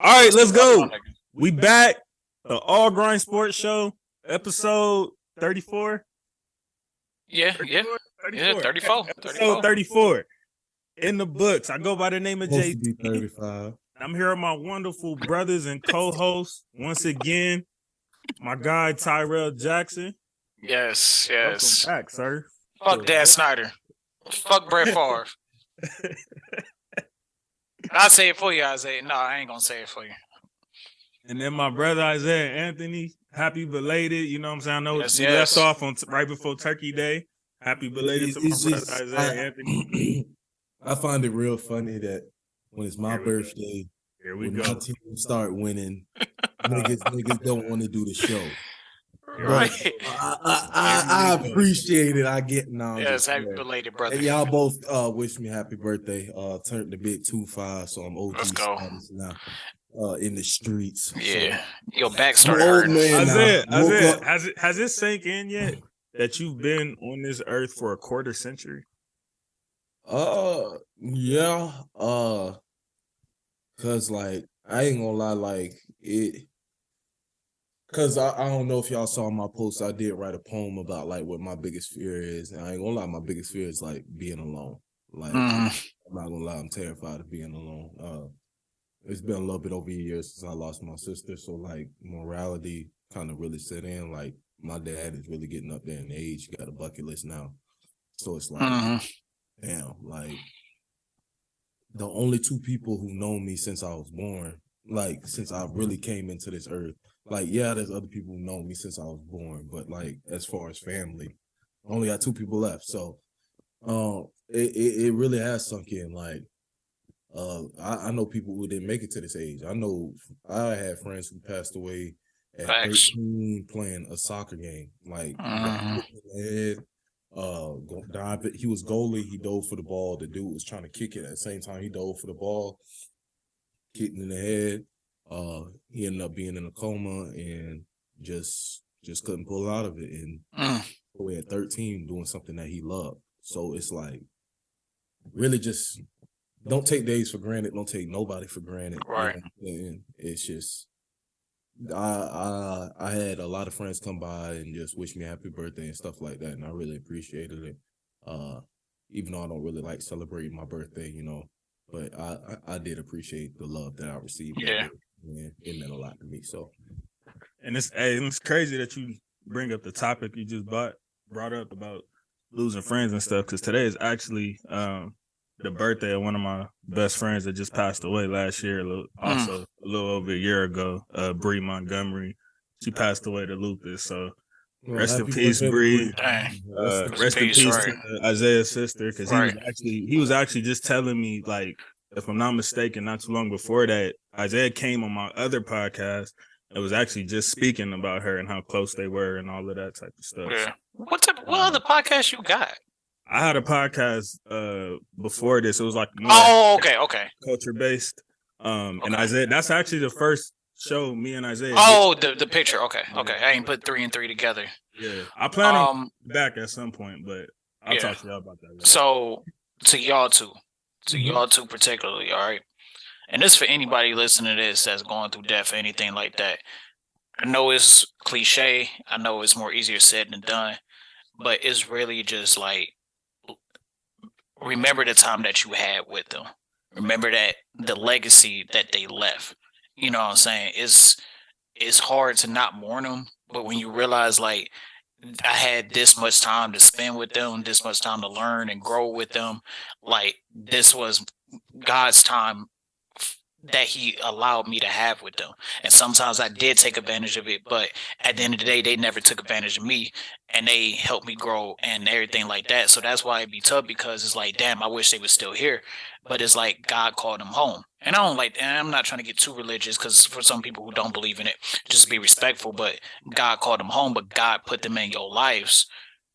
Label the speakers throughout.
Speaker 1: All right, let's go. We back. The All Grind Sports Show, episode 34.
Speaker 2: Yeah, 34. 34.
Speaker 1: Episode 34. In the books. I go by the name of
Speaker 3: Supposed to
Speaker 1: JT.
Speaker 3: be 35.
Speaker 1: I'm here with my wonderful brothers and co-hosts. Once again, my guy Tyrell Jackson.
Speaker 2: Yes.
Speaker 1: Welcome back, sir.
Speaker 2: Fuck Dan Snyder. Fuck Brett Favre. I'll say it for you, Isaiah. No, I ain't gonna say it for you.
Speaker 1: And then my brother Isaiah Anthony, happy belated. You know what I'm saying? I know
Speaker 2: Yes,
Speaker 1: we left off on right before Turkey Day. Happy belated to my brother Isaiah Anthony.
Speaker 3: I find it real funny that when it's my birthday,
Speaker 1: here we
Speaker 3: when
Speaker 1: go.
Speaker 3: my team start winning, niggas don't want to do the show.
Speaker 2: Right.
Speaker 3: I appreciate it. I get now.
Speaker 2: Yes, happy belated, brother.
Speaker 3: Hey, y'all both wish me happy birthday. Turned the big 2-5, so I'm OG
Speaker 2: Let's go.
Speaker 3: status now. In the streets.
Speaker 2: Yeah.
Speaker 3: So,
Speaker 2: Your back started hurting.
Speaker 1: Isaiah, has it sank in yet that you've been on this earth for a quarter century?
Speaker 3: Yeah. Cause like I ain't gonna lie, like it. Cause I don't know if y'all saw my post. I did write a poem about like what my biggest fear is, and I ain't gonna lie, my biggest fear is like being alone. Like I'm not gonna lie, I'm terrified of being alone. It's been a little bit over a year since I lost my sister, so like morality kind of really set in. Like my dad is really getting up there in age. He got a bucket list now, so it's like, damn, like the only two people who know me since I was born, like since I really came into this earth. Like, yeah, there's other people who know me since I was born, but like as far as family, I only got two people left. So it really has sunk in. Like I know people who didn't make it to this age. I know I had friends who passed away at 13 playing a soccer game. Like he was goalie, he dove for the ball. The dude was trying to kick it at the same time he dove for the ball, kicked in the head. He ended up being in a coma and just couldn't pull out of it. And away at 13 doing something that he loved. So it's like really just don't take days for granted. Don't take nobody for granted.
Speaker 2: Right.
Speaker 3: And it's just I had a lot of friends come by and just wish me happy birthday and stuff like that, and I really appreciated it. Even though I don't really like celebrating my birthday, you know, but I did appreciate the love that I received.
Speaker 2: Yeah.
Speaker 3: And it meant a lot to me. So,
Speaker 1: and it's crazy that you bring up the topic you just brought up about losing friends and stuff, because today is actually the birthday of one of my best friends that just passed away last year, also a little over a year ago, Bree Montgomery. She passed away to lupus, so rest in peace, Bree. Rest in peace to Isaiah's sister, because he was actually just telling me, like, if I'm not mistaken, not too long before that, Isaiah came on my other podcast and was actually just speaking about her and how close they were and all of that type of stuff.
Speaker 2: Yeah. What other podcast you got?
Speaker 1: I had a podcast before this. It was like more
Speaker 2: okay.
Speaker 1: culture based. And Isaiah, that's actually the first show me and Isaiah.
Speaker 2: The picture. Okay. I ain't put 3 and 3 together.
Speaker 1: Yeah, I plan on back at some point, but I'll talk to y'all about that later.
Speaker 2: So to y'all two particularly, all right. And this for anybody listening to this that's going through death or anything like that. I know it's cliche. I know it's more easier said than done, but it's really just like, remember the time that you had with them. Remember that the legacy that they left. You know what I'm saying? It's hard to not mourn them, but when you realize, like, I had this much time to spend with them, this much time to learn and grow with them, like, this was God's time that he allowed me to have with them. And sometimes I did take advantage of it, but at the end of the day, they never took advantage of me, and they helped me grow and everything like that. So that's why it'd be tough, because it's like, damn, I wish they were still here. But it's like God called them home. And I'm not trying to get too religious, because for some people who don't believe in it, just be respectful, but God called them home, but God put them in your lives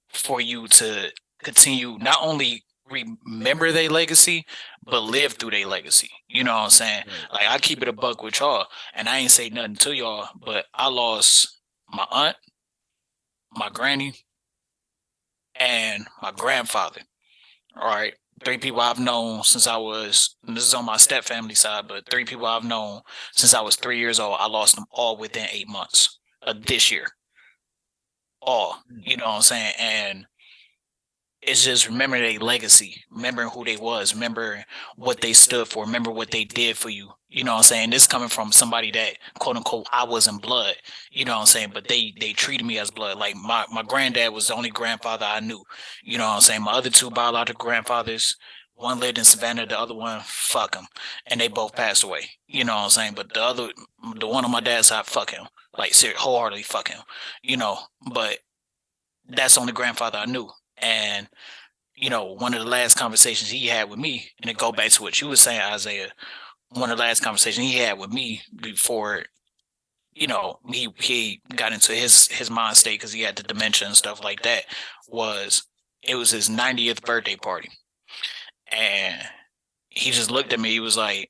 Speaker 2: for you to continue not only remember their legacy, but live through their legacy. You know what I'm saying? Like, I keep it a buck with y'all, and I ain't say nothing to y'all, but I lost my aunt, my granny, and my grandfather. All right. 3 people I've known since I was, and this is on my step family side, but 3 people I've known since I was 3 years old, I lost them all within 8 months of this year. All, you know what I'm saying? And it's just remember their legacy, remembering who they was, remember what they stood for, remember what they did for you. You know what I'm saying? This coming from somebody that, quote unquote, I was in blood. You know what I'm saying? But they treated me as blood. Like my granddad was the only grandfather I knew. You know what I'm saying? My other 2 biological grandfathers, one lived in Savannah, the other one, fuck him. And they both passed away. You know what I'm saying? But the one on my dad's side, fuck him. Like, wholeheartedly fuck him. You know, but that's the only grandfather I knew. And, you know, one of the last conversations he had with me, and to go back to what you were saying, Isaiah, one of the last conversations he had with me before, you know, he got into his mind state because he had the dementia and stuff like that, it was his 90th birthday party. And he just looked at me. He was like,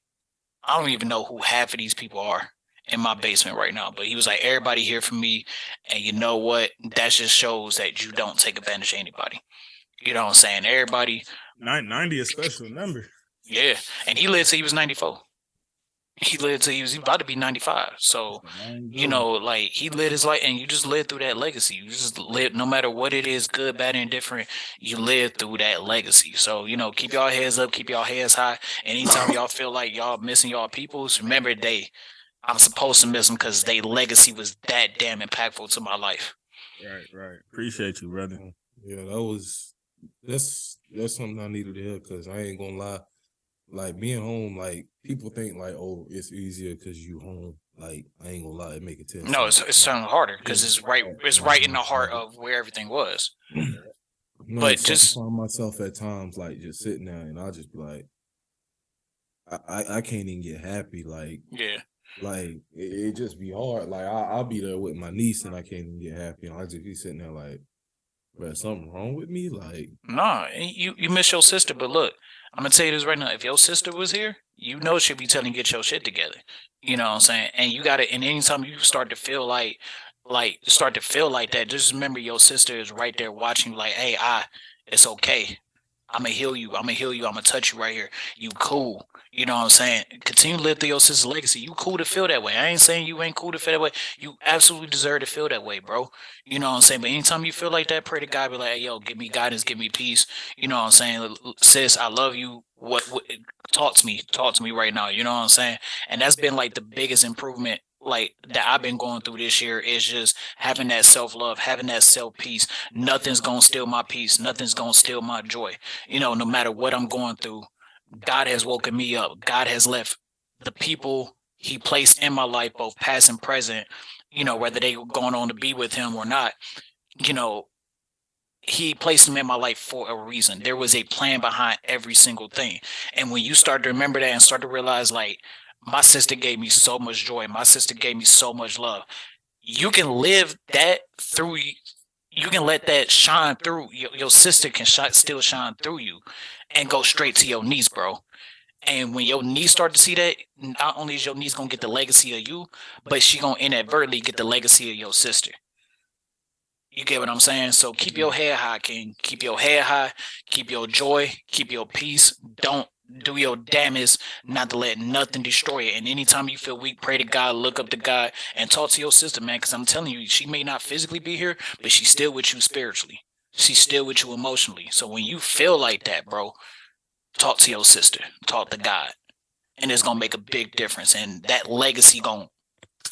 Speaker 2: I don't even know who half of these people are in my basement right now. But he was like, everybody here for me. And you know what? That just shows that you don't take advantage of anybody. You know what I'm saying? Everybody.
Speaker 1: 90 a special number.
Speaker 2: Yeah. And he lived till he was 94. He lived till he was about to be 95. So, you know, like, he lived his life, and you just live through that legacy. You just live, no matter what it is, good, bad, and different, you live through that legacy. So, you know, keep y'all heads up, keep y'all heads high. Anytime y'all feel like y'all missing y'all peoples, remember I'm supposed to miss them because their legacy was that damn impactful to my life.
Speaker 1: Right. Appreciate you, brother.
Speaker 3: Yeah, that's something I needed to hear, because I ain't gonna lie. Like, being home, like, people think like, oh, it's easier because you home. Like, I ain't gonna lie, it make it 10.
Speaker 2: No, it's certainly harder because it's right in the heart of where everything was.
Speaker 3: No,
Speaker 2: but
Speaker 3: so
Speaker 2: just
Speaker 3: I find myself at times like just sitting there, and I'll just be like, I can't even get happy. Like,
Speaker 2: yeah.
Speaker 3: Like, it just be hard. Like, I'll be there with my niece, and I can't even get happy. And I just be sitting there like, bro, something wrong with me? Like,
Speaker 2: nah, you miss your sister, but look, I'm gonna tell you this right now. If your sister was here, you know she'd be telling you get your shit together. You know what I'm saying? And you gotta, and anytime you start to feel like that, just remember your sister is right there watching you, like, hey, it's okay. I'm gonna heal you. I'm gonna touch you right here. You cool. You know what I'm saying? Continue to live through your sister's legacy. You cool to feel that way. I ain't saying you ain't cool to feel that way. You absolutely deserve to feel that way, bro. You know what I'm saying? But anytime you feel like that, pray to God, be like, hey, yo, give me guidance, give me peace. You know what I'm saying? Sis, I love you. What talk to me right now. You know what I'm saying? And that's been like the biggest improvement, like, that I've been going through this year, is just having that self-love, having that self-peace. Nothing's gonna steal my peace. Nothing's gonna steal my joy. You know, no matter what I'm going through, God has woken me up. God has left the people he placed in my life, both past and present, you know, whether they were going on to be with him or not, you know, he placed them in my life for a reason. There was a plan behind every single thing. And when you start to remember that and start to realize, like, my sister gave me so much joy, my sister gave me so much love, you can live that through. You can let that shine through. Your sister can still shine through you and go straight to your niece, bro. And when your niece start to see that, not only is your niece gonna get the legacy of you, but she gonna inadvertently get the legacy of your sister. You get what I'm saying? So keep your head high, King. Keep your head high. Keep your joy. Keep your peace. Don't do your damnedest not to let nothing destroy it. And anytime you feel weak, pray to God, look up to God, and talk to your sister, man. Because I'm telling you, she may not physically be here, but she's still with you spiritually. She's still with you emotionally. So when you feel like that, bro, talk to your sister. Talk to God. And it's going to make a big difference. And that legacy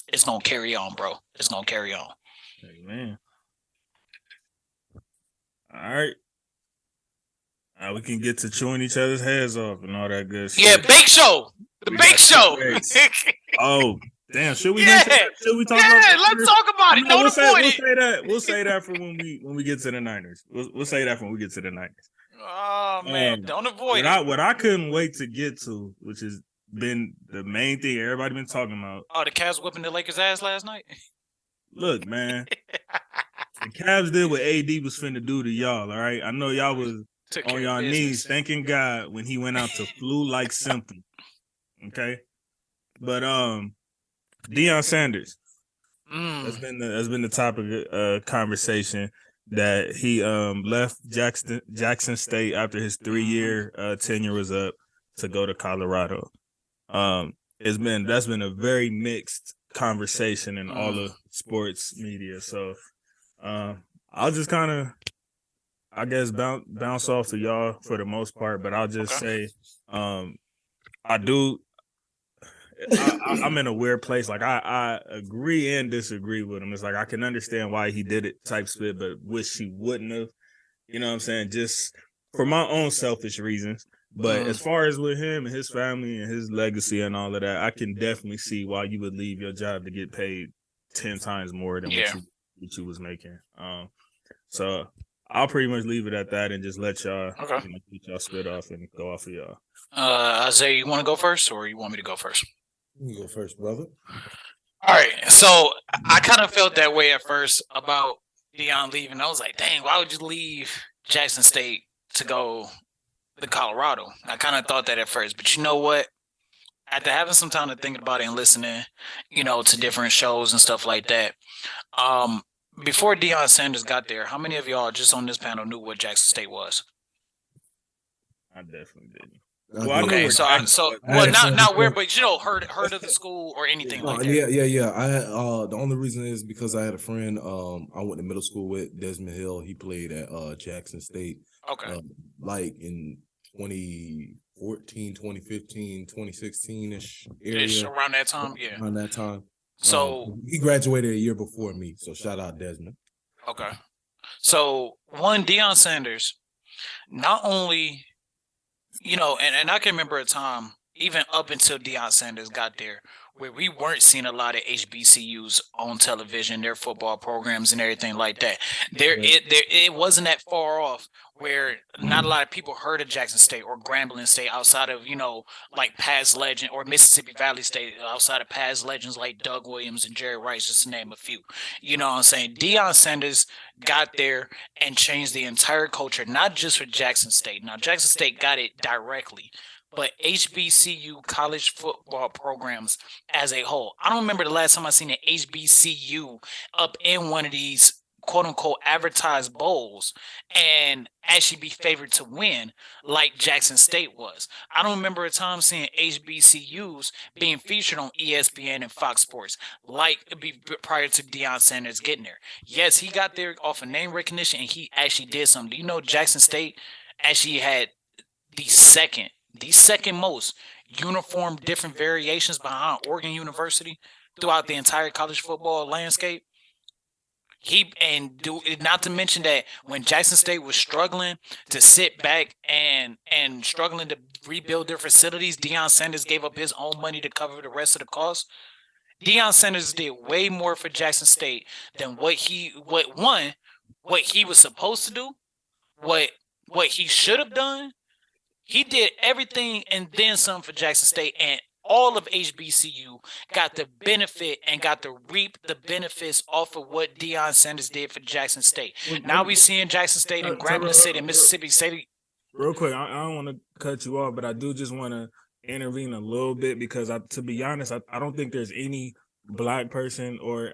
Speaker 2: it's going to carry on, bro. It's going to carry on.
Speaker 1: Amen. All right. We can get to chewing each other's heads off and all that good shit.
Speaker 2: Yeah, Bake Show. The Bake Show.
Speaker 1: Oh, damn. Should we?
Speaker 2: Yeah.
Speaker 1: Should we talk
Speaker 2: Yeah,
Speaker 1: about that?
Speaker 2: let's talk about it.
Speaker 1: We'll say that. We'll say that for when we get to the Niners. We'll say that when we get to the Niners.
Speaker 2: Oh man, don't avoid
Speaker 1: it. What I couldn't wait to get to, which has been the main thing everybody been talking about.
Speaker 2: Oh, the Cavs whipping the Lakers' ass last night.
Speaker 1: Look, man. The Cavs did what AD was finna do to y'all, all right? I know y'all was on y'all knees thanking God when he went out to flu like symptom. Okay? But Deion Sanders. That's been the topic of conversation. that he left Jackson State after his 3-year tenure was up to go to Colorado. That's been a very mixed conversation in all the sports media. So I'll just kind of, I guess, bounce off to y'all for the most part, but I'll just say I'm in a weird place. Like I agree and disagree with him. It's like I can understand why he did it type spit, but wish he wouldn't have. You know what I'm saying? Just for my own selfish reasons. But as far as with him and his family and his legacy and all of that, I can definitely see why you would leave your job to get paid 10 times more than what you was making. So I'll pretty much leave it at that and just let y'all get y'all spit off and go off of y'all.
Speaker 2: Isaiah, you want to go first or you want me to go first?
Speaker 3: You go first, brother.
Speaker 2: All right. So I kind of felt that way at first about Deion leaving. I was like, dang, why would you leave Jackson State to go to Colorado? I kind of thought that at first. But you know what? After having some time to think about it and listening, to different shows and stuff like that, before Deion Sanders got there, how many of y'all just on this panel knew what Jackson State was?
Speaker 1: I definitely didn't.
Speaker 2: Well, okay, not weird, but heard of the school or anything like that.
Speaker 3: Yeah. I had the only reason is because I had a friend I went to middle school with, Desmond Hill. He played at Jackson State.
Speaker 2: Okay.
Speaker 3: Like in 2014, 2015, 2016-ish area.
Speaker 2: Around that time, yeah.
Speaker 3: Around that time.
Speaker 2: So
Speaker 3: he graduated a year before me, so shout out Desmond.
Speaker 2: Okay. So Deion Sanders, not only, and I can remember a time, even up until Deion Sanders got there, where we weren't seeing a lot of HBCUs on television, their football programs and everything like that. It wasn't that far off where not a lot of people heard of Jackson State or Grambling State outside of, like past legend, or Mississippi Valley State outside of past legends like Doug Williams and Jerry Rice, just to name a few. You know what I'm saying? Deion Sanders got there and changed the entire culture, not just for Jackson State. Now, Jackson State got it directly, but HBCU college football programs as a whole. I don't remember the last time I seen an HBCU up in one of these quote unquote advertised bowls and actually be favored to win like Jackson State was. I don't remember a time seeing HBCUs being featured on ESPN and Fox Sports prior to Deion Sanders getting there. Yes, he got there off of name recognition and he actually did something. Do you know Jackson State actually had the second most uniform different variations behind Oregon University throughout the entire college football landscape? Not to mention that when Jackson State was struggling to sit back and struggling to rebuild their facilities, Deion Sanders gave up his own money to cover the rest of the cost. Deion Sanders did way more for Jackson State than what he was supposed to do, what he should have done. He did everything and then some for Jackson State, and all of HBCU got the benefit and got to reap the benefits off of what Deion Sanders did for Jackson State. Now we seeing Jackson State and Grambling State and Mississippi State.
Speaker 1: Real quick, I don't want to cut you off, but I do just want to intervene a little bit because, to be honest, I don't think there's any black person or,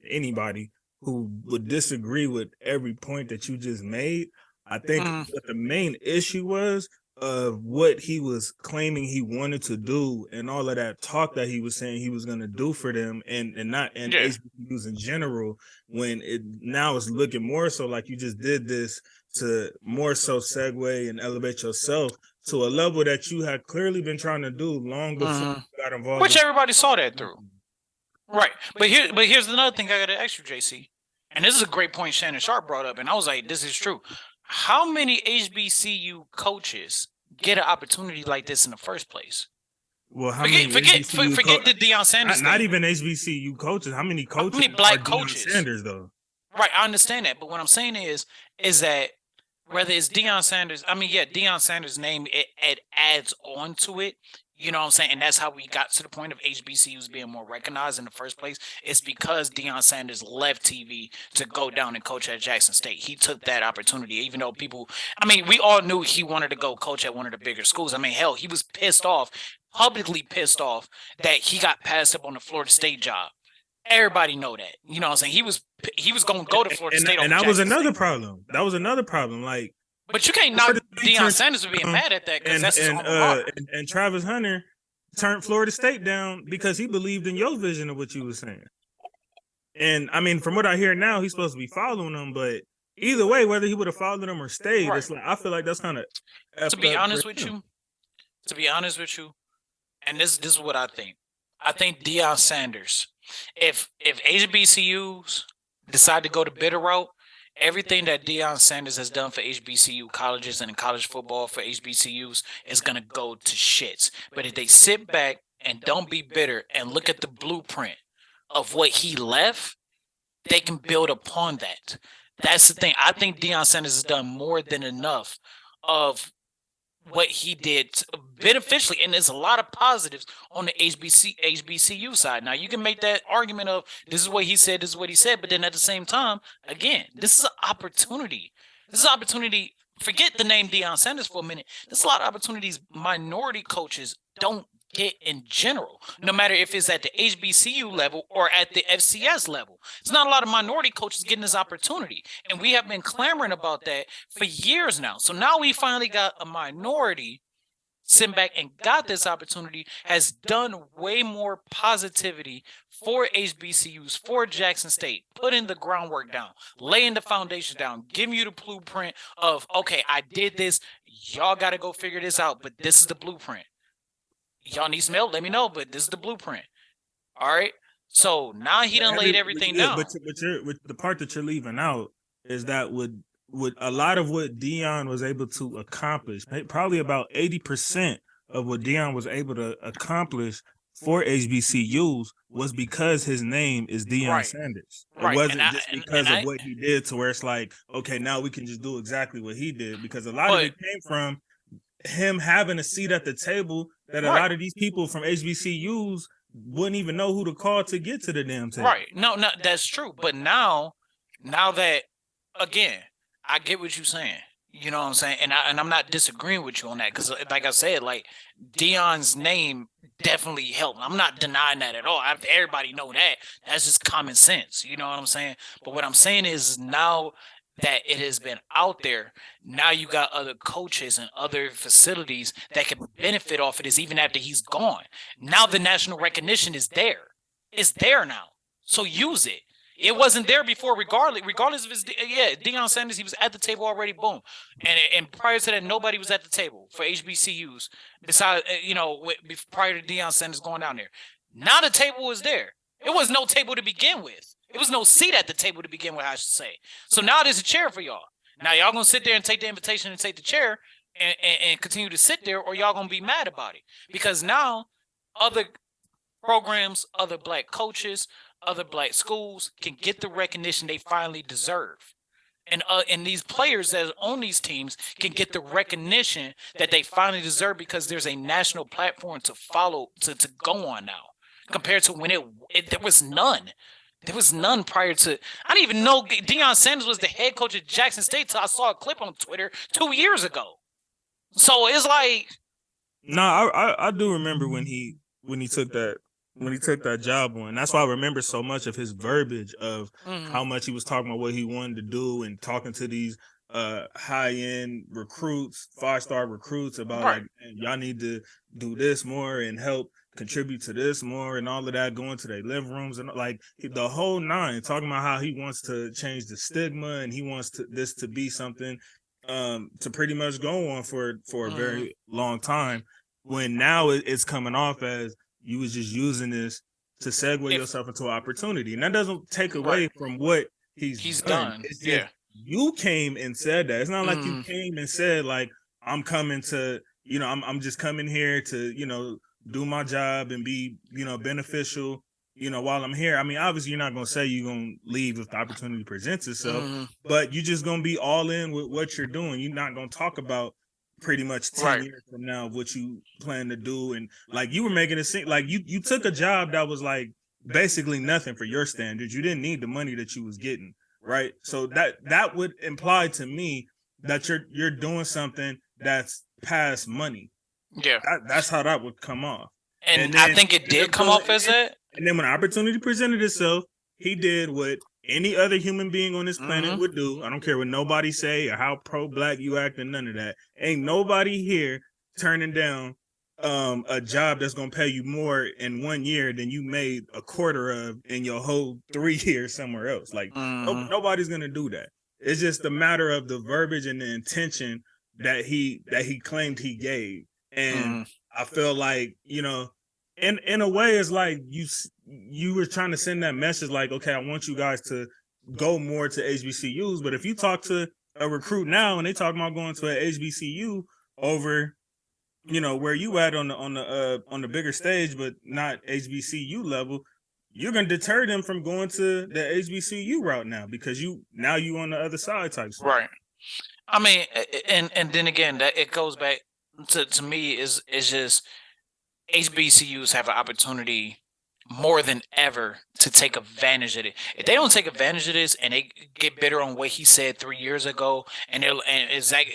Speaker 1: anybody who would disagree with every point that you just made. I think what the main issue was of what he was claiming he wanted to do and all of that talk that he was saying he was going to do for them and HBCUs in general, when it now is looking more so like you just did this to more so segue and elevate yourself to a level that you had clearly been trying to do long before you got involved.
Speaker 2: Which everybody saw that through. Right. But here's another thing I got to ask you, JC. And this is a great point Shannon Sharp brought up. And I was like, this is true. How many HBCU coaches get an opportunity like this in the first place?
Speaker 1: Well,
Speaker 2: forget the Deion Sanders.
Speaker 1: Not even HBCU coaches. How many coaches?
Speaker 2: How many black coaches?
Speaker 1: Deion Sanders, though.
Speaker 2: Right, I understand that, but what I'm saying is that whether it's Deion Sanders, Deion Sanders' name it adds on to it. You know what I'm saying? And that's how we got to the point of HBCUs being more recognized in the first place. It's because Deion Sanders left TV to go down and coach at Jackson State. He took that opportunity, even though we all knew he wanted to go coach at one of the bigger schools. Hell, he was publicly pissed off that he got passed up on the Florida State job. Everybody know that. You know what I'm saying? He was going to go to Florida State.
Speaker 1: And that was another problem. That was another problem. Like,
Speaker 2: but you can't knock Deion Sanders for being mad at that because that's his alma mater.
Speaker 1: And Travis Hunter turned Florida State down because he believed in your vision of what you were saying. And I mean, from what I hear now, he's supposed to be following them, but either way, whether he would have followed them or stayed, it's like I feel like that's kind of
Speaker 2: to be honest with you, and this is what I think. I think Deion Sanders, if HBCUs decide to go the bitter route, everything that Deion Sanders has done for HBCU colleges and in college football for HBCUs is going to go to shits. But if they sit back and don't be bitter and look at the blueprint of what he left, they can build upon that. That's the thing. I think Deion Sanders has done more than enough of what he did beneficially, and there's a lot of positives on the HBCU side. Now, you can make that argument of this is what he said, this is what he said, but then at the same time, again, this is an opportunity. This is an opportunity. Forget the name Deion Sanders for a minute. There's a lot of opportunities minority coaches don't get in general, no matter if it's at the HBCU level or at the FCS level. It's not a lot of minority coaches getting this opportunity, and we have been clamoring about that for years now. So now we finally got a minority sitting back and got this opportunity, has done way more positivity for HBCUs, for Jackson State, putting the groundwork down, laying the foundation down, giving you the blueprint of, okay, I did this, y'all got to go figure this out, but this is the blueprint. Y'all need some help, let me know, but this is the blueprint. All right? So now he done laid everything down.
Speaker 1: But the part that you're leaving out is that would a lot of what Deion was able to accomplish, probably about 80% of what Deion was able to accomplish for HBCUs was because his name is Deion Sanders. It wasn't just because of what he did to where it's like, okay, now we can just do exactly what he did, because a lot of it came from him having a seat at the table that a lot of these people from HBCUs wouldn't even know who to call to get to the damn table.
Speaker 2: Right. No, that's true. But now that, again, I get what you're saying. You know what I'm saying? And I'm not disagreeing with you on that, because like I said, like Deion's name definitely helped. I'm not denying that at all. Everybody know that. That's just common sense. You know what I'm saying? But what I'm saying is now that it has been out there, now you got other coaches and other facilities that can benefit off of this even after he's gone. Now the national recognition is there. It's there now. So use it. It wasn't there before, regardless of his, Deion Sanders, he was at the table already, boom. And prior to that, nobody was at the table for HBCUs besides, prior to Deion Sanders going down there. Now the table was there. It was no table to begin with. It was no seat at the table to begin with, I should say. So now there's a chair for y'all. Now y'all gonna sit there and take the invitation and take the chair and continue to sit there, or y'all gonna be mad about it. Because now other programs, other black coaches, other black schools can get the recognition they finally deserve. And these players that own these teams can get the recognition that they finally deserve, because there's a national platform to follow, to go on now, compared to when there was none. There was none prior to. I didn't even know Deion Sanders was the head coach at Jackson State till I saw a clip on Twitter 2 years ago. So it's like,
Speaker 1: no, I do remember when he took that job on. That's why I remember so much of his verbiage of how much he was talking about what he wanted to do and talking to these high-end recruits, 5-star recruits about like, y'all need to do this more and help contribute to this more and all of that, going to their living rooms and like the whole nine, talking about how he wants to change the stigma and he wants this to be something to pretty much go on for a very long time, when now it's coming off as you was just using this to segue yourself into an opportunity. And that doesn't take away from what he's done. It's just, you came and said that. It's not like you came and said, like, I'm coming to, I'm just coming here to, do my job and be, beneficial, while I'm here. I mean, obviously you're not going to say you're going to leave if the opportunity presents itself, but you're just going to be all in with what you're doing. You're not going to talk about pretty much 10 years from now what you plan to do. And like you were making it seem like you took a job that was like basically nothing for your standards. You didn't need the money that you was getting, right? So that would imply to me that you're doing something that's past money.
Speaker 2: Yeah,
Speaker 1: that's how that would come off.
Speaker 2: And I think it did come off as that.
Speaker 1: And then when opportunity presented itself, he did what any other human being on this planet would do. I don't care what nobody say or how pro-black you act and none of that. Ain't nobody here turning down a job that's gonna pay you more in 1 year than you made a quarter of in your whole 3 years somewhere else. Like nobody's gonna do that. It's just a matter of the verbiage and the intention that he claimed he gave. And I feel like, you know, in a way, it's like you were trying to send that message like, okay, I want you guys to go more to HBCUs. But if you talk to a recruit now and they talk about going to an HBCU over, you know, where you at on the bigger stage, but not HBCU level, you're gonna deter them from going to the HBCU route now because you on the other side type stuff.
Speaker 2: Right. I mean, and then again, that it goes back to me is just HBCUs have an opportunity more than ever to take advantage of it. If they don't take advantage of this and they get bitter on what he said 3 years ago, and exactly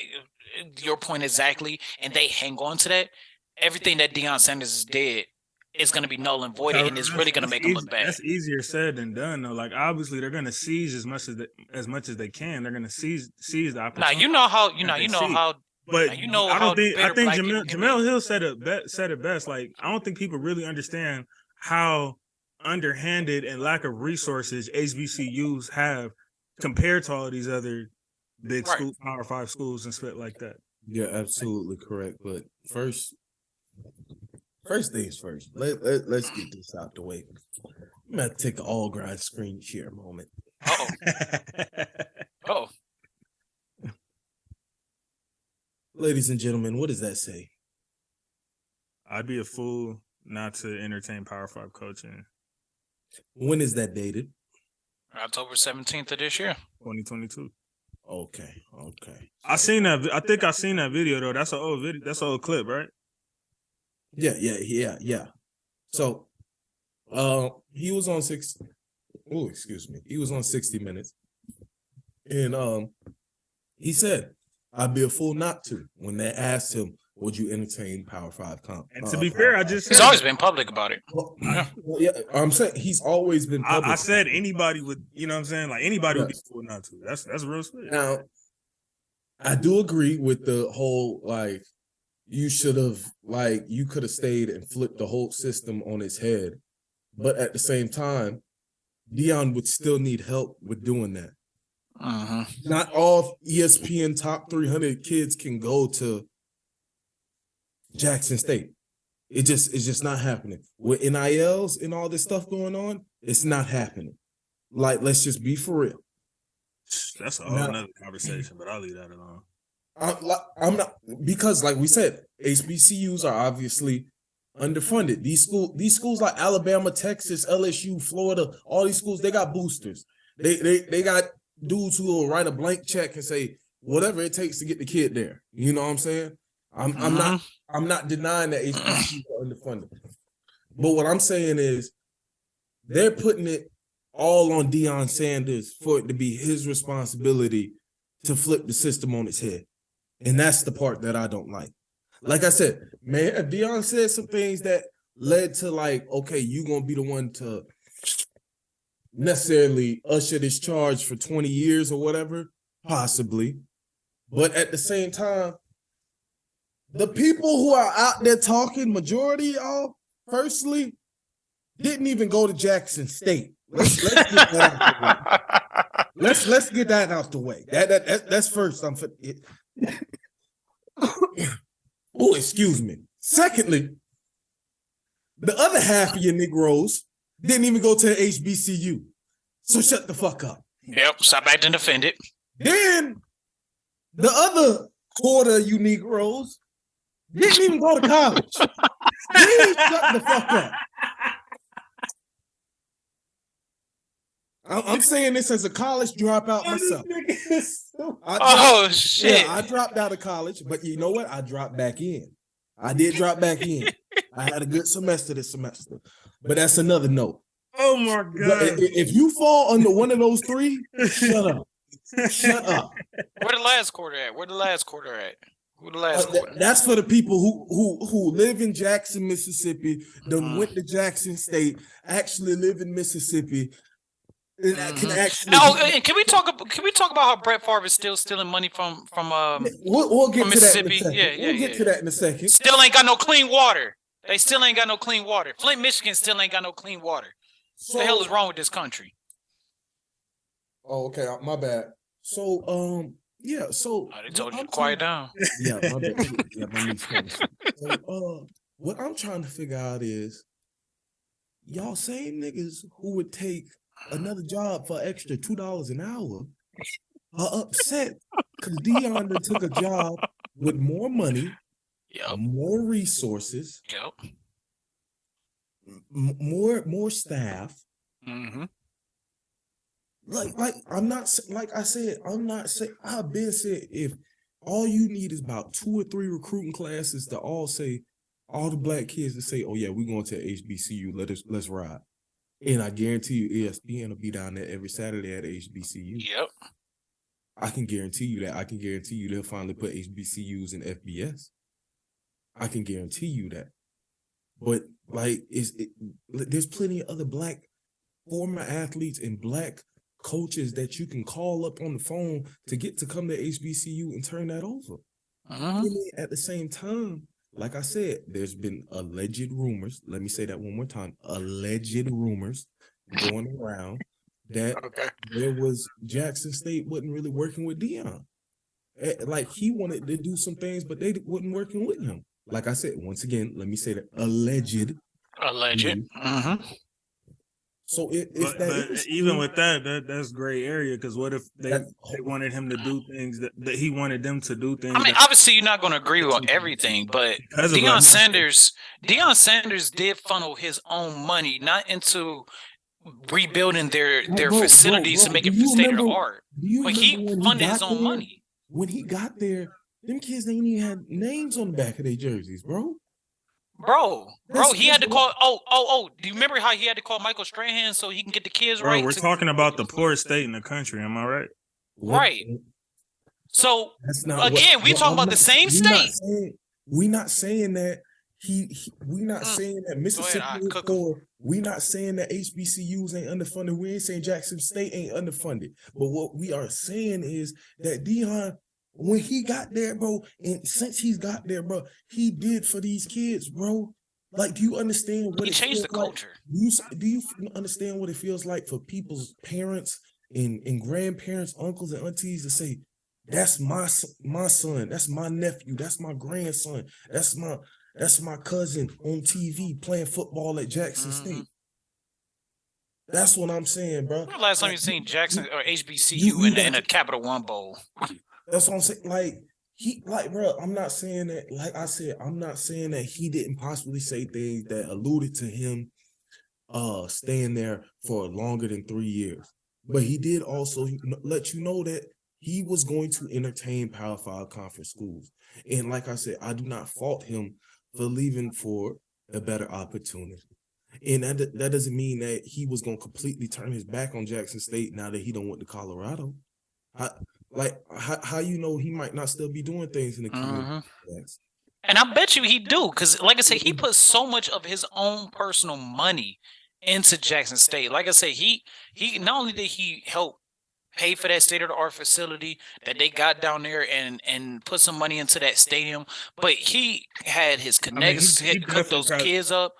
Speaker 2: your point exactly, and they hang on to that, everything that Deion Sanders did is going to be null and void, and it's really going to make them look bad.
Speaker 1: That's easier said than done, though. Like obviously, they're going to seize as much as they can. They're going to seize the opportunity.
Speaker 2: Now you know how.
Speaker 1: But I don't think Jamel Hill said it best. Like I don't think people really understand how underhanded and lack of resources HBCUs have compared to all these other big schools, Power 5 schools and shit like that.
Speaker 3: You're absolutely correct. But first things first. Let's get this out the way. I'm gonna take an all grind screen share moment.
Speaker 2: Oh.
Speaker 3: Ladies and gentlemen, what does that say?
Speaker 1: I'd be a fool not to entertain Power 5 coaching.
Speaker 3: When is that dated?
Speaker 2: October 17th of this year.
Speaker 1: 2022.
Speaker 3: Okay.
Speaker 1: I seen that. I think I seen that video though. That's an old video. That's an old clip, right?
Speaker 3: Yeah. So, he was on He was on 60 Minutes, and he said, "I'd be a fool not to." When they asked him, "Would you entertain Power 5 comp?"
Speaker 1: And to be fair,
Speaker 2: he's always been public about it.
Speaker 3: Well, yeah, I'm saying he's always been public.
Speaker 1: I said anybody would, you know what I'm saying? Like anybody would be a fool not to. That's real shit.
Speaker 3: Now, I do agree with the whole like you could have stayed and flipped the whole system on its head, but at the same time, Deion would still need help with doing that. Not all ESPN top 300 kids can go to Jackson State. It's just not happening. With NILs and all this stuff going on, it's not happening. Like, let's just be for real.
Speaker 1: That's a whole nother conversation, but I'll leave that alone.
Speaker 3: I'm not, because like we said, HBCUs are obviously underfunded. These schools like Alabama, Texas, LSU, Florida, all these schools, they got boosters. They got dudes who will write a blank check and say whatever it takes to get the kid there. You know what I'm saying? I'm not denying that HBCUs are underfunded. But what I'm saying is they're putting it all on Deion Sanders for it to be his responsibility to flip the system on its head. And that's the part that I don't like. Like I said, man, Deion said some things that led to like, okay, you're going to be the one to necessarily usher this charge for 20 years or whatever, possibly. But at the same time, the people who are out there talking, majority of y'all, personally, didn't even go to Jackson State. Let's get that out the way. Let's get that out the way. That's first. Oh, excuse me. Secondly, the other half of your Negroes didn't even go to the HBCU. So shut the fuck up.
Speaker 2: Yep, stop acting offended.
Speaker 3: Then the other quarter of you Negroes didn't even go to college. Please shut the fuck up. I'm saying this as a college dropout myself.
Speaker 2: Shit.
Speaker 3: Yeah, I dropped out of college, but you know what? I dropped back in. I did drop back in. I had a good semester this semester, but that's another note.
Speaker 1: Oh my God.
Speaker 3: If you fall under one of those three, shut up. Shut up.
Speaker 2: Where the last quarter at? Who the last quarter?
Speaker 3: That's for the people who live in Jackson, Mississippi, done went to Jackson State, actually live in Mississippi. And can actually
Speaker 2: and can we talk about how Brett Favre is still stealing money from
Speaker 3: we'll get
Speaker 2: from
Speaker 3: to that in a
Speaker 2: Mississippi?
Speaker 3: second. We'll get to that in a second.
Speaker 2: Still ain't got no clean water. They still ain't got no clean water. Flint, Michigan still ain't got no clean water.
Speaker 3: So,
Speaker 2: what the hell is wrong with this country?
Speaker 3: Oh, okay, my bad. So yeah, so
Speaker 2: they told you to quiet down.
Speaker 3: Yeah, my bad. Yeah, my niece coming. So what I'm trying to figure out is y'all same niggas who would take another job for extra $2 an hour are upset because Deion took a job with more money, more resources, more staff.
Speaker 2: Mm-hmm.
Speaker 3: Like I'm not like I said, I'm not saying I've been said if all you need is about 2 or 3 recruiting classes to all say all the black kids to say, oh yeah, we're going to HBCU, let's ride. And I guarantee you ESPN will be down there every Saturday at HBCU.
Speaker 2: Yep.
Speaker 3: I can guarantee you that. I can guarantee you they'll finally put HBCUs in FBS. I can guarantee you that. But like there's plenty of other black former athletes and black coaches that you can call up on the phone to get to come to HBCU and turn that over. At the same time, like I said, there's been alleged rumors. Let me say that one more time. Alleged rumors going around that there was Jackson State wasn't really working with Deion. Like he wanted to do some things, but they wasn't working with him. Like I said, once again, let me say that alleged. So
Speaker 1: but even with that's gray area because what if they wanted him to do things that he wanted them to do things?
Speaker 2: I mean, obviously you're not going to agree with everything, but Deion Sanders did funnel his own money not into rebuilding their facilities to make it state of the art, but he funded his own money.
Speaker 3: When he got there, them kids ain't even had names on the back of their jerseys, bro.
Speaker 2: Bro, he had to call. Do you remember how he had to call Michael Strahan so he can get the kids right?
Speaker 1: We're talking about the poorest state in the country. Am I right?
Speaker 2: Right. So again, we talking about the same state.
Speaker 3: We're not saying that we're not saying that Mississippi is poor. We're not saying that HBCUs ain't underfunded. We ain't saying Jackson State ain't underfunded. But what we are saying is that Deion, when he got there, bro, and since he's got there, bro, he did for these kids, bro. Like, do you understand what
Speaker 2: he changed the culture?
Speaker 3: Do you understand what it feels like for people's parents and grandparents, uncles and aunties to say, that's my son, that's my nephew, that's my grandson, that's my cousin on TV playing football at Jackson State. That's what I'm saying, bro.
Speaker 2: When the last time you seen Jackson or HBCU in a Capital One Bowl?
Speaker 3: That's what I'm saying. Bro, I'm not saying that, like I said, I'm not saying that he didn't possibly say things that alluded to him staying there for longer than 3 years. But he did also let you know that he was going to entertain Power 5 conference schools. And like I said, I do not fault him for leaving for a better opportunity. And that doesn't mean that he was going to completely turn his back on Jackson State now that he don't want to Colorado. How you know he might not still be doing things in the community?
Speaker 2: And I bet you he do, because like I said, he put so much of his own personal money into Jackson State. Like I said, he not only did he help pay for that state-of-the-art facility that they got down there and put some money into that stadium, but he had his connects, he cooked those kids up,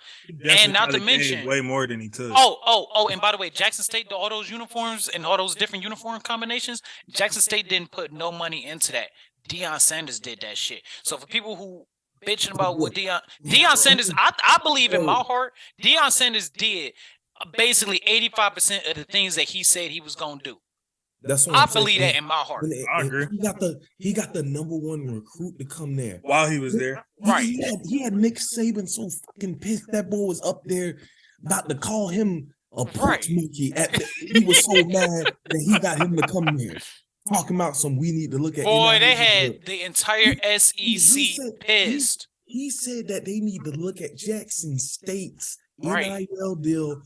Speaker 2: and not to mention
Speaker 1: way more than he took.
Speaker 2: And by the way, Jackson State, all those uniforms and all those different uniform combinations, Jackson State didn't put no money into that. Deion Sanders did that shit. So for people who bitching about what Deion Sanders, I believe in my heart, Deion Sanders did basically 85% of the things that he said he was gonna do.
Speaker 3: That's what
Speaker 2: I believe that in my heart.
Speaker 1: I agree.
Speaker 3: He got the number one recruit to come there
Speaker 1: while he was there.
Speaker 2: Right.
Speaker 3: He had Nick Saban so fucking pissed. That boy was up there about to call him a porch monkey. He was so mad that he got him to come there. Talking about we need to look at.
Speaker 2: Boy, they had the entire SEC pissed.
Speaker 3: He said that they need to look at Jackson State's NIL deal,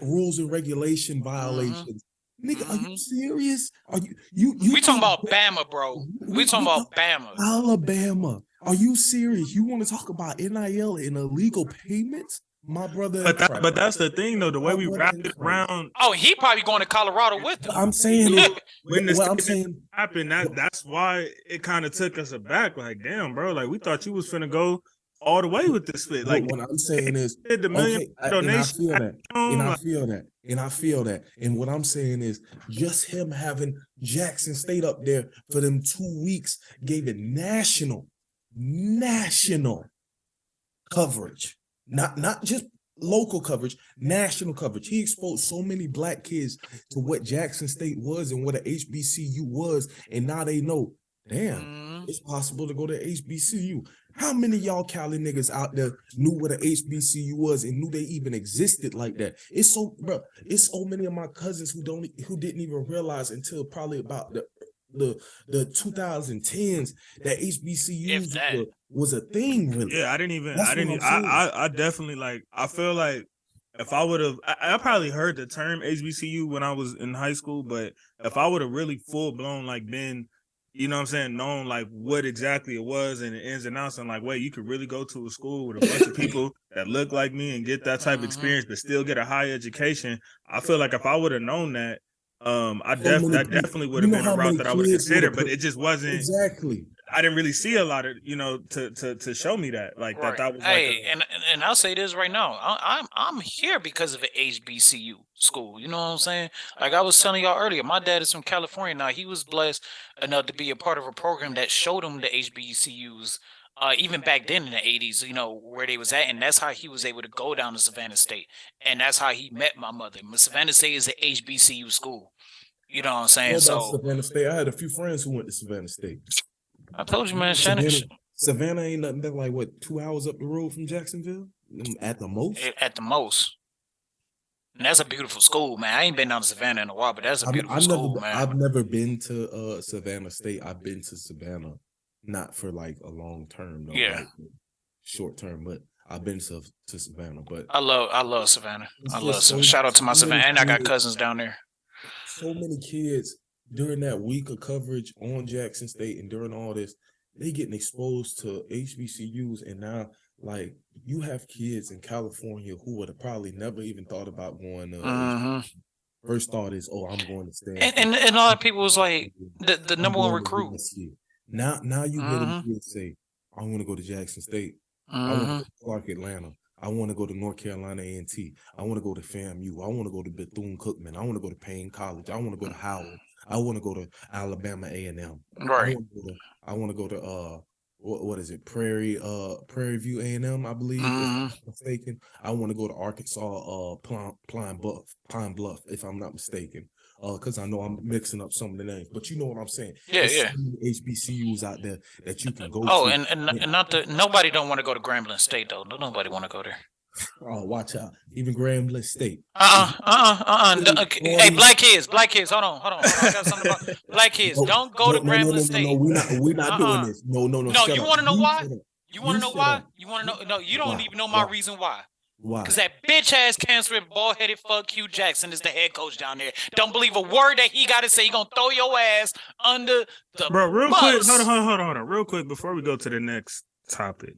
Speaker 3: rules and regulation violations Nigga, are you serious? Are you
Speaker 2: We talking about Bama, bro. We talking about Bama.
Speaker 3: Alabama. Are you serious? You want to talk about NIL and illegal payments? My brother.
Speaker 1: But that's the thing though. The way we wrapped it around.
Speaker 2: Oh, he probably going to Colorado with them.
Speaker 3: I'm saying it.
Speaker 1: When the
Speaker 3: what I'm
Speaker 1: statement
Speaker 3: saying
Speaker 1: happened, that's why it kind of took us aback. Like, damn, bro. Like we thought you was finna go all the way with this split. Like
Speaker 3: what I'm saying is
Speaker 1: the million
Speaker 3: and I
Speaker 1: donation.
Speaker 3: feel that. And I feel that. And I feel that. And what I'm saying is just him having Jackson State up there for them 2 weeks gave it national coverage. Not just local coverage, national coverage. He exposed so many black kids to what Jackson State was and what an HBCU was. And now they know, damn, it's possible to go to HBCU. How many of y'all Cali niggas out there knew what an HBCU was and knew they even existed like that? It's so many of my cousins who didn't even realize until probably about the 2010s that HBCUs was a thing, really.
Speaker 1: Yeah, I definitely like, I feel like if I would have, I probably heard the term HBCU when I was in high school, but if I would have really full blown like been, you know what I'm saying, known like what exactly it was and the ins and outs, and like, wait, you could really go to a school with a bunch of people that look like me and get that type of experience, but still get a high education. I feel like if I would have known that, that definitely would have been a route that I would have considered, but it just wasn't
Speaker 3: exactly.
Speaker 1: I didn't really see a lot of, to show me that, like
Speaker 2: right.
Speaker 1: that was
Speaker 2: hey, like and I'll say this right now, I'm here because of an HBCU school. You know what I'm saying? Like I was telling y'all earlier, my dad is from California. Now he was blessed enough to be a part of a program that showed him the HBCUs. Even back then in the 80s, where they was at, and that's how he was able to go down to Savannah State, and that's how he met my mother. Savannah State is an HBCU school. You know what I'm saying? So
Speaker 3: Savannah State, I had a few friends who went to Savannah State.
Speaker 2: I told you, man.
Speaker 3: Savannah ain't nothing but like 2 hours up the road from Jacksonville at the most.
Speaker 2: At the most. And that's a beautiful school, man. I ain't been down to Savannah in a while, but that's a beautiful school, man.
Speaker 3: I've never been to Savannah State. I've been to Savannah, not for like a long term, though.
Speaker 2: Yeah.
Speaker 3: Like short term, but I've been to Savannah. But
Speaker 2: I love Savannah. I love Savannah. Shout out to my Savannah, and I got cousins down there.
Speaker 3: So many kids during that week of coverage on Jackson State and during all this, they getting exposed to HBCUs, and now like you have kids in California who would have probably never even thought about going to first thought is, I'm going to Stanford.
Speaker 2: And a lot of people was like the number one recruit.
Speaker 3: Now you hear them kids say, I want to go to Jackson State. I want to go to Clark Atlanta. I want to go to North Carolina A&T. I want to go to FAMU. I want to go to Bethune-Cookman. I want to go to Payne College. I want to go to Howard. I want to go to Alabama A&M.
Speaker 2: Right.
Speaker 3: I want to go to what is it? Prairie View A&M, I believe. If I'm not mistaken. I want to go to Arkansas Pine Bluff, if I'm not mistaken. Because I know I'm mixing up some of the names, but you know what I'm saying.
Speaker 2: Yeah,
Speaker 3: There's
Speaker 2: yeah.
Speaker 3: so many HBCUs out there that you can go
Speaker 2: to.
Speaker 3: And
Speaker 2: not nobody don't want to go to Grambling State though. Nobody want to go there.
Speaker 3: Oh, watch out! Even Grambling State.
Speaker 2: Hey, black kids. Hold on. I got something about black kids. Don't go to Grambling State.
Speaker 3: No, we're not doing this. No.
Speaker 2: No, you want to know why? You want to know why? You want to know? No, you don't even know my reason why.
Speaker 3: Why?
Speaker 2: Because that bitch ass cancer and bald headed fuck Hugh Jackson is the head coach down there. Don't believe a word that he got to say. He gonna throw your ass under the
Speaker 1: real
Speaker 2: bus.
Speaker 1: Quick, hold on, real quick before we go to the next topic,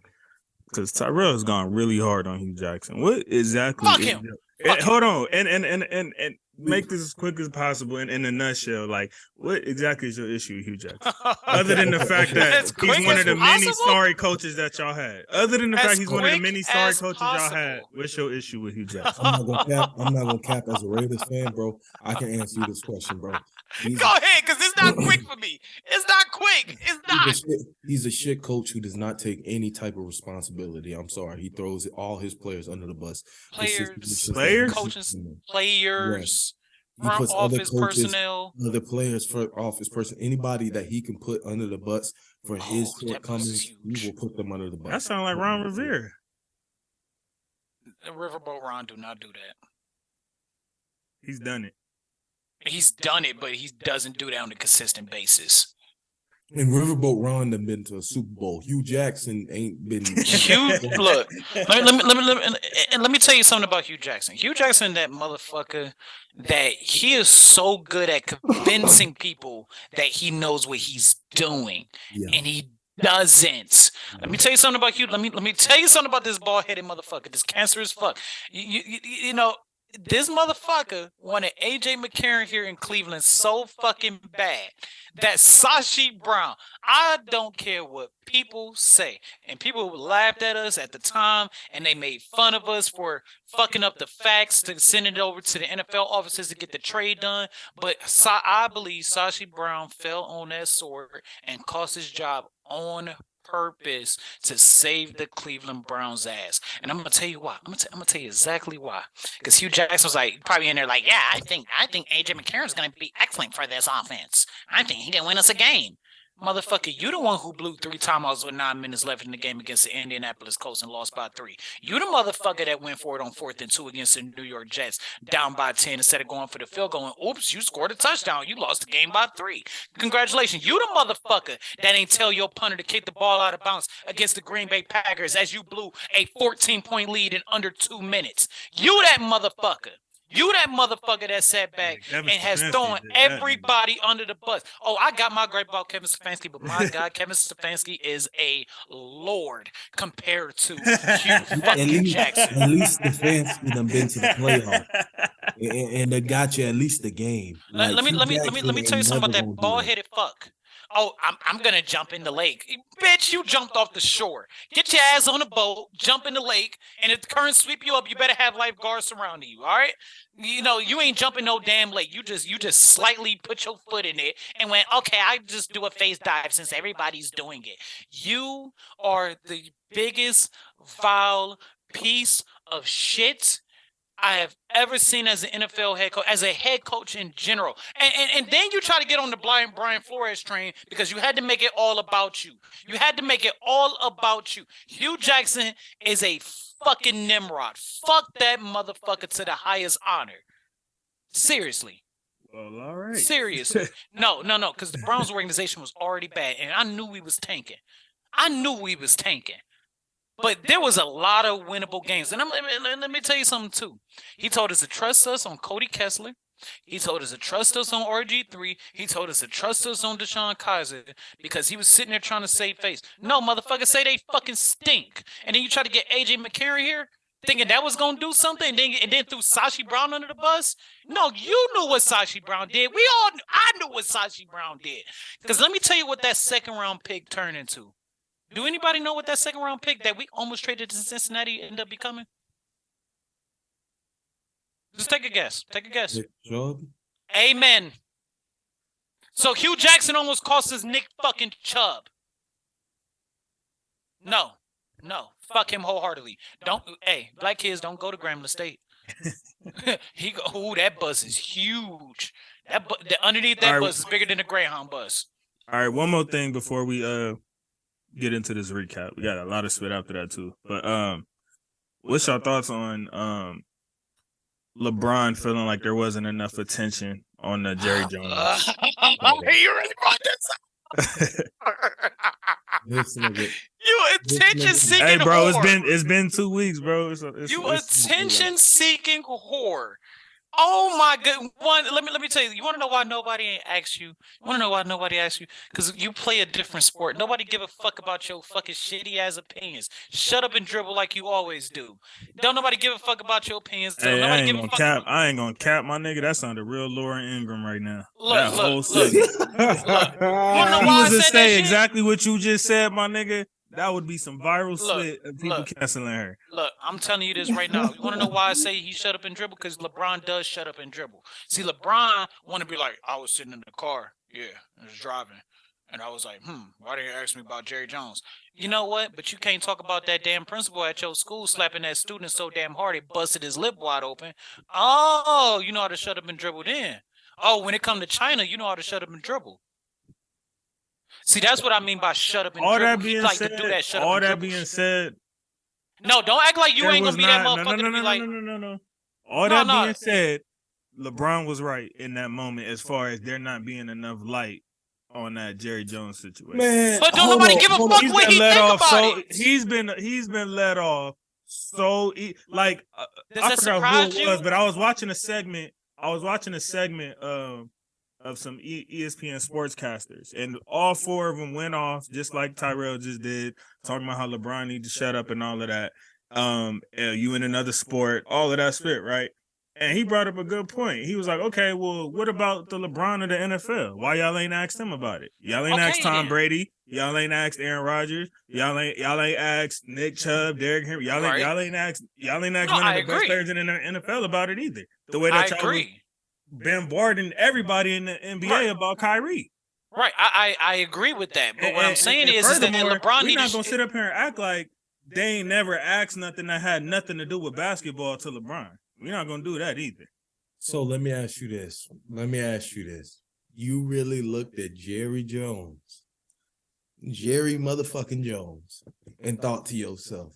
Speaker 1: because Tyrell has gone really hard on Hugh Jackson. What exactly?
Speaker 2: Fuck him.
Speaker 1: Hold on, and make this as quick as possible in a nutshell. Like, what exactly is your issue with Hugh Jackson? Other than the fact that he's one of the many sorry coaches that y'all had. Other than the fact he's one of the many sorry coaches y'all had. What's your issue with Hugh Jackson?
Speaker 3: I'm not gonna cap as a Raiders fan, bro. I can answer you this question, bro.
Speaker 2: Go ahead, because it's not quick for me. It's not quick. It's not.
Speaker 3: He's a shit coach who does not take any type of responsibility. I'm sorry. He throws all his players under the bus.
Speaker 2: Coaches, players.
Speaker 3: Yes. He puts
Speaker 2: office personnel,
Speaker 3: other players for office person, anybody that he can put under the bus for his shortcomings, he will put them under the bus.
Speaker 1: That sounds like Ron Rivera.
Speaker 2: Riverboat Ron do not do that.
Speaker 1: He's done it.
Speaker 2: He's done it, but he doesn't do that on a consistent basis.
Speaker 3: And Riverboat Ron done been to a Super Bowl. Hugh Jackson ain't been.
Speaker 2: Look, let me tell you something about Hugh Jackson. Hugh Jackson, that motherfucker, that he is so good at convincing people that he knows what he's doing, and he doesn't. Let me tell you something about Hugh. Let me tell you something about this bald-headed motherfucker. This cancerous fuck. You know. This motherfucker wanted AJ McCarron here in Cleveland so fucking bad that Sashi Brown, I don't care what people say, and people laughed at us at the time, and they made fun of us for fucking up the facts to send it over to the NFL offices to get the trade done, but I believe Sashi Brown fell on that sword and cost his job on purpose to save the Cleveland Browns ass. And I'm gonna tell you why. I'm gonna tell you exactly why. Because Hugh Jackson was like probably in there like, yeah, I think AJ McCarron's gonna be excellent for this offense. I think he can win us a game. Motherfucker, you the one who blew 3 timeouts with 9 minutes left in the game against the Indianapolis Colts and lost by 3. You the motherfucker that went for it on 4th and 2 against the New York Jets, down by 10 instead of going for the field goal. And oops, you scored a touchdown. You lost the game by 3. Congratulations. You the motherfucker that ain't tell your punter to kick the ball out of bounds against the Green Bay Packers as you blew a 14-point lead in under 2 minutes. You that motherfucker. You that motherfucker that sat back and has thrown everybody under the bus. Oh, I got my gripe about Kevin Stefanski, but my God, Kevin Stefanski is a lord compared to Hugh fucking Jackson.
Speaker 3: At least Stefanski done been to the playoffs and they got you at least the game. Like,
Speaker 2: let me tell you something about that bald-headed fuck. Oh, I'm gonna jump in the lake. Bitch, you jumped off the shore. Get your ass on a boat, jump in the lake, and if the currents sweep you up, you better have lifeguards surrounding you, all right? You know, you ain't jumping no damn lake. You just slightly put your foot in it and went, okay, I just do a face dive since everybody's doing it. You are the biggest foul piece of shit I have ever seen as an NFL head coach, as a head coach in general. And then you try to get on the Brian Flores train because you had to make it all about you. You had to make it all about you. Hugh Jackson is a fucking Nimrod. Fuck that motherfucker to the highest honor. Seriously.
Speaker 1: Well, all right.
Speaker 2: Seriously. No, because the Browns organization was already bad, and I knew we was tanking. But there was a lot of winnable games. And let me tell you something, too. He told us to trust us on Cody Kessler. He told us to trust us on RG3. He told us to trust us on Deshaun Kaiser because he was sitting there trying to save face. No, motherfucker, say they fucking stink. And then you try to get AJ McCarron here thinking that was going to do something and then threw Sashi Brown under the bus? No, you knew what Sashi Brown did. I knew what Sashi Brown did. Because let me tell you what that second-round pick turned into. Do anybody know what that second-round pick that we almost traded to Cincinnati ended up becoming? Just take a guess. Amen. So Hugh Jackson almost cost us Nick fucking Chubb. No. Fuck him wholeheartedly. Black kids don't go to Grambling State. That bus is huge. Underneath that bus is bigger than the Greyhound bus.
Speaker 1: All right, one more thing before we get into this recap. We got a lot of spit after that too. But what's your thoughts on LeBron feeling like there wasn't enough attention on Jerry Jones?
Speaker 2: You really brought this up. You attention seeking.
Speaker 1: Hey, bro,
Speaker 2: whore.
Speaker 1: it's been 2 weeks, bro.
Speaker 2: You attention seeking whore. Oh my god! Let me tell you. You want to know why nobody ain't asked you? You want to know why nobody asked you? Because you play a different sport. Nobody give a fuck about your fucking shitty ass opinions. Shut up and dribble like you always do. Don't nobody give a fuck about your opinions.
Speaker 1: Hey, I ain't gonna cap my nigga. That sounded real Lauren Ingram right now.
Speaker 2: Look. You
Speaker 1: want to know why I said that shit? Exactly what you just said, my nigga. That would be some viral shit of people canceling her.
Speaker 2: Look, I'm telling you this right now. You want to know why I say he shut up and dribble? Because LeBron does shut up and dribble. See, LeBron want to be like, I was sitting in the car. Yeah, I was driving. And I was like, why didn't you ask me about Jerry Jones? You know what? But you can't talk about that damn principal at your school slapping that student so damn hard it busted his lip wide open. Oh, you know how to shut up and dribble then. Oh, when it come to China, you know how to shut up and dribble. See, that's what I mean by shut up and
Speaker 1: all
Speaker 2: dribble.
Speaker 1: That being said, to do that shut all up that being said,
Speaker 2: no, don't act like you ain't gonna be that motherfucker to be like.
Speaker 1: No. All that being said, LeBron was right in that moment as far as there not being enough light on that Jerry Jones situation.
Speaker 3: Man,
Speaker 2: But don't nobody give a fuck what he think about it.
Speaker 1: He's been let off so like
Speaker 2: Does
Speaker 1: I
Speaker 2: that
Speaker 1: forgot
Speaker 2: surprise
Speaker 1: who it
Speaker 2: you?
Speaker 1: was, but I was watching a segment. Of some ESPN sportscasters, and all four of them went off just like Tyrell just did, talking about how LeBron needs to shut up and all of that. You in another sport, all of that spit, right? And he brought up a good point. He was like, okay, well, what about the LeBron of the NFL? Why y'all ain't asked him about it? Y'all ain't asked Tom Brady. Y'all ain't asked Aaron Rodgers. Y'all ain't asked Nick Chubb, Derrick Henry. Y'all ain't asked one of the best players in the NFL about it either. The way that y'all bombarding everybody in the NBA about Kyrie.
Speaker 2: Right. I agree with that. But what I'm saying is that LeBron
Speaker 1: we're not gonna sit up here and act like they ain't never asked nothing that had nothing to do with basketball to LeBron. We're not gonna do that either.
Speaker 3: So let me ask you this. You really looked at Jerry motherfucking Jones, and thought to yourself,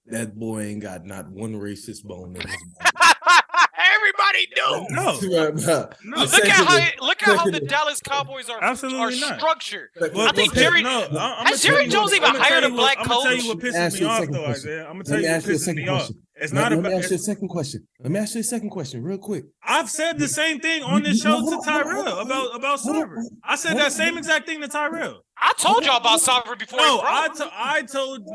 Speaker 3: that boy ain't got not one racist bone in his body.
Speaker 2: Everybody do.
Speaker 3: No.
Speaker 2: Look at how the Dallas Cowboys are structured.
Speaker 3: Well,
Speaker 2: I think Jerry Jones even hired a black coach?
Speaker 1: I'm gonna tell you what pisses me off, though, Isaiah. I'm gonna tell you what pisses me off. It's not about.
Speaker 3: Let me ask you a second question, real quick.
Speaker 1: I've said the same thing on this show to Tyrell about Sarver. I said that same exact thing to Tyrell.
Speaker 2: I told y'all about Sarver before.
Speaker 1: No, I told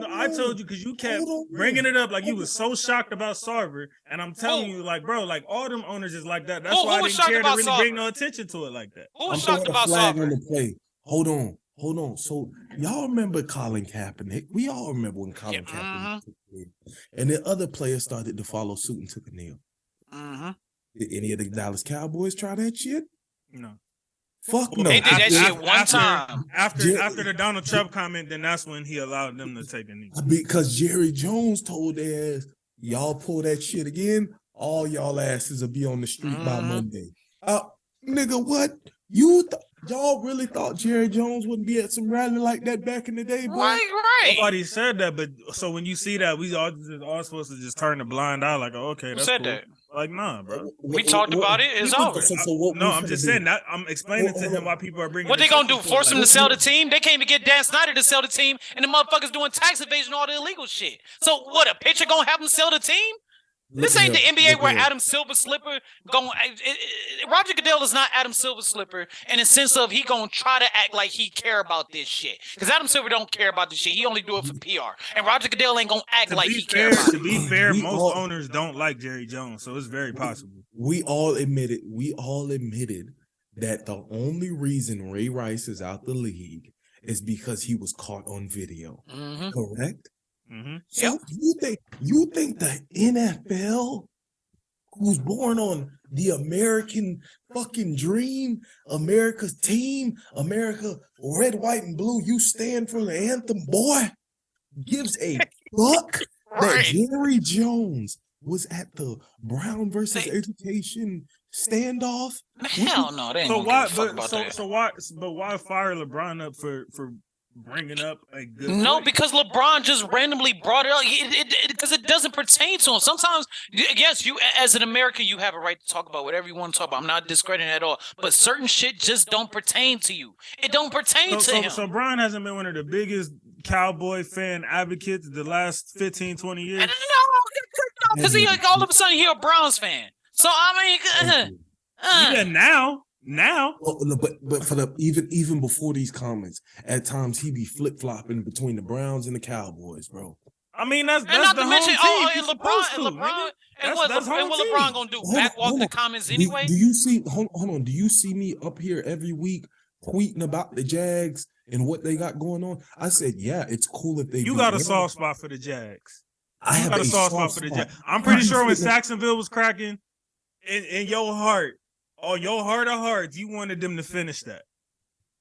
Speaker 1: you because you kept bringing it up like you was so shocked about Sarver, and I'm telling you, like, bro, like all them owners is like that. That's why I didn't care to really bring no attention to it like that.
Speaker 2: Who was shocked about Sarver?
Speaker 3: Hold on. So y'all remember Colin Kaepernick? We all remember when Colin Kaepernick took a knee, and then other players started to follow suit and took a knee. Did any of the Dallas Cowboys try that shit?
Speaker 1: No.
Speaker 3: Fuck no.
Speaker 2: They did that shit one time.
Speaker 1: After the Donald Trump comment, then that's when he allowed them to take a knee.
Speaker 3: Because Jerry Jones told their ass, y'all pull that shit again, all y'all asses will be on the street by Monday. Nigga, what? Y'all really thought Jerry Jones wouldn't be at some rally like that back in the day, boy?
Speaker 2: Right.
Speaker 1: Nobody said that, but so when you see that, we all supposed to just turn a blind eye, like, oh, okay, that's cool. That? Like, nah, bro.
Speaker 2: We talked about it. It's over.
Speaker 1: I'm just saying that. I'm explaining to him why people are bringing.
Speaker 2: What they gonna do? Force him to sell the team? They came to get Dan Snyder to sell the team, and the motherfuckers doing tax evasion, all the illegal shit. So what? A pitcher gonna have him sell the team? This ain't the NBA where Adam Silver Slipper going. Roger Goodell is not Adam Silver Slipper in the sense of he gonna try to act like he care about this shit. Because Adam Silver don't care about this shit. He only do it for PR. And Roger Goodell ain't gonna act like he care about it.
Speaker 1: To be fair, most owners don't like Jerry Jones, so it's very possible.
Speaker 3: We all admitted that the only reason Ray Rice is out the league is because he was caught on video. Correct? So you think the NFL, who's born on the American fucking dream, America's team, America red, white, and blue, you stand for the anthem, boy, gives a fuck that Jerry Jones was at the Brown versus Education standoff?
Speaker 2: Hell no, they ain't
Speaker 1: why fire LeBron up for bringing up a good
Speaker 2: point? Because LeBron just randomly brought it up because it doesn't pertain to him. Sometimes, yes, you as an American, you have a right to talk about whatever you want to talk about. I'm not discrediting at all, but certain shit just don't pertain to you. It don't pertain to him.
Speaker 1: So Brian hasn't been one of the biggest Cowboy fan advocates the last 15, 20 years?
Speaker 2: No, because he all of a sudden he a Browns fan. So I mean,
Speaker 1: yeah, now.
Speaker 3: But for the even before these comments, at times he be flip flopping between the Browns and the Cowboys, bro.
Speaker 1: I mean that's
Speaker 2: not
Speaker 1: the
Speaker 2: to mention
Speaker 1: and
Speaker 2: LeBron and what LeBron gonna do? Backwalk the comments anyway.
Speaker 3: Do you see? Hold on. Do you see me up here every week tweeting about the Jags and what they got going on? I said, yeah, it's cool if they.
Speaker 1: You got a soft spot for the Jags.
Speaker 3: I have
Speaker 1: a soft spot for the Jags. I'm pretty sure when Saxonville was cracking, in your heart. Oh, your heart of hearts, you wanted them to finish that.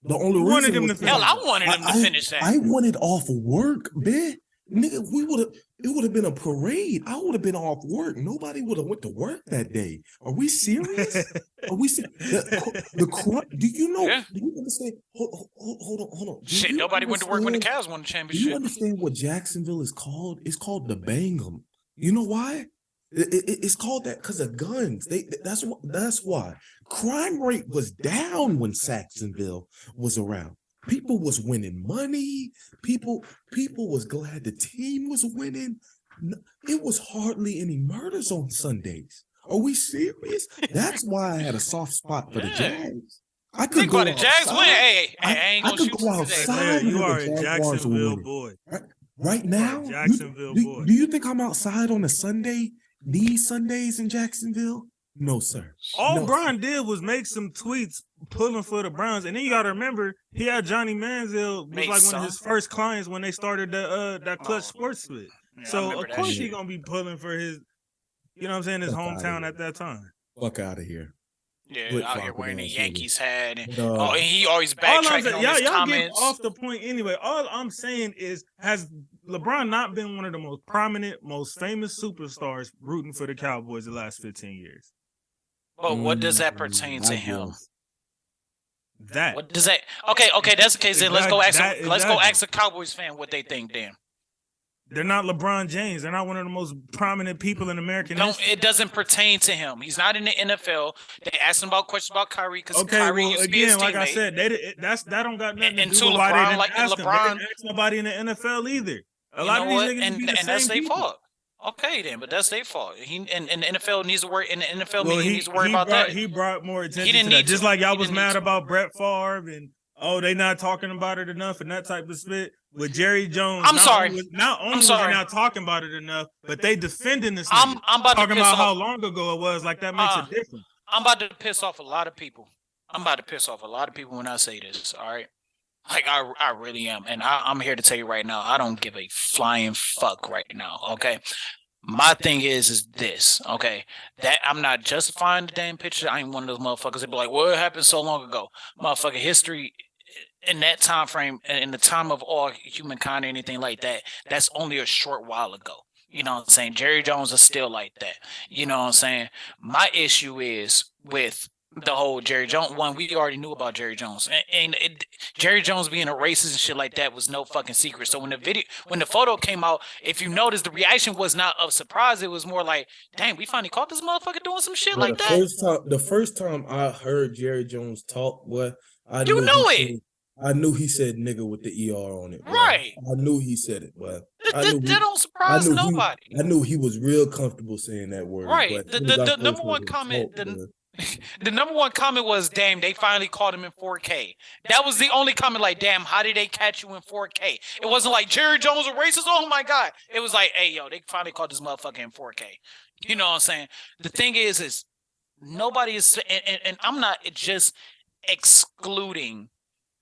Speaker 3: The only reason
Speaker 2: wanted them to finish. Hell, I wanted them to finish that.
Speaker 3: I wanted off of work, man. Nigga, it would have been a parade. I would have been off work. Nobody would have went to work that day. Are we serious? Are we serious? Do you know? Yeah. Do you understand? Hold on.
Speaker 2: Shit, nobody went to work when the Cavs won the championship.
Speaker 3: Do you understand what Jacksonville is called? It's called the Bangum. You know why? It's called that because of guns. That's why crime rate was down when Saxonville was around. People was winning money. People was glad the team was winning. It was hardly any murders on Sundays. Are we serious? That's why I had a soft spot for the Jags. I could
Speaker 2: think
Speaker 3: go
Speaker 2: about the Jags
Speaker 3: outside.
Speaker 2: win. Hey, I ain't
Speaker 3: I
Speaker 2: gonna
Speaker 3: could
Speaker 2: shoot
Speaker 3: go
Speaker 2: you today.
Speaker 3: outside.
Speaker 1: You are
Speaker 3: and
Speaker 1: a
Speaker 3: the Jaguars were
Speaker 1: Jacksonville
Speaker 3: winning.
Speaker 1: boy.
Speaker 3: Right now,
Speaker 1: Jacksonville boy.
Speaker 3: do you think I'm outside on a Sunday? These Sundays in Jacksonville? No, sir.
Speaker 1: All Brian did was make some tweets pulling for the Browns, and then you got to remember he had Johnny Manziel was like one of his first clients when they started that Clutch Sports split.
Speaker 2: Yeah,
Speaker 1: So of course
Speaker 2: shit.
Speaker 1: he gonna be pulling for his, you know what I'm saying, his hometown at that time.
Speaker 3: Fuck out of here.
Speaker 2: Yeah, out here wearing the Yankees hat. And,
Speaker 3: But,
Speaker 2: and he always backtracking on his
Speaker 1: y'all
Speaker 2: comments.
Speaker 1: get off the point anyway. All I'm saying is, has LeBron not been one of the most prominent, most famous superstars rooting for the Cowboys the last 15 years?
Speaker 2: But what does that pertain to him?
Speaker 1: That.
Speaker 2: What does that? Okay, that's the case. Then let's go ask. Let's go
Speaker 1: exactly.
Speaker 2: ask a Cowboys fan what they think. Then
Speaker 1: They're not LeBron James. They're not one of the most prominent people in American history.
Speaker 2: It doesn't pertain to him. He's not in the NFL. They asked him about questions about Kyrie because Kyrie used to be his
Speaker 1: like I
Speaker 2: teammate.
Speaker 1: said, that don't got nothing to do
Speaker 2: to
Speaker 1: with why they
Speaker 2: LeBron,
Speaker 1: didn't
Speaker 2: like
Speaker 1: ask him.
Speaker 2: LeBron,
Speaker 1: They didn't ask nobody in the NFL either. A
Speaker 2: You
Speaker 1: lot
Speaker 2: know
Speaker 1: of these
Speaker 2: what?
Speaker 1: niggas
Speaker 2: And
Speaker 1: be the
Speaker 2: that's
Speaker 1: same
Speaker 2: their
Speaker 1: people.
Speaker 2: fault. Okay, then, but that's their fault. And the NFL needs to worry. And the NFL
Speaker 1: Well,
Speaker 2: needs to worry about that.
Speaker 1: He brought more attention
Speaker 2: didn't
Speaker 1: to that.
Speaker 2: need
Speaker 1: Just
Speaker 2: to.
Speaker 1: like y'all
Speaker 2: He
Speaker 1: was
Speaker 2: didn't
Speaker 1: mad
Speaker 2: need to.
Speaker 1: about Brett Favre and they not talking about it enough and that type of spit. With Jerry Jones,
Speaker 2: I'm sorry.
Speaker 1: Not only was they not talking about it enough, but they defending this.
Speaker 2: I'm about
Speaker 1: talking
Speaker 2: to piss
Speaker 1: about
Speaker 2: off.
Speaker 1: how long ago it was. Like that makes a difference.
Speaker 2: I'm about to piss off a lot of people. When I say this. All right. Like I really am, and I'm here to tell you right now, I don't give a flying fuck right now. Okay, my thing is this. Okay, that I'm not justifying the damn picture. I ain't one of those motherfuckers that be like, "Well, it happened so long ago." Motherfucker, history in that time frame, in the time of all humankind, or anything like that, that's only a short while ago. You know what I'm saying? Jerry Jones is still like that. You know what I'm saying? My issue is with the whole Jerry Jones one. We already knew about Jerry Jones, and Jerry Jones being a racist and shit like that was no fucking secret. So when the photo came out, if you notice, the reaction was not of surprise. It was more like, "Dang, we finally caught this motherfucker doing some shit like that."
Speaker 3: The first time I heard Jerry Jones talk, I knew he said nigga with the ER on it.
Speaker 2: Right.
Speaker 3: I knew he said it.
Speaker 2: That don't surprise nobody.
Speaker 3: I knew he was real comfortable saying that word.
Speaker 2: Right. The number one comment. The number one comment was, "Damn, they finally caught him in 4K." That was the only comment. Like, "Damn, how did they catch you in 4K?" It wasn't like Jerry Jones a racist. Oh my god! It was like, "Hey, yo, they finally caught this motherfucker in 4K." You know what I'm saying? The thing is nobody is, and I'm not just excluding,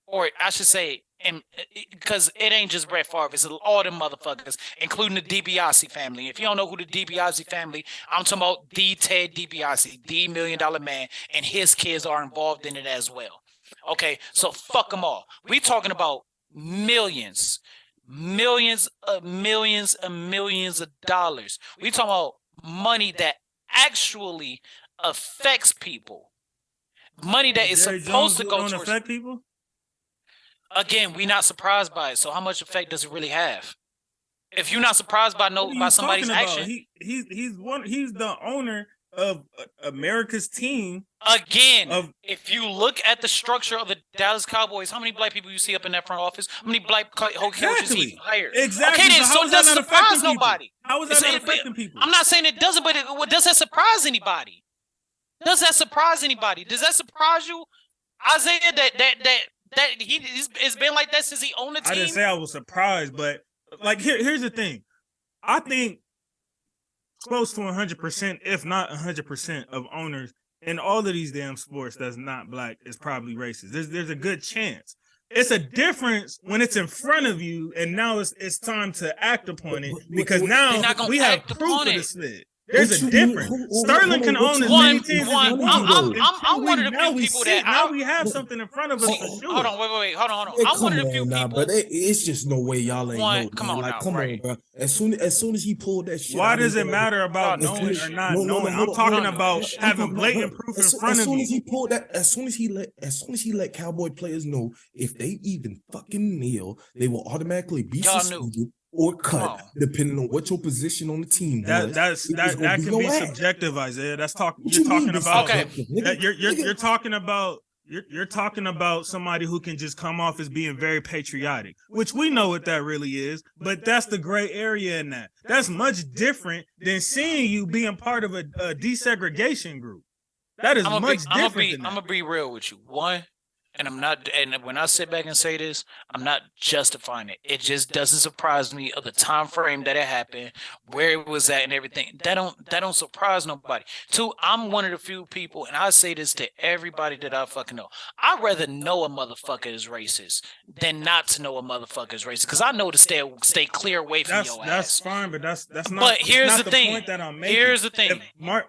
Speaker 2: or I should say, and because it ain't just Brett Favre, it's all them motherfuckers, including the DiBiase family. If you don't know who the DiBiase family, I'm talking about the Ted DiBiase, the $1 Million Man, and his kids are involved in it as well. Okay, so fuck them all. We talking about millions of dollars. We talking about money that actually affects people. Money that is supposed to go towards
Speaker 1: affect people.
Speaker 2: Again, we're not surprised by it. So how much effect does it really have? If you're not surprised by somebody's action,
Speaker 1: he's the owner of America's team.
Speaker 2: Again, if you look at the structure of the Dallas Cowboys, how many black people you see up in that front office? How many black coaches he hired?
Speaker 1: Exactly.
Speaker 2: Okay, then so it doesn't surprise nobody.
Speaker 1: How is that not affecting people?
Speaker 2: I'm not saying it doesn't, but does that surprise anybody? Does that surprise you, Isaiah? That it's been like that since he owned the team.
Speaker 1: I didn't say I was surprised, but like here's the thing. I think close to 100%, if not 100% of owners in all of these damn sports that's not black is probably racist. There's a good chance. It's a difference when it's in front of you and now it's time to act upon it because now we have proof of the split. There's a difference. Sterling can own as many teams as he wants.
Speaker 2: I'm one of the few people that
Speaker 1: now we have something in front of us for sure.
Speaker 2: Hold on, wait, hold on. I'm one of the few people.
Speaker 3: But it's just no way y'all ain't know.
Speaker 2: Come on,
Speaker 3: bro. As soon as he pulled that shit.
Speaker 1: Why does it matter about knowing or not knowing? I'm talking about having blatant proof in front of you.
Speaker 3: As soon as he let Cowboy players know if they even fucking kneel, they will automatically be suspended. or cut, depending on what your position on the team was.
Speaker 1: That can be subjective, Isaiah. That's talking.
Speaker 3: You're talking
Speaker 1: about somebody who can just come off as being very patriotic, which we know what that really is. But that's the gray area in that. That's much different than seeing you being part of a desegregation group. That is much different.
Speaker 2: I'm gonna be real with you. One. And I'm not, and when I sit back and say this, I'm not justifying it. It just doesn't surprise me of the time frame that it happened, where it was at, and everything. That don't surprise nobody. Two, I'm one of the few people, and I say this to everybody that I fucking know. I'd rather know a motherfucker is racist than not to know a motherfucker is racist, because I know to stay clear away from your ass.
Speaker 1: That's fine, but that's not.
Speaker 2: But here's the thing.
Speaker 1: Point that I'm making.
Speaker 2: Here's the thing.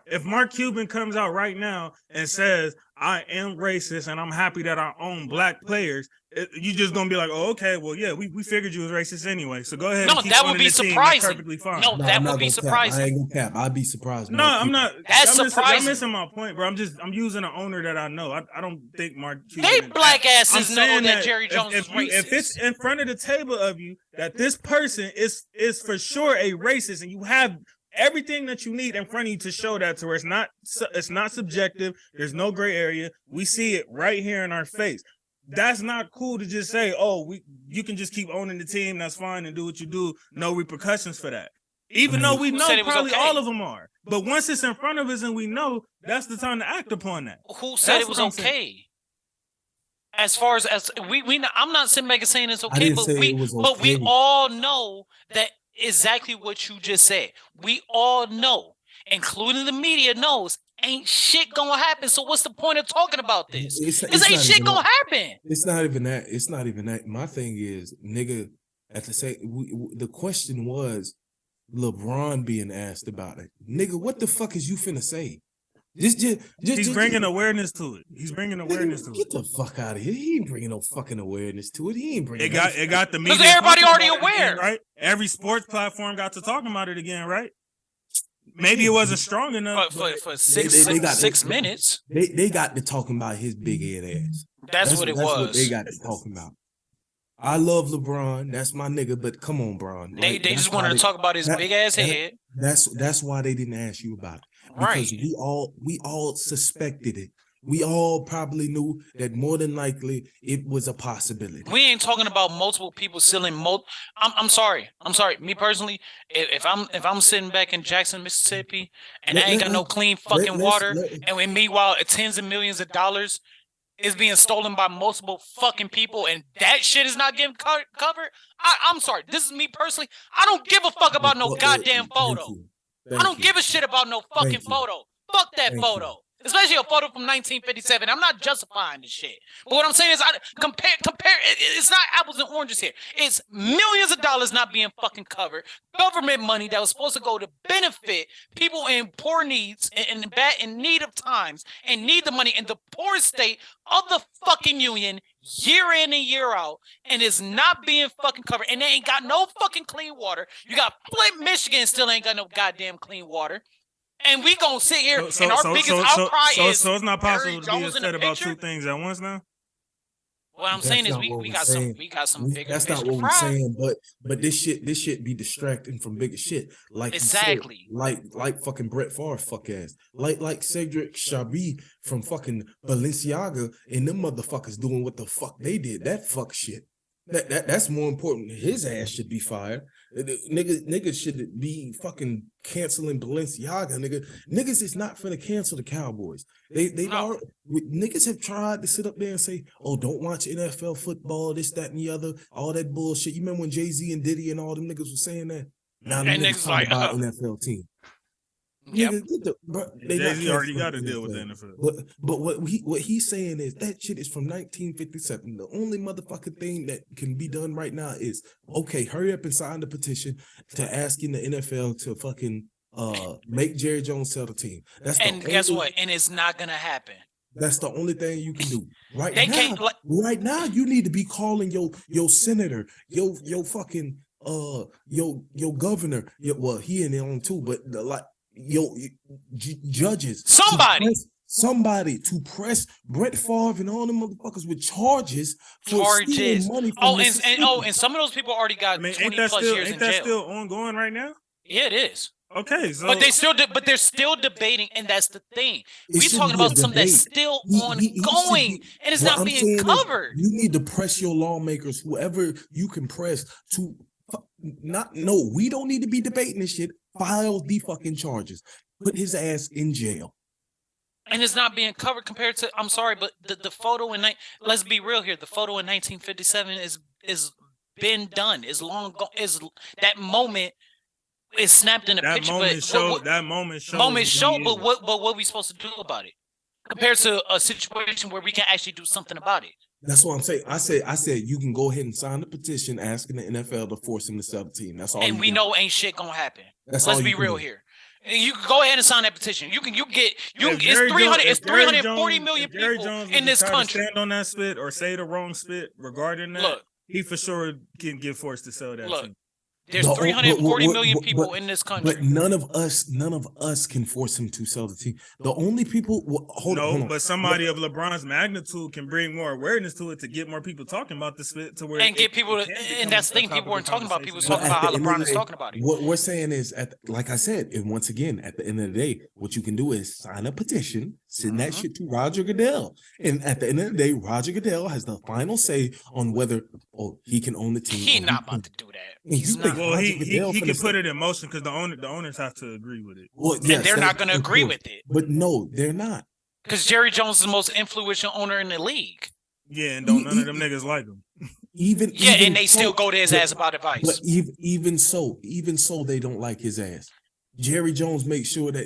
Speaker 1: If Mark Cuban comes out right now and says, I am racist and I'm happy that I own black players, you just gonna be like, oh, okay, well, yeah, we figured you was racist anyway. So go ahead.
Speaker 2: No,
Speaker 1: and keep
Speaker 2: that would be surprising.
Speaker 1: Perfectly fine.
Speaker 2: No, that would be surprising.
Speaker 3: I ain't gonna cap. I'd be surprised.
Speaker 1: No, I'm not.
Speaker 2: That's surprising.
Speaker 1: I'm missing my point, bro. I'm using an owner that I know. I don't think Mark Cuban.
Speaker 2: They black asses know that Jerry Jones is racist.
Speaker 1: If it's in front of the table of you that this person is for sure a racist, and you have everything that you need in front of you to show that, to where it's not subjective. There's no gray area. We see it right here in our face. That's not cool to just say, oh, you can just keep owning the team. That's fine, and do what you do. No repercussions for that. Even though we know probably all of them are. But once it's in front of us and we know, that's the time to act upon that.
Speaker 2: Who said it was okay? As far as I'm not sitting back and saying it's okay, but we all know that exactly what you just said. We all know, including the media knows, ain't shit gonna happen. So what's the point of talking about this? This ain't shit gonna happen.
Speaker 3: It's not even that. It's not even that. My thing is, nigga, the question was LeBron being asked about it. Nigga, what the fuck is you finna say? He's
Speaker 1: bringing awareness to it. He's bringing awareness to it.
Speaker 3: Get the fuck out of here. He ain't bringing no fucking awareness to it. He ain't bringing
Speaker 1: it. Got the media.
Speaker 2: Because everybody already aware.
Speaker 1: Again, right? Every sports platform got to talking about it again, right? Maybe it wasn't strong enough.
Speaker 2: For six minutes.
Speaker 3: They got to talking about his big head ass.
Speaker 2: That's what it was.
Speaker 3: What they got to talking about. I love LeBron. That's my nigga, but come on, Bron.
Speaker 2: They just wanted to talk about his big ass head.
Speaker 3: That's why they didn't ask you about it. Because we all suspected it. We all probably knew that more than likely it was a possibility.
Speaker 2: We ain't talking about multiple people selling. I'm sorry. Me personally, if I'm sitting back in Jackson, Mississippi, and I ain't got no clean fucking water, and meanwhile tens of millions of dollars is being stolen by multiple fucking people, and that shit is not getting covered. I'm sorry. This is me personally. I don't give a fuck about no goddamn photo. I don't give a shit about no fucking photo. Fuck that photo. Especially a photo from 1957. I'm not justifying this shit. But what I'm saying is, compare. It's not apples and oranges here. It's millions of dollars not being fucking covered. Government money that was supposed to go to benefit people in poor needs, in need of times, and need the money in the poorest state of the fucking union, year in and year out, and is not being fucking covered. And they ain't got no fucking clean water. You got Flint, Michigan, still ain't got no goddamn clean water. And we gonna sit here and our biggest outcry is.
Speaker 1: So it's not possible to be upset about two things at once now.
Speaker 2: What I'm saying is we got some bigger.
Speaker 3: That's not what we're saying, but this shit be distracting from bigger shit. Like
Speaker 2: exactly.
Speaker 3: Like fucking Brett Favre fuck ass. Like Cedric Chabot from fucking Balenciaga and them motherfuckers doing what the fuck they did. That fuck shit. That's more important. His ass should be fired. Niggas should be fucking canceling Balenciaga. Niggas is not finna cancel the Cowboys. Niggas have tried to sit up there and say, "Oh, don't watch NFL football, this, that, and the other, all that bullshit." You remember when Jay-Z and Diddy and all them niggas were saying that? Now them niggas talking about NFL team.
Speaker 2: Yep.
Speaker 1: Jay-Z already got to deal with the NFL.
Speaker 3: But what he's saying is that shit is from 1957. The only motherfucking thing that can be done right now is, okay, hurry up and sign the petition to asking the NFL to fucking make Jerry Jones sell the team.
Speaker 2: Guess what? And it's not gonna happen.
Speaker 3: That's the only thing you can do right now. You need to be calling your senator, your fucking your governor. Well, he in there on too, but judges. somebody to press Brett Favre and all them motherfuckers with charges for stealing money from Mississippi.
Speaker 2: And some of those people already got 20 plus years in jail.
Speaker 1: Ain't that still ongoing right now?
Speaker 2: Yeah, it is.
Speaker 1: Okay, so
Speaker 2: but they're still debating, and that's the thing. We're talking about something that's still ongoing, and it's not being covered.
Speaker 3: You need to press your lawmakers, whoever you can press, to we don't need to be debating this shit. File the fucking charges. Put his ass in jail.
Speaker 2: And it's not being covered compared to, I'm sorry, but the photo in, let's be real here, the photo in 1957 is been done. Is long gone. Is that moment is snapped in a picture.
Speaker 1: That moment showed.
Speaker 2: But what are we supposed to do about it? Compared to a situation where we can actually do something about it.
Speaker 3: That's what I'm saying. I said you can go ahead and sign the petition asking the NFL to force him to sell the team. That's all.
Speaker 2: And we know ain't shit gonna happen. Let's be real here. You can go ahead and sign that petition. It's 340 million people in this country.
Speaker 1: Stand on that spit or say the wrong spit regarding that. Look, he for sure can get forced to sell that team.
Speaker 2: There's 340 million people in this country.
Speaker 3: But none of us can force him to sell the team. The only people hold on.
Speaker 1: But somebody of LeBron's magnitude can bring more awareness to it to get more people talking about the split to where
Speaker 2: and get people to, and that's the thing, people weren't talking about. People were talking about how LeBron is talking about it.
Speaker 3: What we're saying is, like I said, and once again, at the end of the day, what you can do is sign a petition, send that shit to Roger Goodell, and at the end of the day, Roger Goodell has the final say on whether he can own the team.
Speaker 2: He's not about to do that.
Speaker 1: He's not. Well, he can put it in motion because the owners have to agree with it.
Speaker 3: Well, yes,
Speaker 2: and they're not going to agree with it.
Speaker 3: But no, they're not.
Speaker 2: Because Jerry Jones is the most influential owner in the league.
Speaker 1: Yeah, and none of them niggas like him.
Speaker 3: And
Speaker 2: they still go to his ass about advice.
Speaker 3: But even so, they don't like his ass. Jerry Jones makes sure that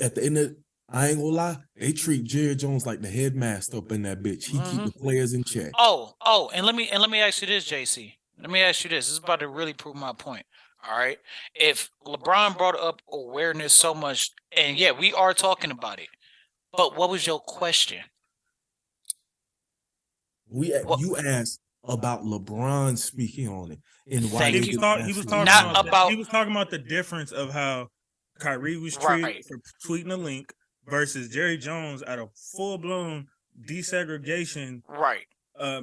Speaker 3: at the end of, I ain't gonna lie, they treat Jerry Jones like the headmaster up in that bitch. He keep the players in check.
Speaker 2: And let me ask you this, JC. Let me ask you this. This is about to really prove my point. All right. If LeBron brought up awareness so much, and yeah, we are talking about it, but what was your question?
Speaker 3: You asked about LeBron speaking on it and why
Speaker 1: he was talking about the difference of how Kyrie was treated for tweeting a link versus Jerry Jones at a full-blown desegregation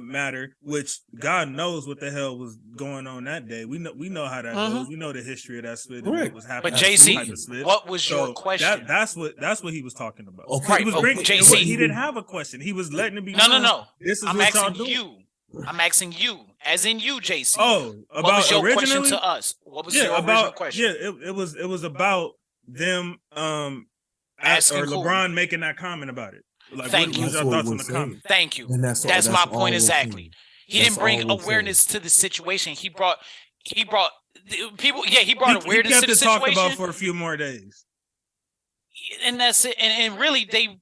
Speaker 1: matter, which God knows what the hell was going on that day. We know how that goes. We know the history of that split and what was happening.
Speaker 2: But JC, what was your question?
Speaker 1: That's what he was talking about.
Speaker 3: Okay,
Speaker 2: JC,
Speaker 1: he didn't have a question. He was letting it be.
Speaker 2: No.
Speaker 1: This is
Speaker 2: I'm
Speaker 1: what
Speaker 2: asking
Speaker 1: y'all
Speaker 2: you. I'm asking you, as in you, JC.
Speaker 1: What
Speaker 2: was your question to us? What was your original question?
Speaker 1: Yeah, it was about them asking LeBron making that comment about it. Like,
Speaker 2: Thank you.
Speaker 1: What was your thoughts on the comment?
Speaker 2: Thank you. That's my point exactly. He didn't bring awareness to the situation. He brought people. Yeah, he brought awareness to the situation.
Speaker 1: Talk about for a few more days.
Speaker 2: And that's it. And really, they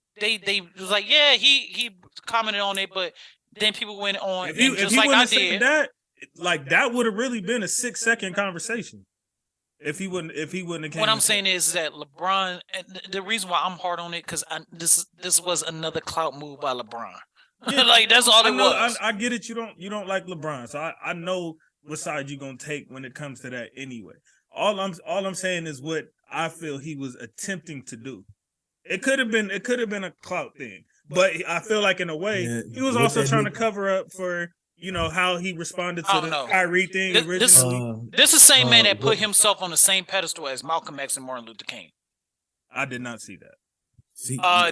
Speaker 2: was like, yeah, he commented on it, but then people went on just like I did.
Speaker 1: That would have really been a 6-second conversation. If he wouldn't have came.
Speaker 2: What I'm saying is that LeBron, the reason why I'm hard on it, because this was another clout move by LeBron. Yeah, like that's all it was.
Speaker 1: I get it. You don't like LeBron, so I know what side you're gonna take when it comes to that anyway. All I'm saying is what I feel he was attempting to do. It could have been a clout thing, but I feel like in a way he was also trying to cover up for how he responded to the Kyrie thing originally.
Speaker 2: This is the same man that put himself on the same pedestal as Malcolm X and Martin Luther King.
Speaker 1: I did not see that.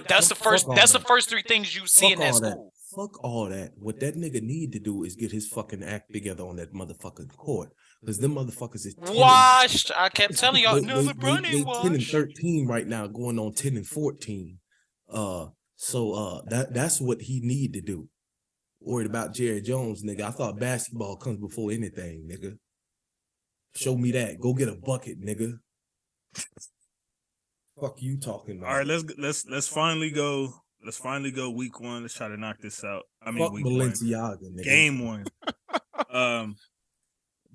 Speaker 2: That's the first three things you see in that school.
Speaker 3: Fuck all that. What that nigga need to do is get his fucking act together on that motherfucking court. Because them motherfuckers is
Speaker 2: washed. I kept telling y'all, LeBron ain't washed.
Speaker 3: 10 and 13 right now, going on 10 and 14. So that's what he need to do. Worried about Jerry Jones, nigga. I thought basketball comes before anything, nigga. Show me that. Go get a bucket, nigga. Fuck you talking about?
Speaker 1: All right, let's finally go. Let's finally go week 1. Let's try to knock this out. I mean,
Speaker 3: fuck
Speaker 1: week
Speaker 3: Balenciaga,
Speaker 1: 1.
Speaker 3: Nigga.
Speaker 1: Game 1.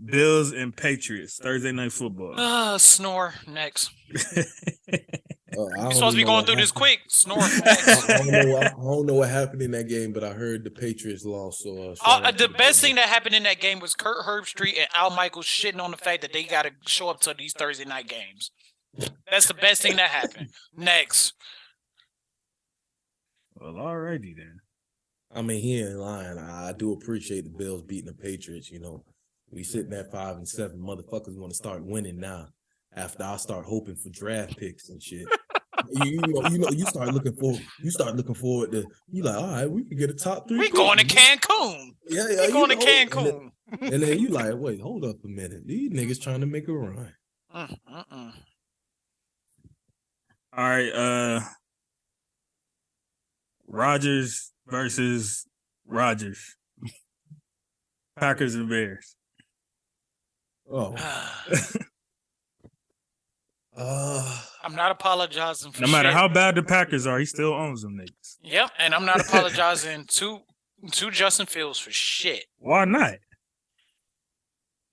Speaker 1: Bills and Patriots, Thursday Night Football.
Speaker 2: Snore next.
Speaker 3: You're
Speaker 2: supposed to be going through this quick. Snore.
Speaker 3: I don't know what happened in that game, but I heard the Patriots lost. So
Speaker 2: the best thing that happened in that game was Kurt Herbstreit and Al Michaels shitting on the fact that they got to show up to these Thursday night games. That's the best thing that happened. Next.
Speaker 1: Well, alrighty then.
Speaker 3: I mean, he ain't lying. I do appreciate the Bills beating the Patriots. We sitting at 5-7. Motherfuckers want to start winning now. After I start hoping for draft picks and shit. You start looking forward to. You like, all right, we can get a top 3.
Speaker 2: We going to Cancun.
Speaker 3: Yeah,
Speaker 2: we going to Cancun.
Speaker 3: And then you like, wait, hold up a minute. These niggas trying to make a run.
Speaker 1: All right, Rodgers versus Rodgers. Packers and Bears.
Speaker 3: Oh.
Speaker 2: I'm not apologizing for
Speaker 1: no matter
Speaker 2: shit.
Speaker 1: how bad the Packers are, he still owns them niggas.
Speaker 2: Yep, and I'm not apologizing to Justin Fields for shit.
Speaker 1: Why not?